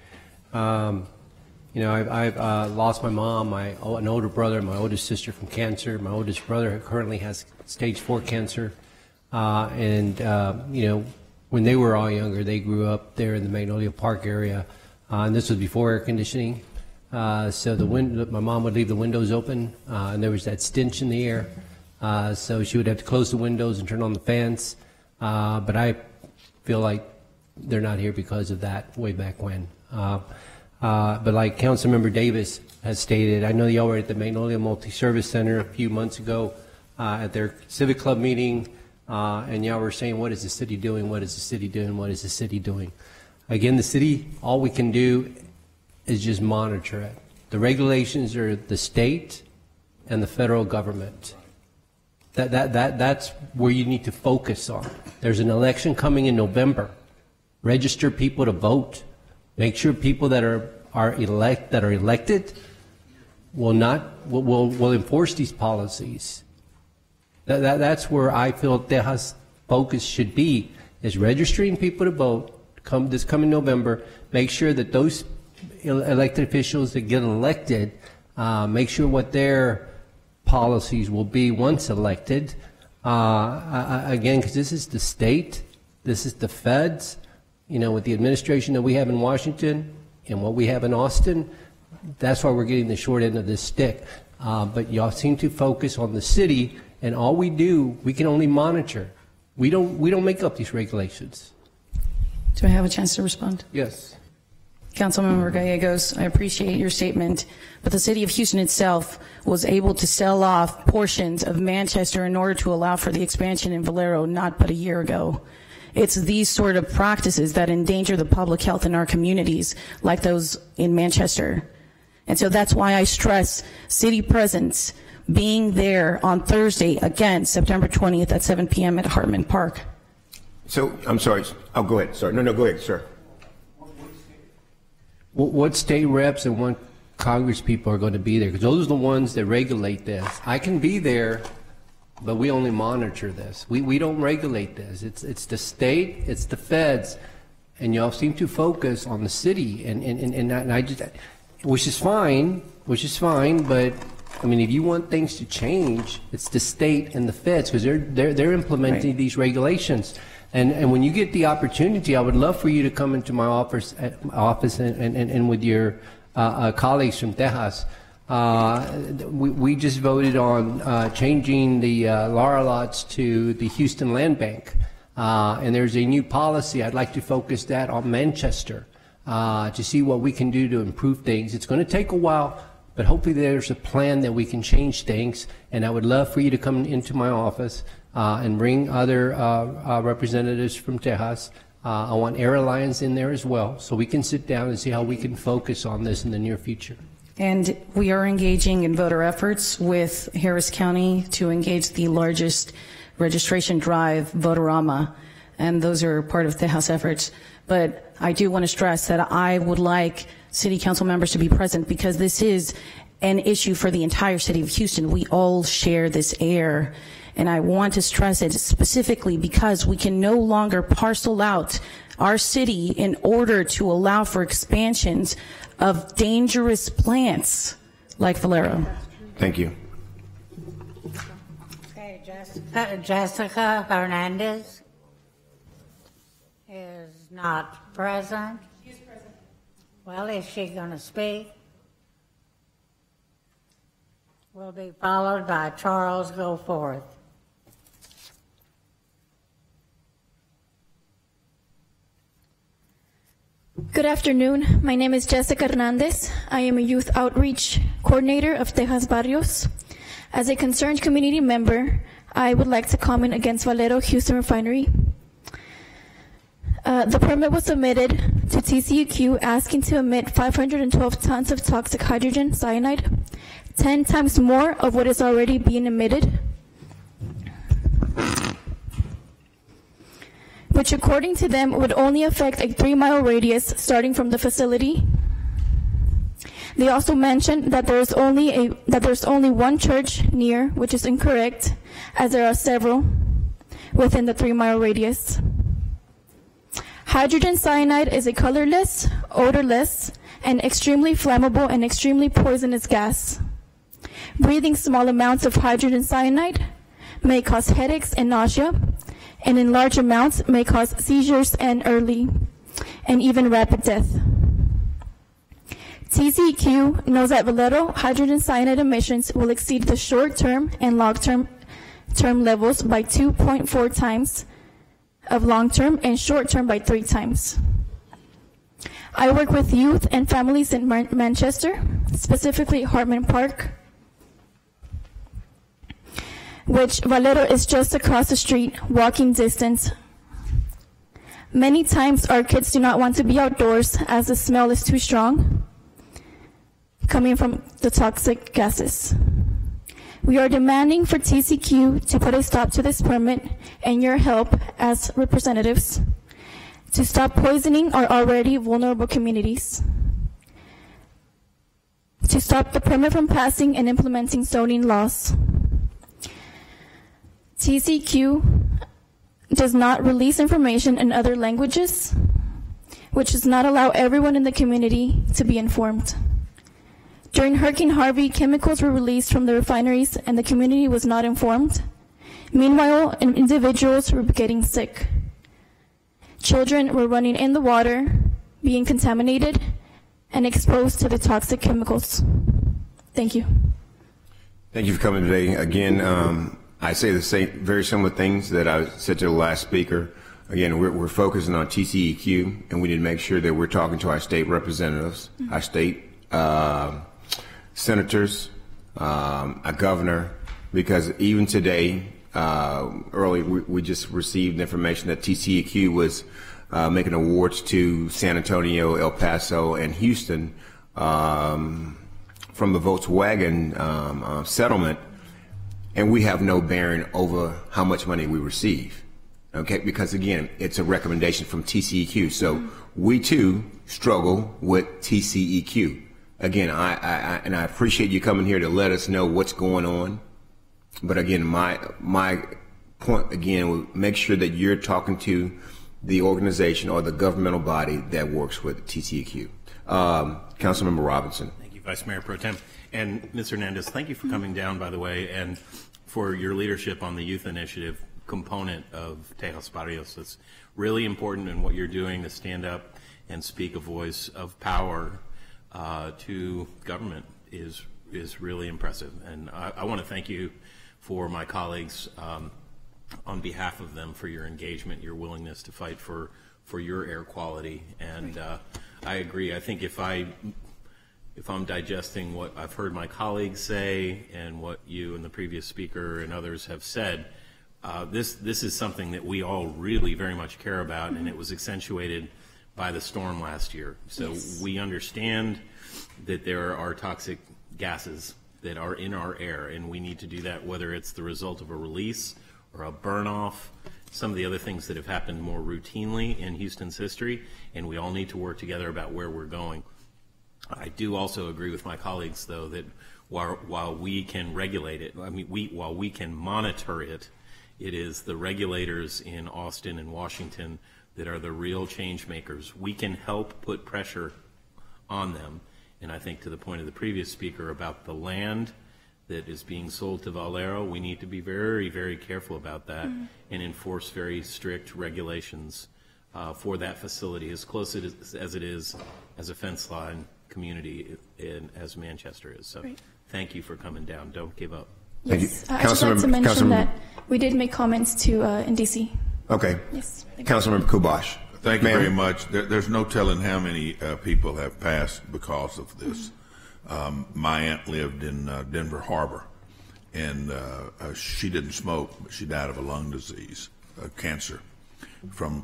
You know, I've lost my mom, an older brother, my oldest sister from cancer. My oldest brother currently has stage 4 cancer. You know, when they were all younger, they grew up there in the Magnolia Park area. And this was before air conditioning. So my mom would leave the windows open, and there was that stench in the air. So she would have to close the windows and turn on the fans. But I feel like they're not here because of that way back when. But like Councilmember Davis has stated, I know y'all were at the Magnolia Multi-Service Center a few months ago at their Civic Club meeting, and y'all were saying, what is the city doing? What is the city doing? What is the city doing? Again, the city, all we can do is just monitor it. The regulations are the state and the federal government. That's where you need to focus on. There's an election coming in November. Register people to vote. Make sure people that are elected will enforce these policies. That's where I feel Texas focus should be, is registering people to vote this coming November. Make sure that those elected officials that get elected, make sure what their policies will be once elected. Again, because this is the state, this is the feds. You know, with the administration that we have in Washington and what we have in Austin, that's why we're getting the short end of this stick. But y'all seem to focus on the city, and all we do, we can only monitor. We don't make up these regulations. Do I have a chance to respond? Yes. Councilmember Gallegos, I appreciate your statement, but the city of Houston itself was able to sell off portions of Manchester in order to allow for the expansion in Valero not but a year ago. It's these sort of practices that endanger the public health in our communities, like those in Manchester. And so that's why I stress city presence, being there on Thursday, again, September 20th at 7 p.m. at Hartman Park. So, I'm sorry. Oh, go ahead. Sorry. No, go ahead, sir. What state reps and what Congress people are going to be there? Because those are the ones that regulate this. I can be there, but we only monitor this. We don't regulate this. It's the state, it's the feds, and y'all seem to focus on the city, and I just, which is fine, but I mean, if you want things to change, it's the state and the feds, because they're implementing these regulations. And when you get the opportunity, I would love for you to come into my office and with your colleagues from Texas. We just voted on changing the Lara lots to the Houston Land Bank. And there's a new policy. I'd like to focus that on Manchester to see what we can do to improve things. It's going to take a while, but hopefully there's a plan that we can change things. And I would love for you to come into my office and bring other representatives from Texas. I want Air Alliance in there as well, so we can sit down and see how we can focus on this in the near future. And we are engaging in voter efforts with Harris County to engage the largest registration drive, Voterama, and those are part of the House efforts. But I do want to stress that I would like city council members to be present, because this is an issue for the entire city of Houston. We all share this air. And I want to stress it specifically because we can no longer parcel out our city in order to allow for expansions of dangerous plants like Valero. Thank you. Okay, Jessica Hernandez is not present. She's present. Well, is she going to speak? Will be followed by Charles Goforth. Good afternoon. My name is Jessica Hernandez. I am a youth outreach coordinator of Tejas Barrios. As a concerned community member, I would like to comment against Valero Houston Refinery. The permit was submitted to TCEQ asking to emit 512 tons of toxic hydrogen cyanide, 10 times more of what is already being emitted, which according to them would only affect a 3-mile radius starting from the facility. They also mentioned that there's only one church near, which is incorrect, as there are several within the 3-mile radius. Hydrogen cyanide is a colorless, odorless, and extremely flammable and extremely poisonous gas. Breathing small amounts of hydrogen cyanide may cause headaches and nausea, and in large amounts may cause seizures and early and even rapid death. TCEQ knows that Valero hydrogen cyanide emissions will exceed the short-term and long-term levels by 2.4 times of long-term and short-term by 3 times. I work with youth and families in Manchester, specifically Hartman Park, which Valero is just across the street, walking distance. Many times our kids do not want to be outdoors as the smell is too strong, coming from the toxic gases. We are demanding for TCEQ to put a stop to this permit and your help as representatives to stop poisoning our already vulnerable communities, to stop the permit from passing and implementing zoning laws. TCEQ does not release information in other languages, which does not allow everyone in the community to be informed. During Hurricane Harvey, chemicals were released from the refineries and the community was not informed. Meanwhile, individuals were getting sick. Children were running in the water, being contaminated, and exposed to the toxic chemicals. Thank you. Thank you for coming today. Again, I say the same, very similar things that I said to the last speaker. Again, we're focusing on TCEQ, and we need to make sure that we're talking to our state representatives, our state senators, a governor, because even today, early, we just received information that TCEQ was making awards to San Antonio, El Paso, and Houston from the Volkswagen settlement, and we have no bearing over how much money we receive. Okay, because again, it's a recommendation from TCEQ. So we too struggle with TCEQ. Again, I appreciate you coming here to let us know what's going on. But again, my point again, will make sure that you're talking to the organization or the governmental body that works with TCEQ. Councilmember Robinson. Thank you, Vice Mayor Pro Tem. And Ms. Hernandez, thank you for coming down, by the way, and for your leadership on the youth initiative component of Tejas Barrios. It's really important in what you're doing to stand up and speak a voice of power to government is really impressive. And I want to thank you for my colleagues on behalf of them for your engagement, your willingness to fight for your air quality. And I agree. I think if I'm digesting what I've heard my colleagues say and what you and the previous speaker and others have said, this is something that we all really very much care about, and it was accentuated by the storm last year. So yes, we understand that there are toxic gases that are in our air, and we need to do that, whether it's the result of a release or a burn-off, some of the other things that have happened more routinely in Houston's history, and we all need to work together about where we're going. I do also agree with my colleagues, though, that while we can regulate it, while we can monitor it, it is the regulators in Austin and Washington that are the real change makers. We can help put pressure on them. And I think to the point of the previous speaker about the land that is being sold to Valero. We need to be very, very careful about that and enforce very strict regulations for that facility, as close as it is as a fence line community as Manchester is. So thank you for coming down. Don't give up. Yes, I'd just like to mention that we did make comments to in D.C. Okay. Yes. Councilmember Kubash. Thank you very much. There's no telling how many people have passed because of this. My aunt lived in Denver Harbor, and she didn't smoke, but she died of a lung disease, cancer, from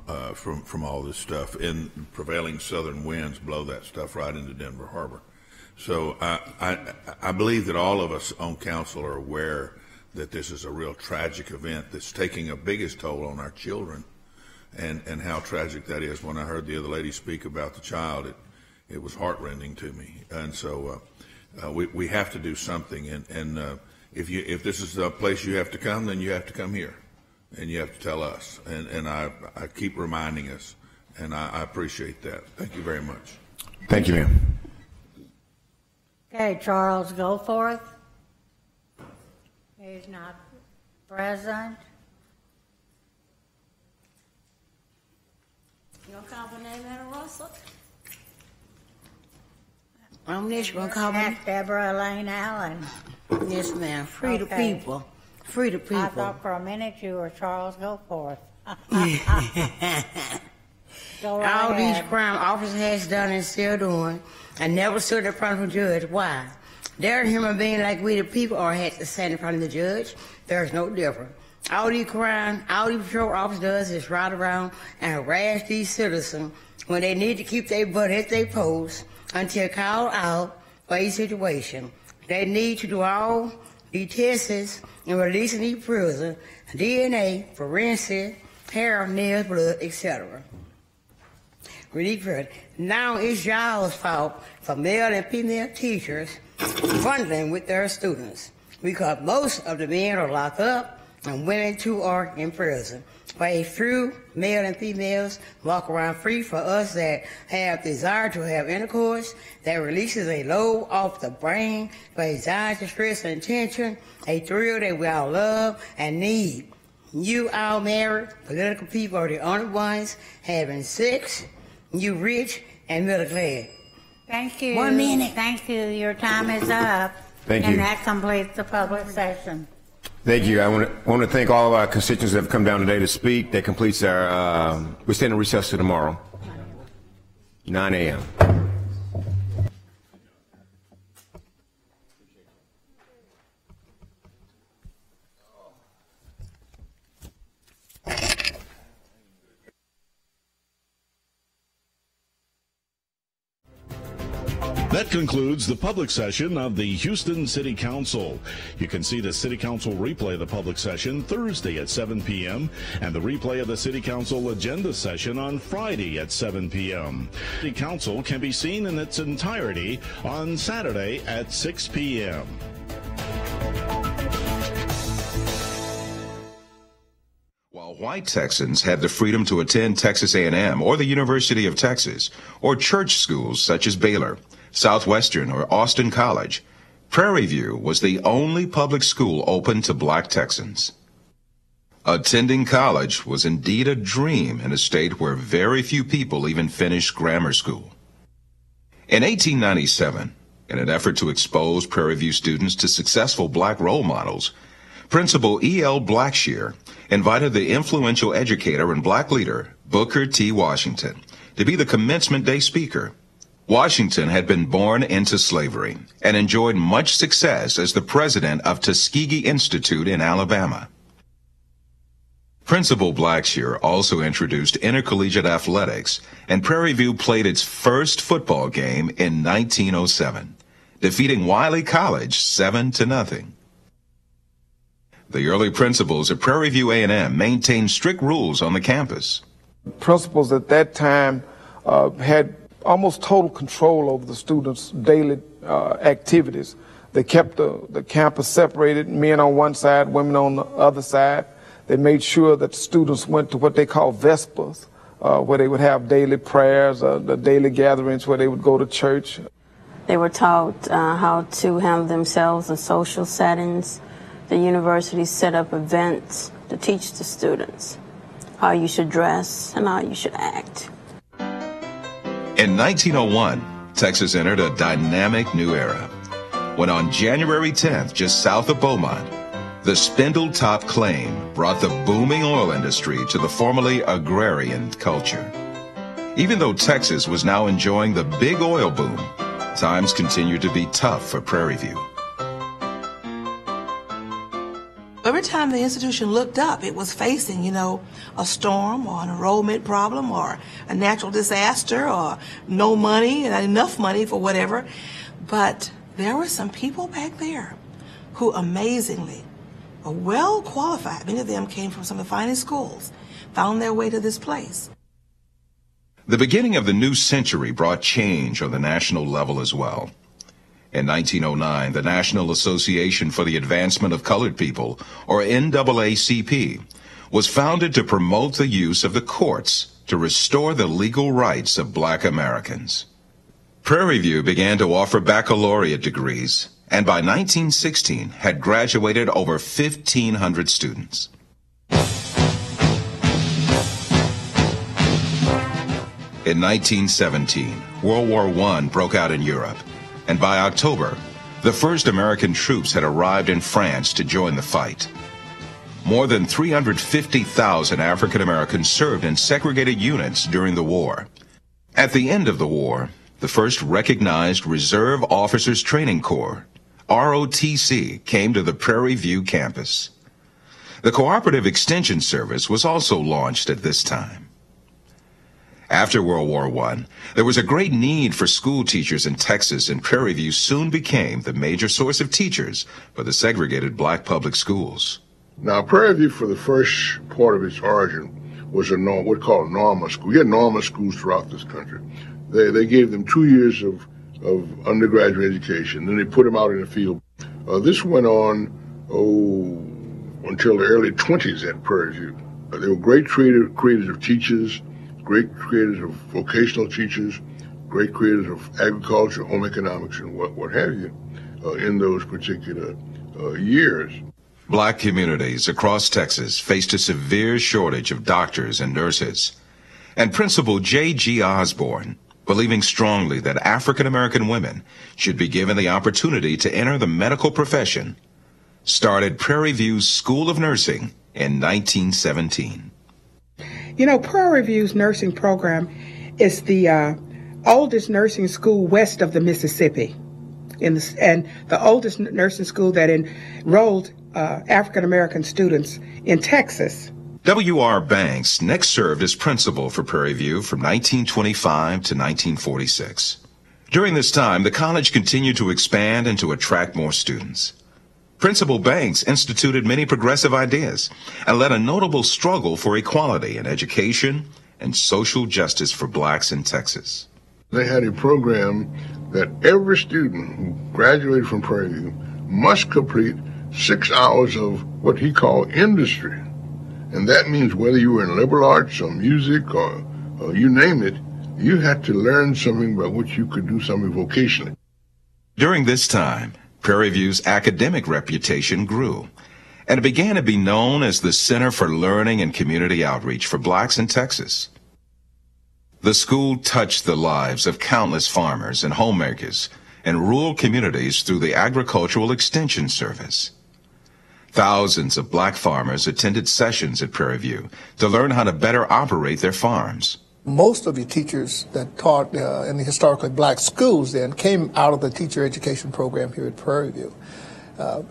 all this stuff. And prevailing southern winds blow that stuff right into Denver Harbor. So I believe that all of us on council are aware that this is a real tragic event that's taking a biggest toll on our children, and how tragic that is. When I heard the other lady speak about the child, it was heartrending to me. And so we have to do something. And if this is the place you have to come, then you have to come here, and you have to tell us. And I keep reminding us, and I appreciate that. Thank you very much. Thank you, ma'am. Okay, Charles Goforth. He's not present. You gonna call my name, Anna Russell? I'm just gonna call my Deborah Elaine Allen. Yes, ma'am. Free the people. Free the people. I thought for a minute you were Charles Goforth. Go right All ahead. these crime officers has done and still doing. I never stood in front of a judge. Why? They're a human being like we the people, or had to stand in front of the judge. There's no difference. All these crime, all these patrol officers does is ride around and harass these citizens when they need to keep their butt at their post until called out for a situation. They need to do all the tests and releasing these prisoners, DNA, forensic, hair, nails, blood, etc. Now it's y'all's fault for male and female teachers bundling with their students, because most of the men are locked up and women too are in prison. But a few male and females walk around free. For us that have desire to have intercourse, that releases a load off the brain for anxiety, stress, and tension, a thrill that we all love and need. You all married political people are the only ones having sex. You rich and middle class. Thank you. 1 minute. Thank you. Your time is up. Thank you. And that completes the public session. Thank you. I want to thank all of our constituents that have come down today to speak. That completes our, we stand in recess to tomorrow, 9 a.m. That concludes the public session of the Houston City Council. You can see the City Council replay of the public session Thursday at 7 p.m. and the replay of the City Council agenda session on Friday at 7 p.m. The Council can be seen in its entirety on Saturday at 6 p.m. While white Texans have the freedom to attend Texas A&M or the University of Texas, or church schools such as Baylor, Southwestern, or Austin College, Prairie View was the only public school open to black Texans. Attending college was indeed a dream in a state where very few people even finished grammar school. In 1897, in an effort to expose Prairie View students to successful black role models, Principal E.L. Blackshear invited the influential educator and black leader, Booker T. Washington, to be the commencement day speaker. Washington had been born into slavery and enjoyed much success as the president of Tuskegee Institute in Alabama. Principal Blackshear also introduced intercollegiate athletics, and Prairie View played its first football game in 1907, defeating Wiley College 7-0. The early principals at Prairie View A&M maintained strict rules on the campus. Principals at that time had almost total control over the students' daily activities. They kept the campus separated, men on one side, women on the other side. They made sure that the students went to what they call Vespers, where they would have daily prayers, the daily gatherings where they would go to church. They were taught how to handle themselves in social settings. The university set up events to teach the students how you should dress and how you should act. In 1901, Texas entered a dynamic new era when on January 10th, just south of Beaumont, the Spindletop Claim brought the booming oil industry to the formerly agrarian culture. Even though Texas was now enjoying the big oil boom, times continued to be tough for Prairie View. Every time the institution looked up, it was facing, a storm or an enrollment problem or a natural disaster or no money, not enough money for whatever. But there were some people back there who amazingly were well qualified. Many of them came from some of the finest schools, found their way to this place. The beginning of the new century brought change on the national level as well. In 1909, the National Association for the Advancement of Colored People, or NAACP, was founded to promote the use of the courts to restore the legal rights of Black Americans. Prairie View began to offer baccalaureate degrees, and by 1916 had graduated over 1,500 students. In 1917, World War I broke out in Europe, and by October, the first American troops had arrived in France to join the fight. More than 350,000 African Americans served in segregated units during the war. At the end of the war, the first recognized Reserve Officers Training Corps, ROTC, came to the Prairie View campus. The Cooperative Extension Service was also launched at this time. After World War I, there was a great need for school teachers in Texas, and Prairie View soon became the major source of teachers for the segregated Black public schools. Now, Prairie View, for the first part of its origin, was what we call a normal school. We had normal schools throughout this country. They gave them 2 years of undergraduate education, then they put them out in the field. This went on, until the early 20s at Prairie View. They were great creators of teachers, great creators of vocational teachers, great creators of agriculture, home economics, and what have you, in those particular years. Black communities across Texas faced a severe shortage of doctors and nurses. And Principal J.G. Osborne, believing strongly that African American women should be given the opportunity to enter the medical profession, started Prairie View's School of Nursing in 1917. Prairie View's nursing program is the oldest nursing school west of the Mississippi, and the oldest nursing school that enrolled African American students in Texas. W.R. Banks next served as principal for Prairie View from 1925 to 1946. During this time, the college continued to expand and to attract more students. Principal Banks instituted many progressive ideas and led a notable struggle for equality in education and social justice for blacks in Texas. They had a program that every student who graduated from Prairie View must complete 6 hours of what he called industry. And that means whether you were in liberal arts or music or you name it, you had to learn something by which you could do something vocationally. During this time, Prairie View's academic reputation grew, and it began to be known as the Center for Learning and Community Outreach for Blacks in Texas. The school touched the lives of countless farmers and homemakers in rural communities through the Agricultural Extension Service. Thousands of black farmers attended sessions at Prairie View to learn how to better operate their farms. Most of the teachers that taught in the historically black schools then came out of the teacher education program here at Prairie View.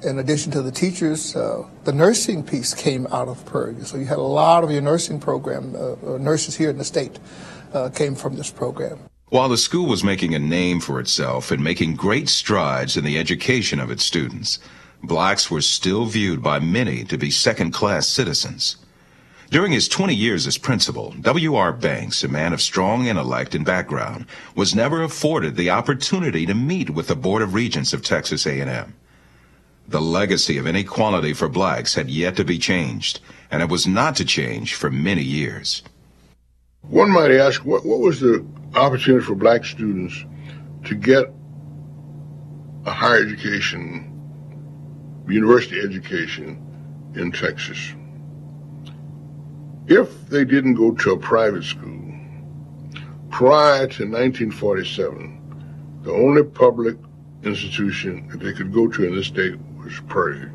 In addition to the teachers, the nursing piece came out of Prairie View. So you had a lot of your nursing program, nurses here in the state came from this program. While the school was making a name for itself and making great strides in the education of its students, blacks were still viewed by many to be second-class citizens. During his 20 years as principal, W.R. Banks, a man of strong intellect and background, was never afforded the opportunity to meet with the Board of Regents of Texas A&M. The legacy of inequality for blacks had yet to be changed, and it was not to change for many years. One might ask, what was the opportunity for black students to get a higher education, university education in Texas. If they didn't go to a private school, prior to 1947, the only public institution that they could go to in this state was Prairie View.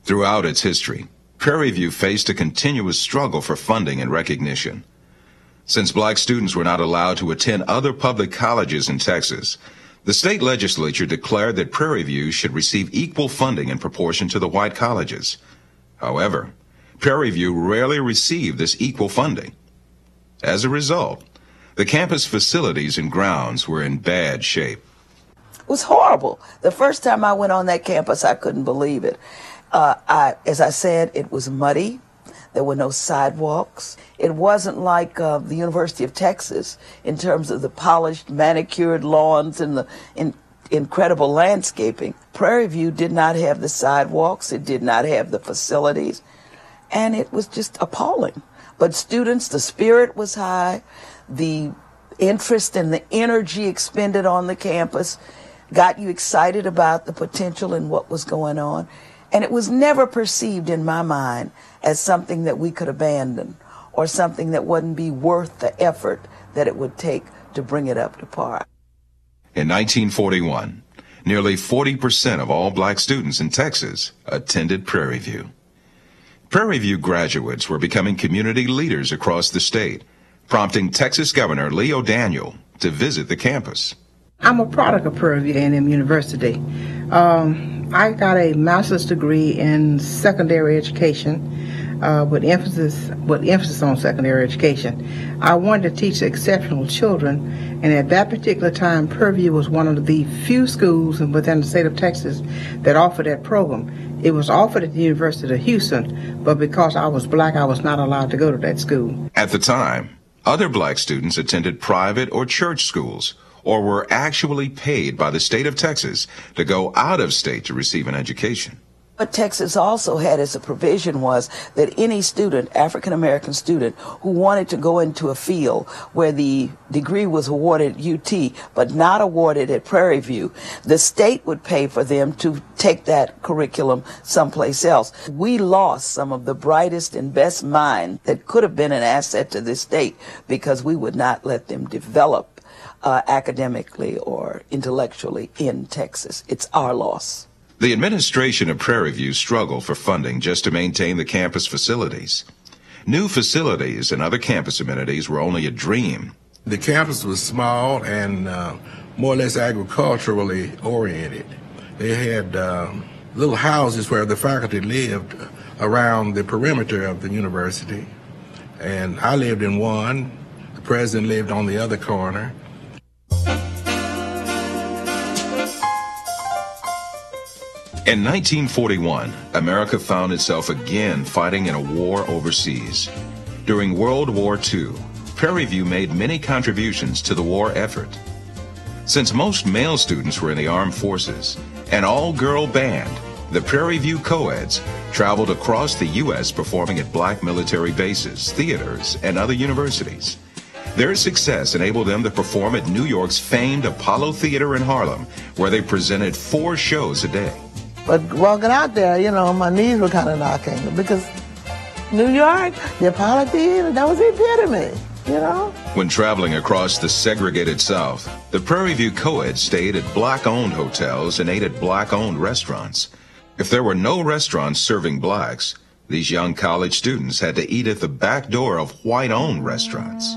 Throughout its history, Prairie View faced a continuous struggle for funding and recognition. Since black students were not allowed to attend other public colleges in Texas, the state legislature declared that Prairie View should receive equal funding in proportion to the white colleges. However, Prairie View rarely received this equal funding. As a result, the campus facilities and grounds were in bad shape. It was horrible. The first time I went on that campus, I couldn't believe it. As I said, it was muddy. There were no sidewalks. It wasn't like the University of Texas in terms of the polished, manicured lawns and the incredible landscaping. Prairie View did not have the sidewalks. It did not have the facilities. And it was just appalling. But students, the spirit was high. The interest and the energy expended on the campus got you excited about the potential and what was going on. And it was never perceived in my mind as something that we could abandon or something that wouldn't be worth the effort that it would take to bring it up to par. In 1941, nearly 40% of all black students in Texas attended Prairie View. Prairie View graduates were becoming community leaders across the state, prompting Texas Governor Leo Daniel to visit the campus. I'm a product of Prairie View A&M University. I got a master's degree in secondary education with emphasis on secondary education. I wanted to teach exceptional children, and at that particular time, Prairie View was one of the few schools within the state of Texas that offered that program. It was offered at the University of Houston, but because I was black, I was not allowed to go to that school. At the time, other black students attended private or church schools, or were actually paid by the state of Texas to go out of state to receive an education. What Texas also had as a provision was that any student, African-American student, who wanted to go into a field where the degree was awarded at UT but not awarded at Prairie View, the state would pay for them to take that curriculum someplace else. We lost some of the brightest and best minds that could have been an asset to this state because we would not let them develop academically or intellectually in Texas. It's our loss. The administration of Prairie View struggled for funding just to maintain the campus facilities. New facilities and other campus amenities were only a dream. The campus was small and more or less agriculturally oriented. They had little houses where the faculty lived around the perimeter of the university. And I lived in one. The president lived on the other corner. In 1941, America found itself again fighting in a war overseas. During World War II, Prairie View made many contributions to the war effort. Since most male students were in the armed forces, an all-girl band, the Prairie View Co-eds, traveled across the U.S. performing at black military bases, theaters, and other universities. Their success enabled them to perform at New York's famed Apollo Theater in Harlem, where they presented 4 shows a day. But walking out there, you know, my knees were kind of knocking because New York, the Apollo Theater, that was the epitome, you know? When traveling across the segregated South, the Prairie View Co-eds stayed at black-owned hotels and ate at black-owned restaurants. If there were no restaurants serving blacks, these young college students had to eat at the back door of white-owned restaurants.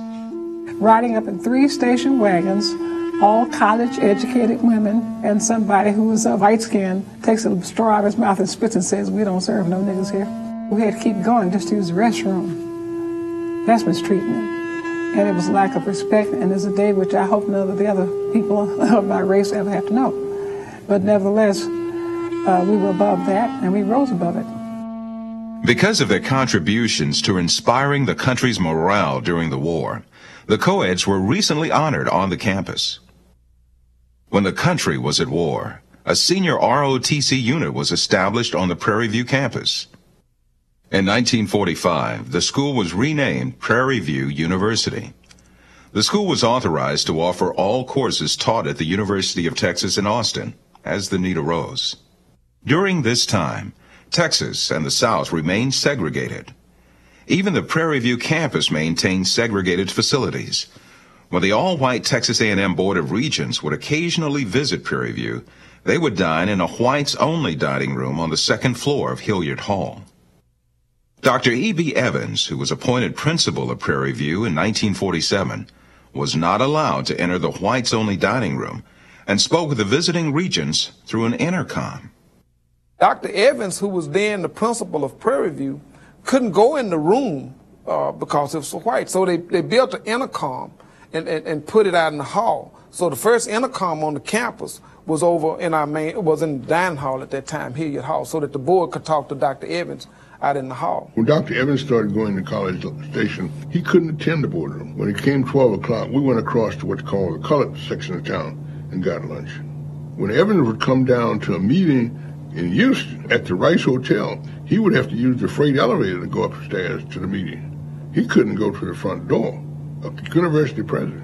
Riding up in 3 station wagons, all college-educated women, and somebody who was white-skinned takes a straw out of his mouth and spits and says, "We don't serve no niggas here." We had to keep going just to use the restroom. That's mistreatment. And it was lack of respect, and it's a day which I hope none of the other people of my race ever have to know. But nevertheless, we were above that, and we rose above it. Because of their contributions to inspiring the country's morale during the war, the co-eds were recently honored on the campus. When the country was at war, a senior ROTC unit was established on the Prairie View campus. In 1945, the school was renamed Prairie View University. The school was authorized to offer all courses taught at the University of Texas in Austin as the need arose. During this time, Texas and the South remained segregated. Even the Prairie View campus maintained segregated facilities. When the all-white Texas A&M Board of Regents would occasionally visit Prairie View, they would dine in a whites-only dining room on the second floor of Hilliard Hall. Dr. E.B. Evans, who was appointed principal of Prairie View in 1947, was not allowed to enter the whites-only dining room and spoke with the visiting regents through an intercom. Dr. Evans, who was then the principal of Prairie View, couldn't go in the room because it was so white. So they built an intercom and put it out in the hall. So the first intercom on the campus was over in was in the dining hall at that time, Hilliard Hall, so that the board could talk to Dr. Evans out in the hall. When Dr. Evans started going to College Station, he couldn't attend the boardroom. When it came 12 o'clock, we went across to what's called the colored section of town and got lunch. When Evans would come down to a meeting in Houston at the Rice Hotel, he would have to use the freight elevator to go upstairs to the meeting. He couldn't go to the front door. A university president.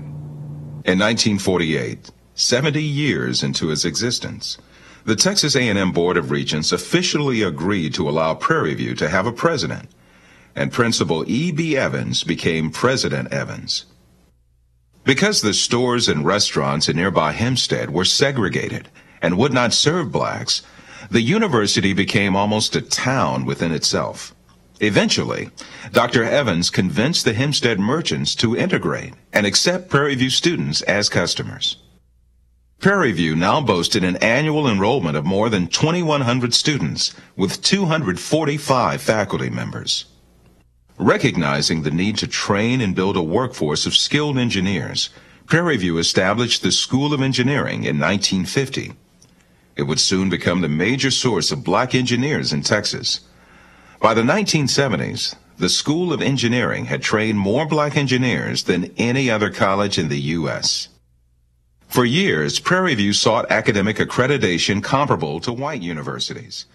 In 1948, 70 years into its existence, the Texas A&M Board of Regents officially agreed to allow Prairie View to have a president, and Principal E.B. Evans became President Evans. Because the stores and restaurants in nearby Hempstead were segregated and would not serve blacks, the university became almost a town within itself. Eventually, Dr. Evans convinced the Hempstead merchants to integrate and accept Prairie View students as customers. Prairie View now boasted an annual enrollment of more than 2,100 students with 245 faculty members. Recognizing the need to train and build a workforce of skilled engineers, Prairie View established the School of Engineering in 1950. It would soon become the major source of black engineers in Texas. By the 1970s, the School of Engineering had trained more black engineers than any other college in the U.S. For years, Prairie View sought academic accreditation comparable to white universities.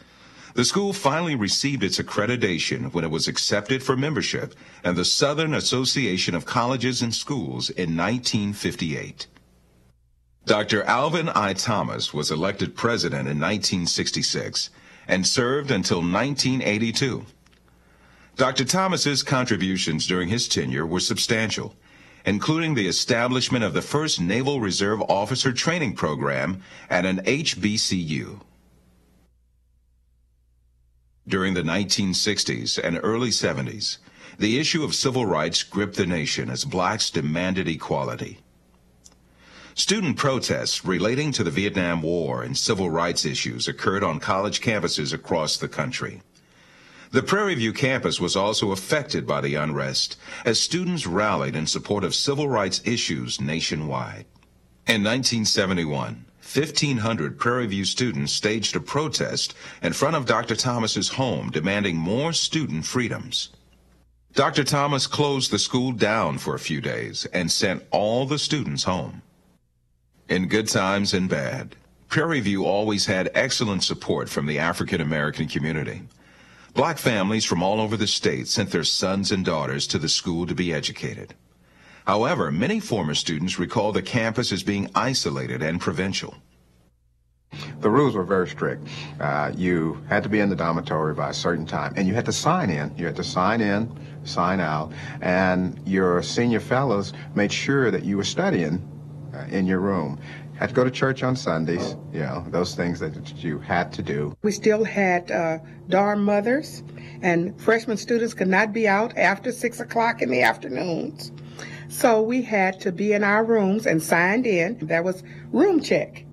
The school finally received its accreditation when it was accepted for membership in the Southern Association of Colleges and Schools in 1958. Dr. Alvin I. Thomas was elected president in 1966 and served until 1982. Dr. Thomas's contributions during his tenure were substantial, including the establishment of the first Naval Reserve Officer Training Program at an HBCU. During the 1960s and early 70s, the issue of civil rights gripped the nation as blacks demanded equality. Student protests relating to the Vietnam War and civil rights issues occurred on college campuses across the country. The Prairie View campus was also affected by the unrest as students rallied in support of civil rights issues nationwide. In 1971, 1,500 Prairie View students staged a protest in front of Dr. Thomas's home demanding more student freedoms. Dr. Thomas closed the school down for a few days and sent all the students home. In good times and bad, Prairie View always had excellent support from the African American community. Black families from all over the state sent their sons and daughters to the school to be educated. However, many former students recall the campus as being isolated and provincial. The rules were very strict. You had to be in the dormitory by a certain time, and you had to sign in. You had to sign in, sign out, and your senior fellows made sure that you were studying in your room. Had to go to church on Sundays, you know, those things that you had to do. We still had dorm mothers, and freshman students could not be out after 6 o'clock in the afternoons. So we had to be in our rooms and signed in. That was room check.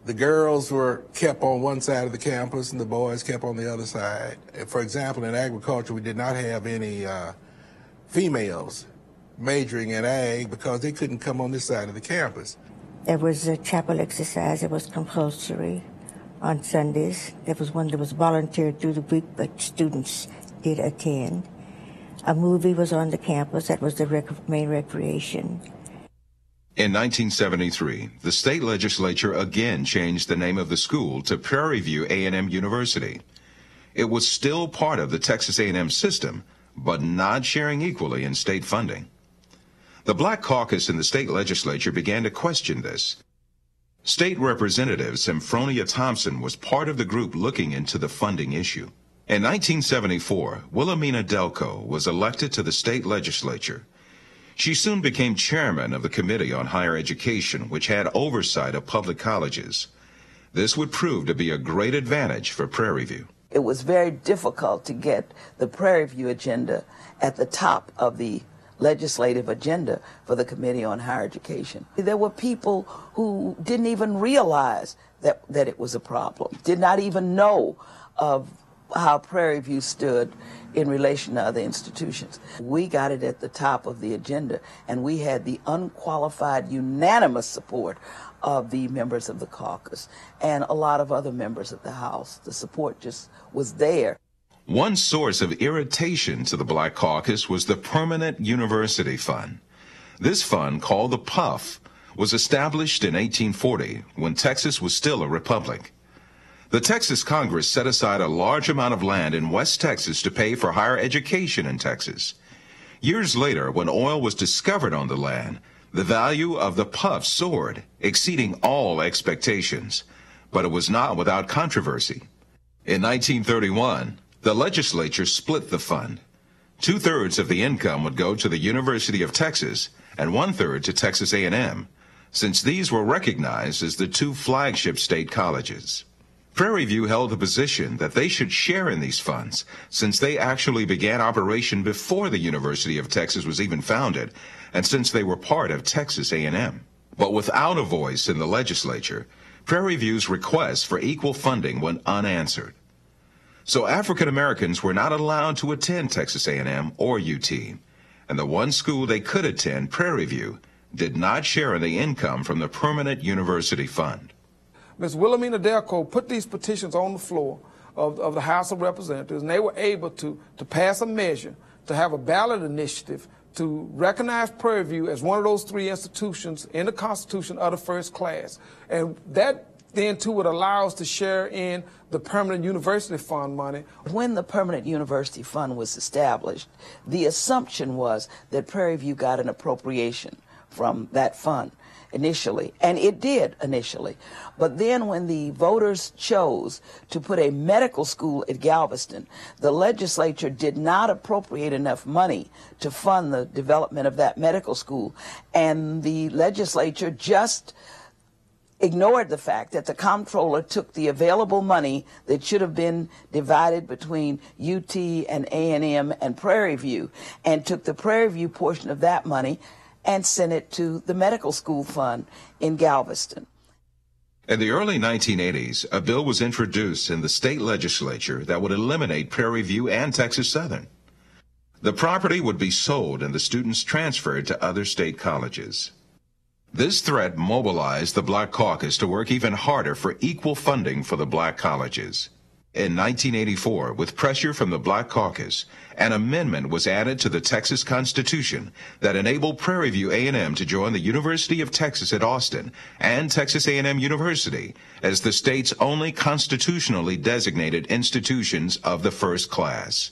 The girls were kept on one side of the campus and the boys kept on the other side. For example, in agriculture, we did not have any females majoring in ag because they couldn't come on this side of the campus. There was a chapel exercise that was compulsory on Sundays. There was one that was volunteered through the week, but students did attend. A movie was on the campus. That was the main recreation. In 1973, the state legislature again changed the name of the school to Prairie View A&M University. It was still part of the Texas A&M system, but not sharing equally in state funding. The Black Caucus in the state legislature began to question this. State Representative Symphonia Thompson was part of the group looking into the funding issue. In 1974, Wilhelmina Delco was elected to the state legislature. She soon became chairman of the Committee on Higher Education, which had oversight of public colleges. This would prove to be a great advantage for Prairie View. It was very difficult to get the Prairie View agenda at the top of the legislative agenda for the Committee on Higher Education. There were people who didn't even realize that it was a problem, did not even know of how Prairie View stood in relation to other institutions. We got it at the top of the agenda, and we had the unqualified, unanimous support of the members of the caucus and a lot of other members of the House. The support just was there. One source of irritation to the Black Caucus was the Permanent University Fund. This fund, called the PUF, was established in 1840 when Texas was still a republic. The Texas Congress set aside a large amount of land in West Texas to pay for higher education in Texas. Years later, when oil was discovered on the land, the value of the PUF soared, exceeding all expectations. But it was not without controversy. In 1931, the legislature split the fund. 2/3 of the income would go to the University of Texas and 1/3 to Texas A&M, since these were recognized as the two flagship state colleges. Prairie View held the position that they should share in these funds, since they actually began operation before the University of Texas was even founded, and since they were part of Texas A&M. But without a voice in the legislature, Prairie View's request for equal funding went unanswered. So African Americans were not allowed to attend Texas A&M or UT, and the one school they could attend, Prairie View, did not share in the income from the Permanent University Fund. Ms. Wilhelmina Delco put these petitions on the floor of the House of Representatives, and they were able to pass a measure to have a ballot initiative to recognize Prairie View as one of those three institutions in the Constitution of the first class. And that then, too, would allow us to share in the Permanent University Fund money. When the Permanent University Fund was established, the assumption was that Prairie View got an appropriation from that fund initially, and it did initially. But then when the voters chose to put a medical school at Galveston, the legislature did not appropriate enough money to fund the development of that medical school, and the legislature just ignored the fact that the comptroller took the available money that should have been divided between UT and A&M and Prairie View, and took the Prairie View portion of that money and sent it to the medical school fund in Galveston. In the early 1980s, a bill was introduced in the state legislature that would eliminate Prairie View and Texas Southern. The property would be sold and the students transferred to other state colleges. This threat mobilized the Black Caucus to work even harder for equal funding for the black colleges. In 1984, with pressure from the Black Caucus, an amendment was added to the Texas Constitution that enabled Prairie View A&M to join the University of Texas at Austin and Texas A&M University as the state's only constitutionally designated institutions of the first class.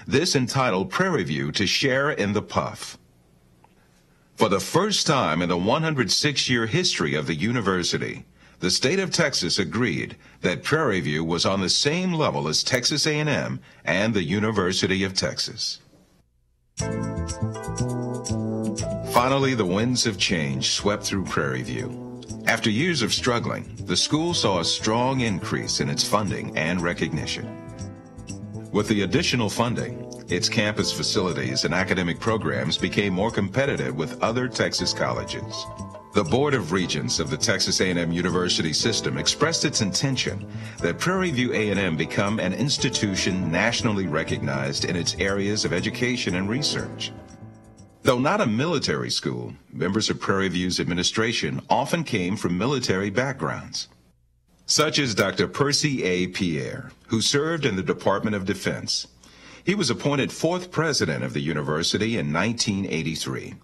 This entitled Prairie View to share in the PUF. For the first time in the 106-year history of the university, the state of Texas agreed that Prairie View was on the same level as Texas A&M and the University of Texas. Finally, the winds of change swept through Prairie View. After years of struggling, the school saw a strong increase in its funding and recognition. With the additional funding, its campus facilities and academic programs became more competitive with other Texas colleges. The Board of Regents of the Texas A&M University system expressed its intention that Prairie View A&M become an institution nationally recognized in its areas of education and research. Though not a military school, members of Prairie View's administration often came from military backgrounds, such as Dr. Percy A. Pierre, who served in the Department of Defense. He was appointed 4th president of the university in 1983.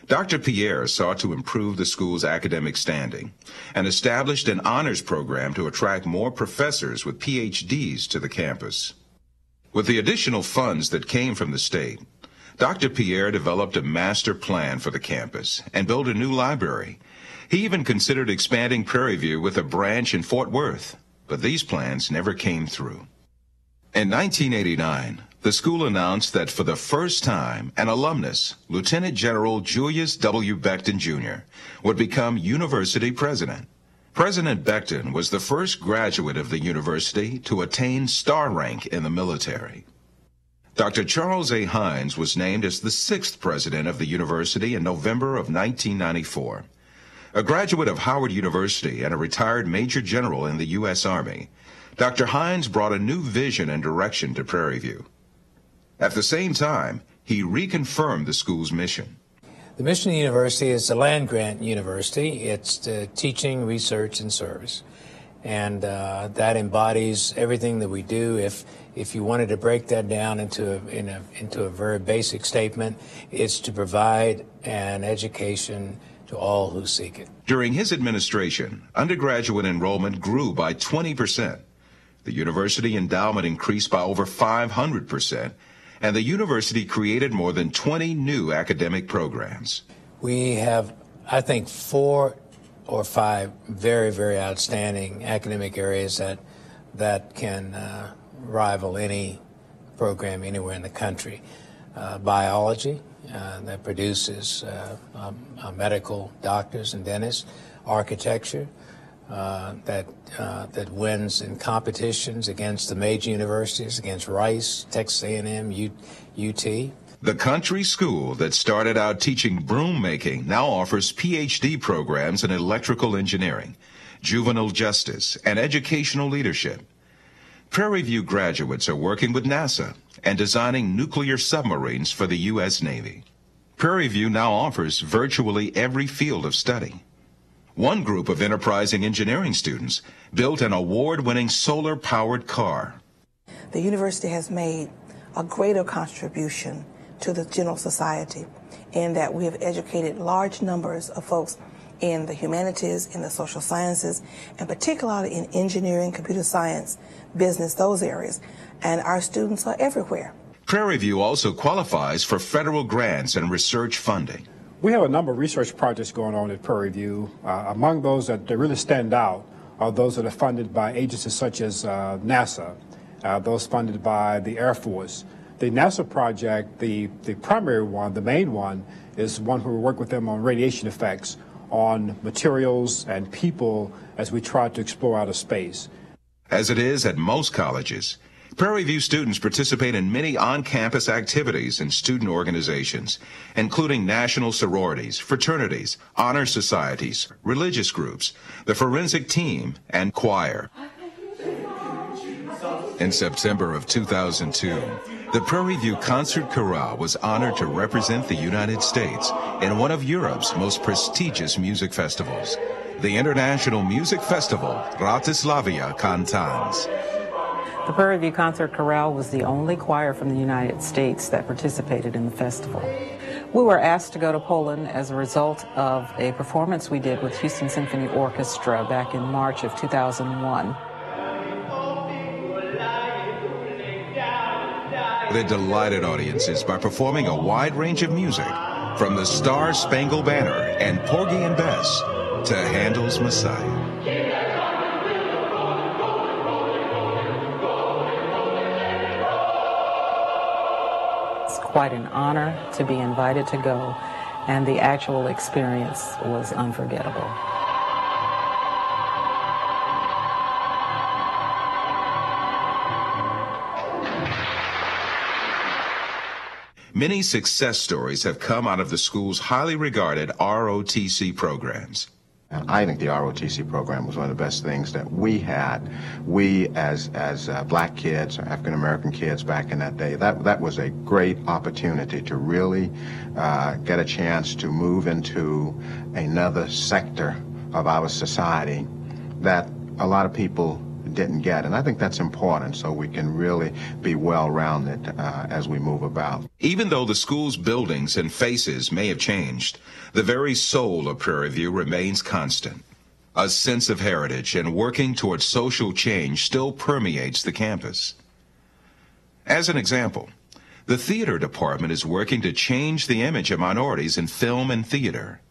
Dr. Pierre sought to improve the school's academic standing and established an honors program to attract more professors with PhDs to the campus. With the additional funds that came from the state, Dr. Pierre developed a master plan for the campus and built a new library. He even considered expanding Prairie View with a branch in Fort Worth, but these plans never came through. In 1989, the school announced that for the first time, an alumnus, Lieutenant General Julius W. Becton, Jr., would become university president. President Becton was the first graduate of the university to attain star rank in the military. Dr. Charles A. Hines was named as the 6th president of the university in November of 1994. A graduate of Howard University and a retired major general in the U.S. Army, Dr. Hines brought a new vision and direction to Prairie View. At the same time, he reconfirmed the school's mission. The mission of the university is a land-grant university. It's teaching, research, and service. And that embodies everything that we do. If you wanted to break that down into a very basic statement, it's to provide an education to all who seek it. During his administration, undergraduate enrollment grew by 20%. The university endowment increased by over 500%, and the university created more than 20 new academic programs. We have, I think, 4 or 5 very, very outstanding academic areas that can rival any program anywhere in the country. Biology, that produces medical doctors and dentists. Architecture, that wins in competitions against the major universities, against Rice, Texas A&M, UT. The country school that started out teaching broom making now offers PhD programs in electrical engineering, juvenile justice, and educational leadership. Prairie View graduates are working with NASA and designing nuclear submarines for the U.S. Navy. Prairie View now offers virtually every field of study. One group of enterprising engineering students built an award-winning solar-powered car. The university has made a greater contribution to the general society in that we have educated large numbers of folks in the humanities, in the social sciences, and particularly in engineering, computer science, business, those areas. And our students are everywhere. Prairie View also qualifies for federal grants and research funding. We have a number of research projects going on at Prairie View. Among those that really stand out are those that are funded by agencies such as NASA, those funded by the Air Force. The NASA project, the primary one, the main one, is one where we work with them on radiation effects on materials and people as we try to explore outer space. As it is at most colleges, Prairie View students participate in many on-campus activities and student organizations, including national sororities, fraternities, honor societies, religious groups, the forensic team, and choir. In September of 2002, the Prairie View Concert Chorale was honored to represent the United States in one of Europe's most prestigious music festivals, the International Music Festival Ratislavia Cantans. The Prairie View Concert Chorale was the only choir from the United States that participated in the festival. We were asked to go to Poland as a result of a performance we did with Houston Symphony Orchestra back in March of 2001. They delighted audiences by performing a wide range of music, from the Star-Spangled Banner and Porgy and Bess to Handel's Messiah. Quite an honor to be invited to go, and the actual experience was unforgettable. Many success stories have come out of the school's highly regarded ROTC programs. And I think the ROTC program was one of the best things that we had. We, as black kids, African-American kids back in that day, that was a great opportunity to really get a chance to move into another sector of our society that a lot of people didn't get. And I think that's important so we can really be well-rounded as we move about. Even though the school's buildings and faces may have changed, the very soul of Prairie View remains constant. A sense of heritage and working towards social change still permeates the campus. As an example, the theater department is working to change the image of minorities in film and theater.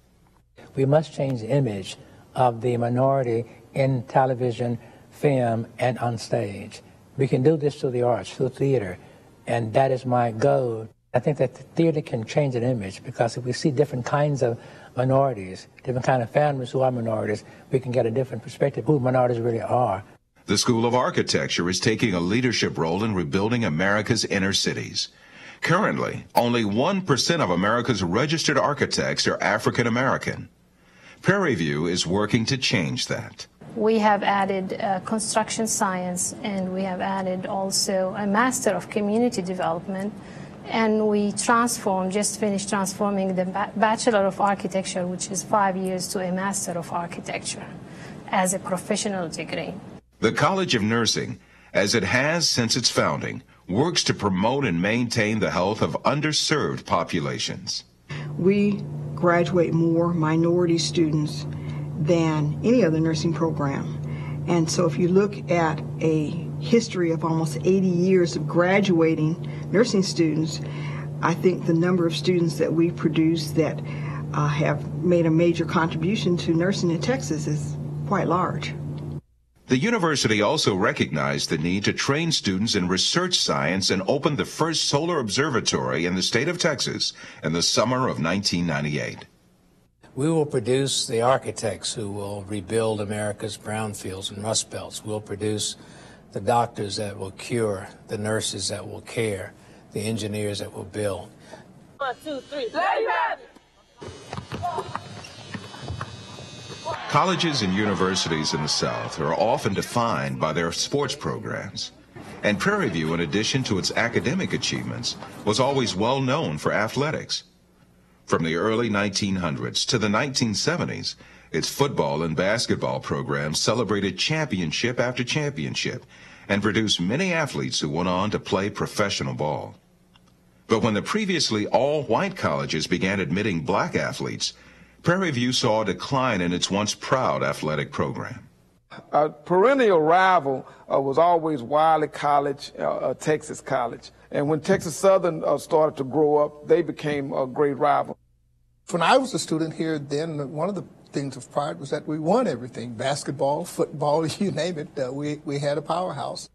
We must change the image of the minority in television, film, and on stage. We can do this through the arts, through theater, and that is my goal. I think that the theater can change an image, because if we see different kinds of minorities, different kind of families who are minorities, we can get a different perspective of who minorities really are. The School of Architecture is taking a leadership role in rebuilding America's inner cities. Currently, only 1% of America's registered architects are African American. Prairie View is working to change that. We have added construction science, and we have added also a Master of Community Development, and we just finished transforming the Bachelor of Architecture, which is 5 years, to a Master of Architecture as a professional degree. The College of Nursing, as it has since its founding, works to promote and maintain the health of underserved populations. We graduate more minority students than any other nursing program. And so if you look at a history of almost 80 years of graduating nursing students, I think the number of students that we produce that have made a major contribution to nursing in Texas is quite large. The university also recognized the need to train students in research science and opened the first solar observatory in the state of Texas in the summer of 1998. We will produce the architects who will rebuild America's brownfields and rust belts. We'll produce the doctors that will cure, the nurses that will care, the engineers that will build. 1, 2, 3, let him have it! Colleges and universities in the South are often defined by their sports programs. And Prairie View, in addition to its academic achievements, was always well known for athletics. From the early 1900s to the 1970s, its football and basketball programs celebrated championship after championship and produced many athletes who went on to play professional ball. But when the previously all-white colleges began admitting black athletes, Prairie View saw a decline in its once proud athletic program. A perennial rival was always Wiley College, Texas College. And when Texas Southern started to grow up, they became a great rival. When I was a student here then, one of the things of pride was that we won everything. Basketball, football, you name it, we had a powerhouse.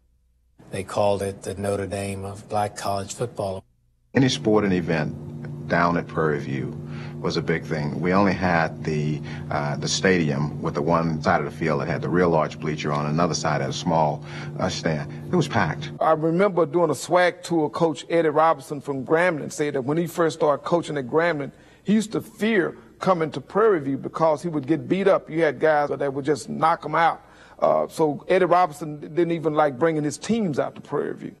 They called it the Notre Dame of black college football. Any sporting event down at Prairie View was a big thing. We only had the stadium with the one side of the field that had the real large bleacher on, another side had a small stand. It was packed. I remember doing a swag tour. Coach Eddie Robinson from Grambling said that when he first started coaching at Grambling, he used to fear coming to Prairie View because he would get beat up. You had guys that would just knock him out. So Eddie Robinson didn't even like bringing his teams out to Prairie View.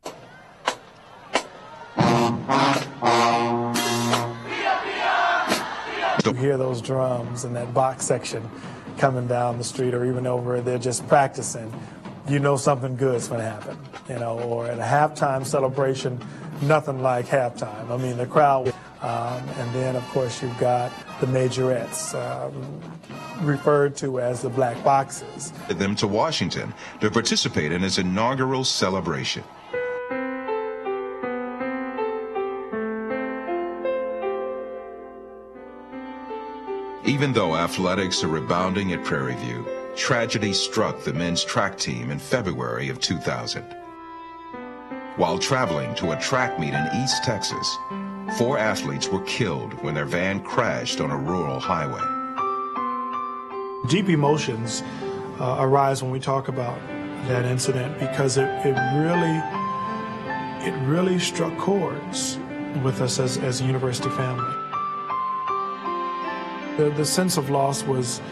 You hear those drums in that box section coming down the street, or even over there just practicing, you know something good's going to happen, you know. Or at a halftime celebration, nothing like halftime. I mean, the crowd, and then of course you've got the majorettes, referred to as the black boxes. Them to Washington to participate in its inaugural celebration. Even though athletics are rebounding at Prairie View, tragedy struck the men's track team in February of 2000. While traveling to a track meet in East Texas, 4 athletes were killed when their van crashed on a rural highway. Deep emotions arise when we talk about that incident, because it really struck chords with us as a university family. The sense of loss was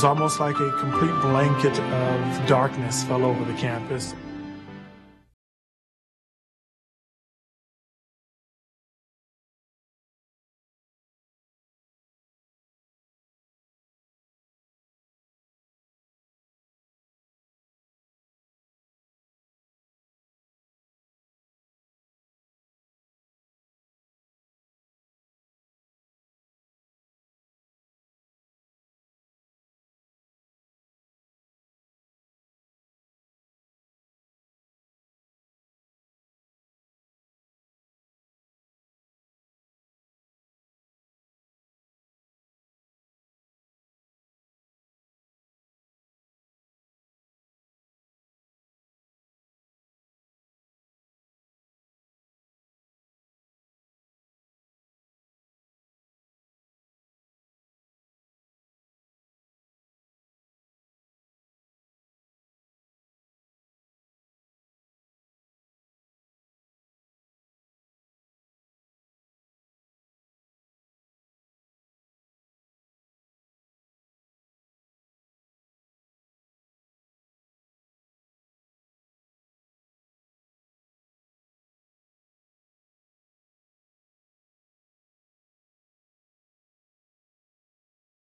almost like a complete blanket of darkness fell over the campus.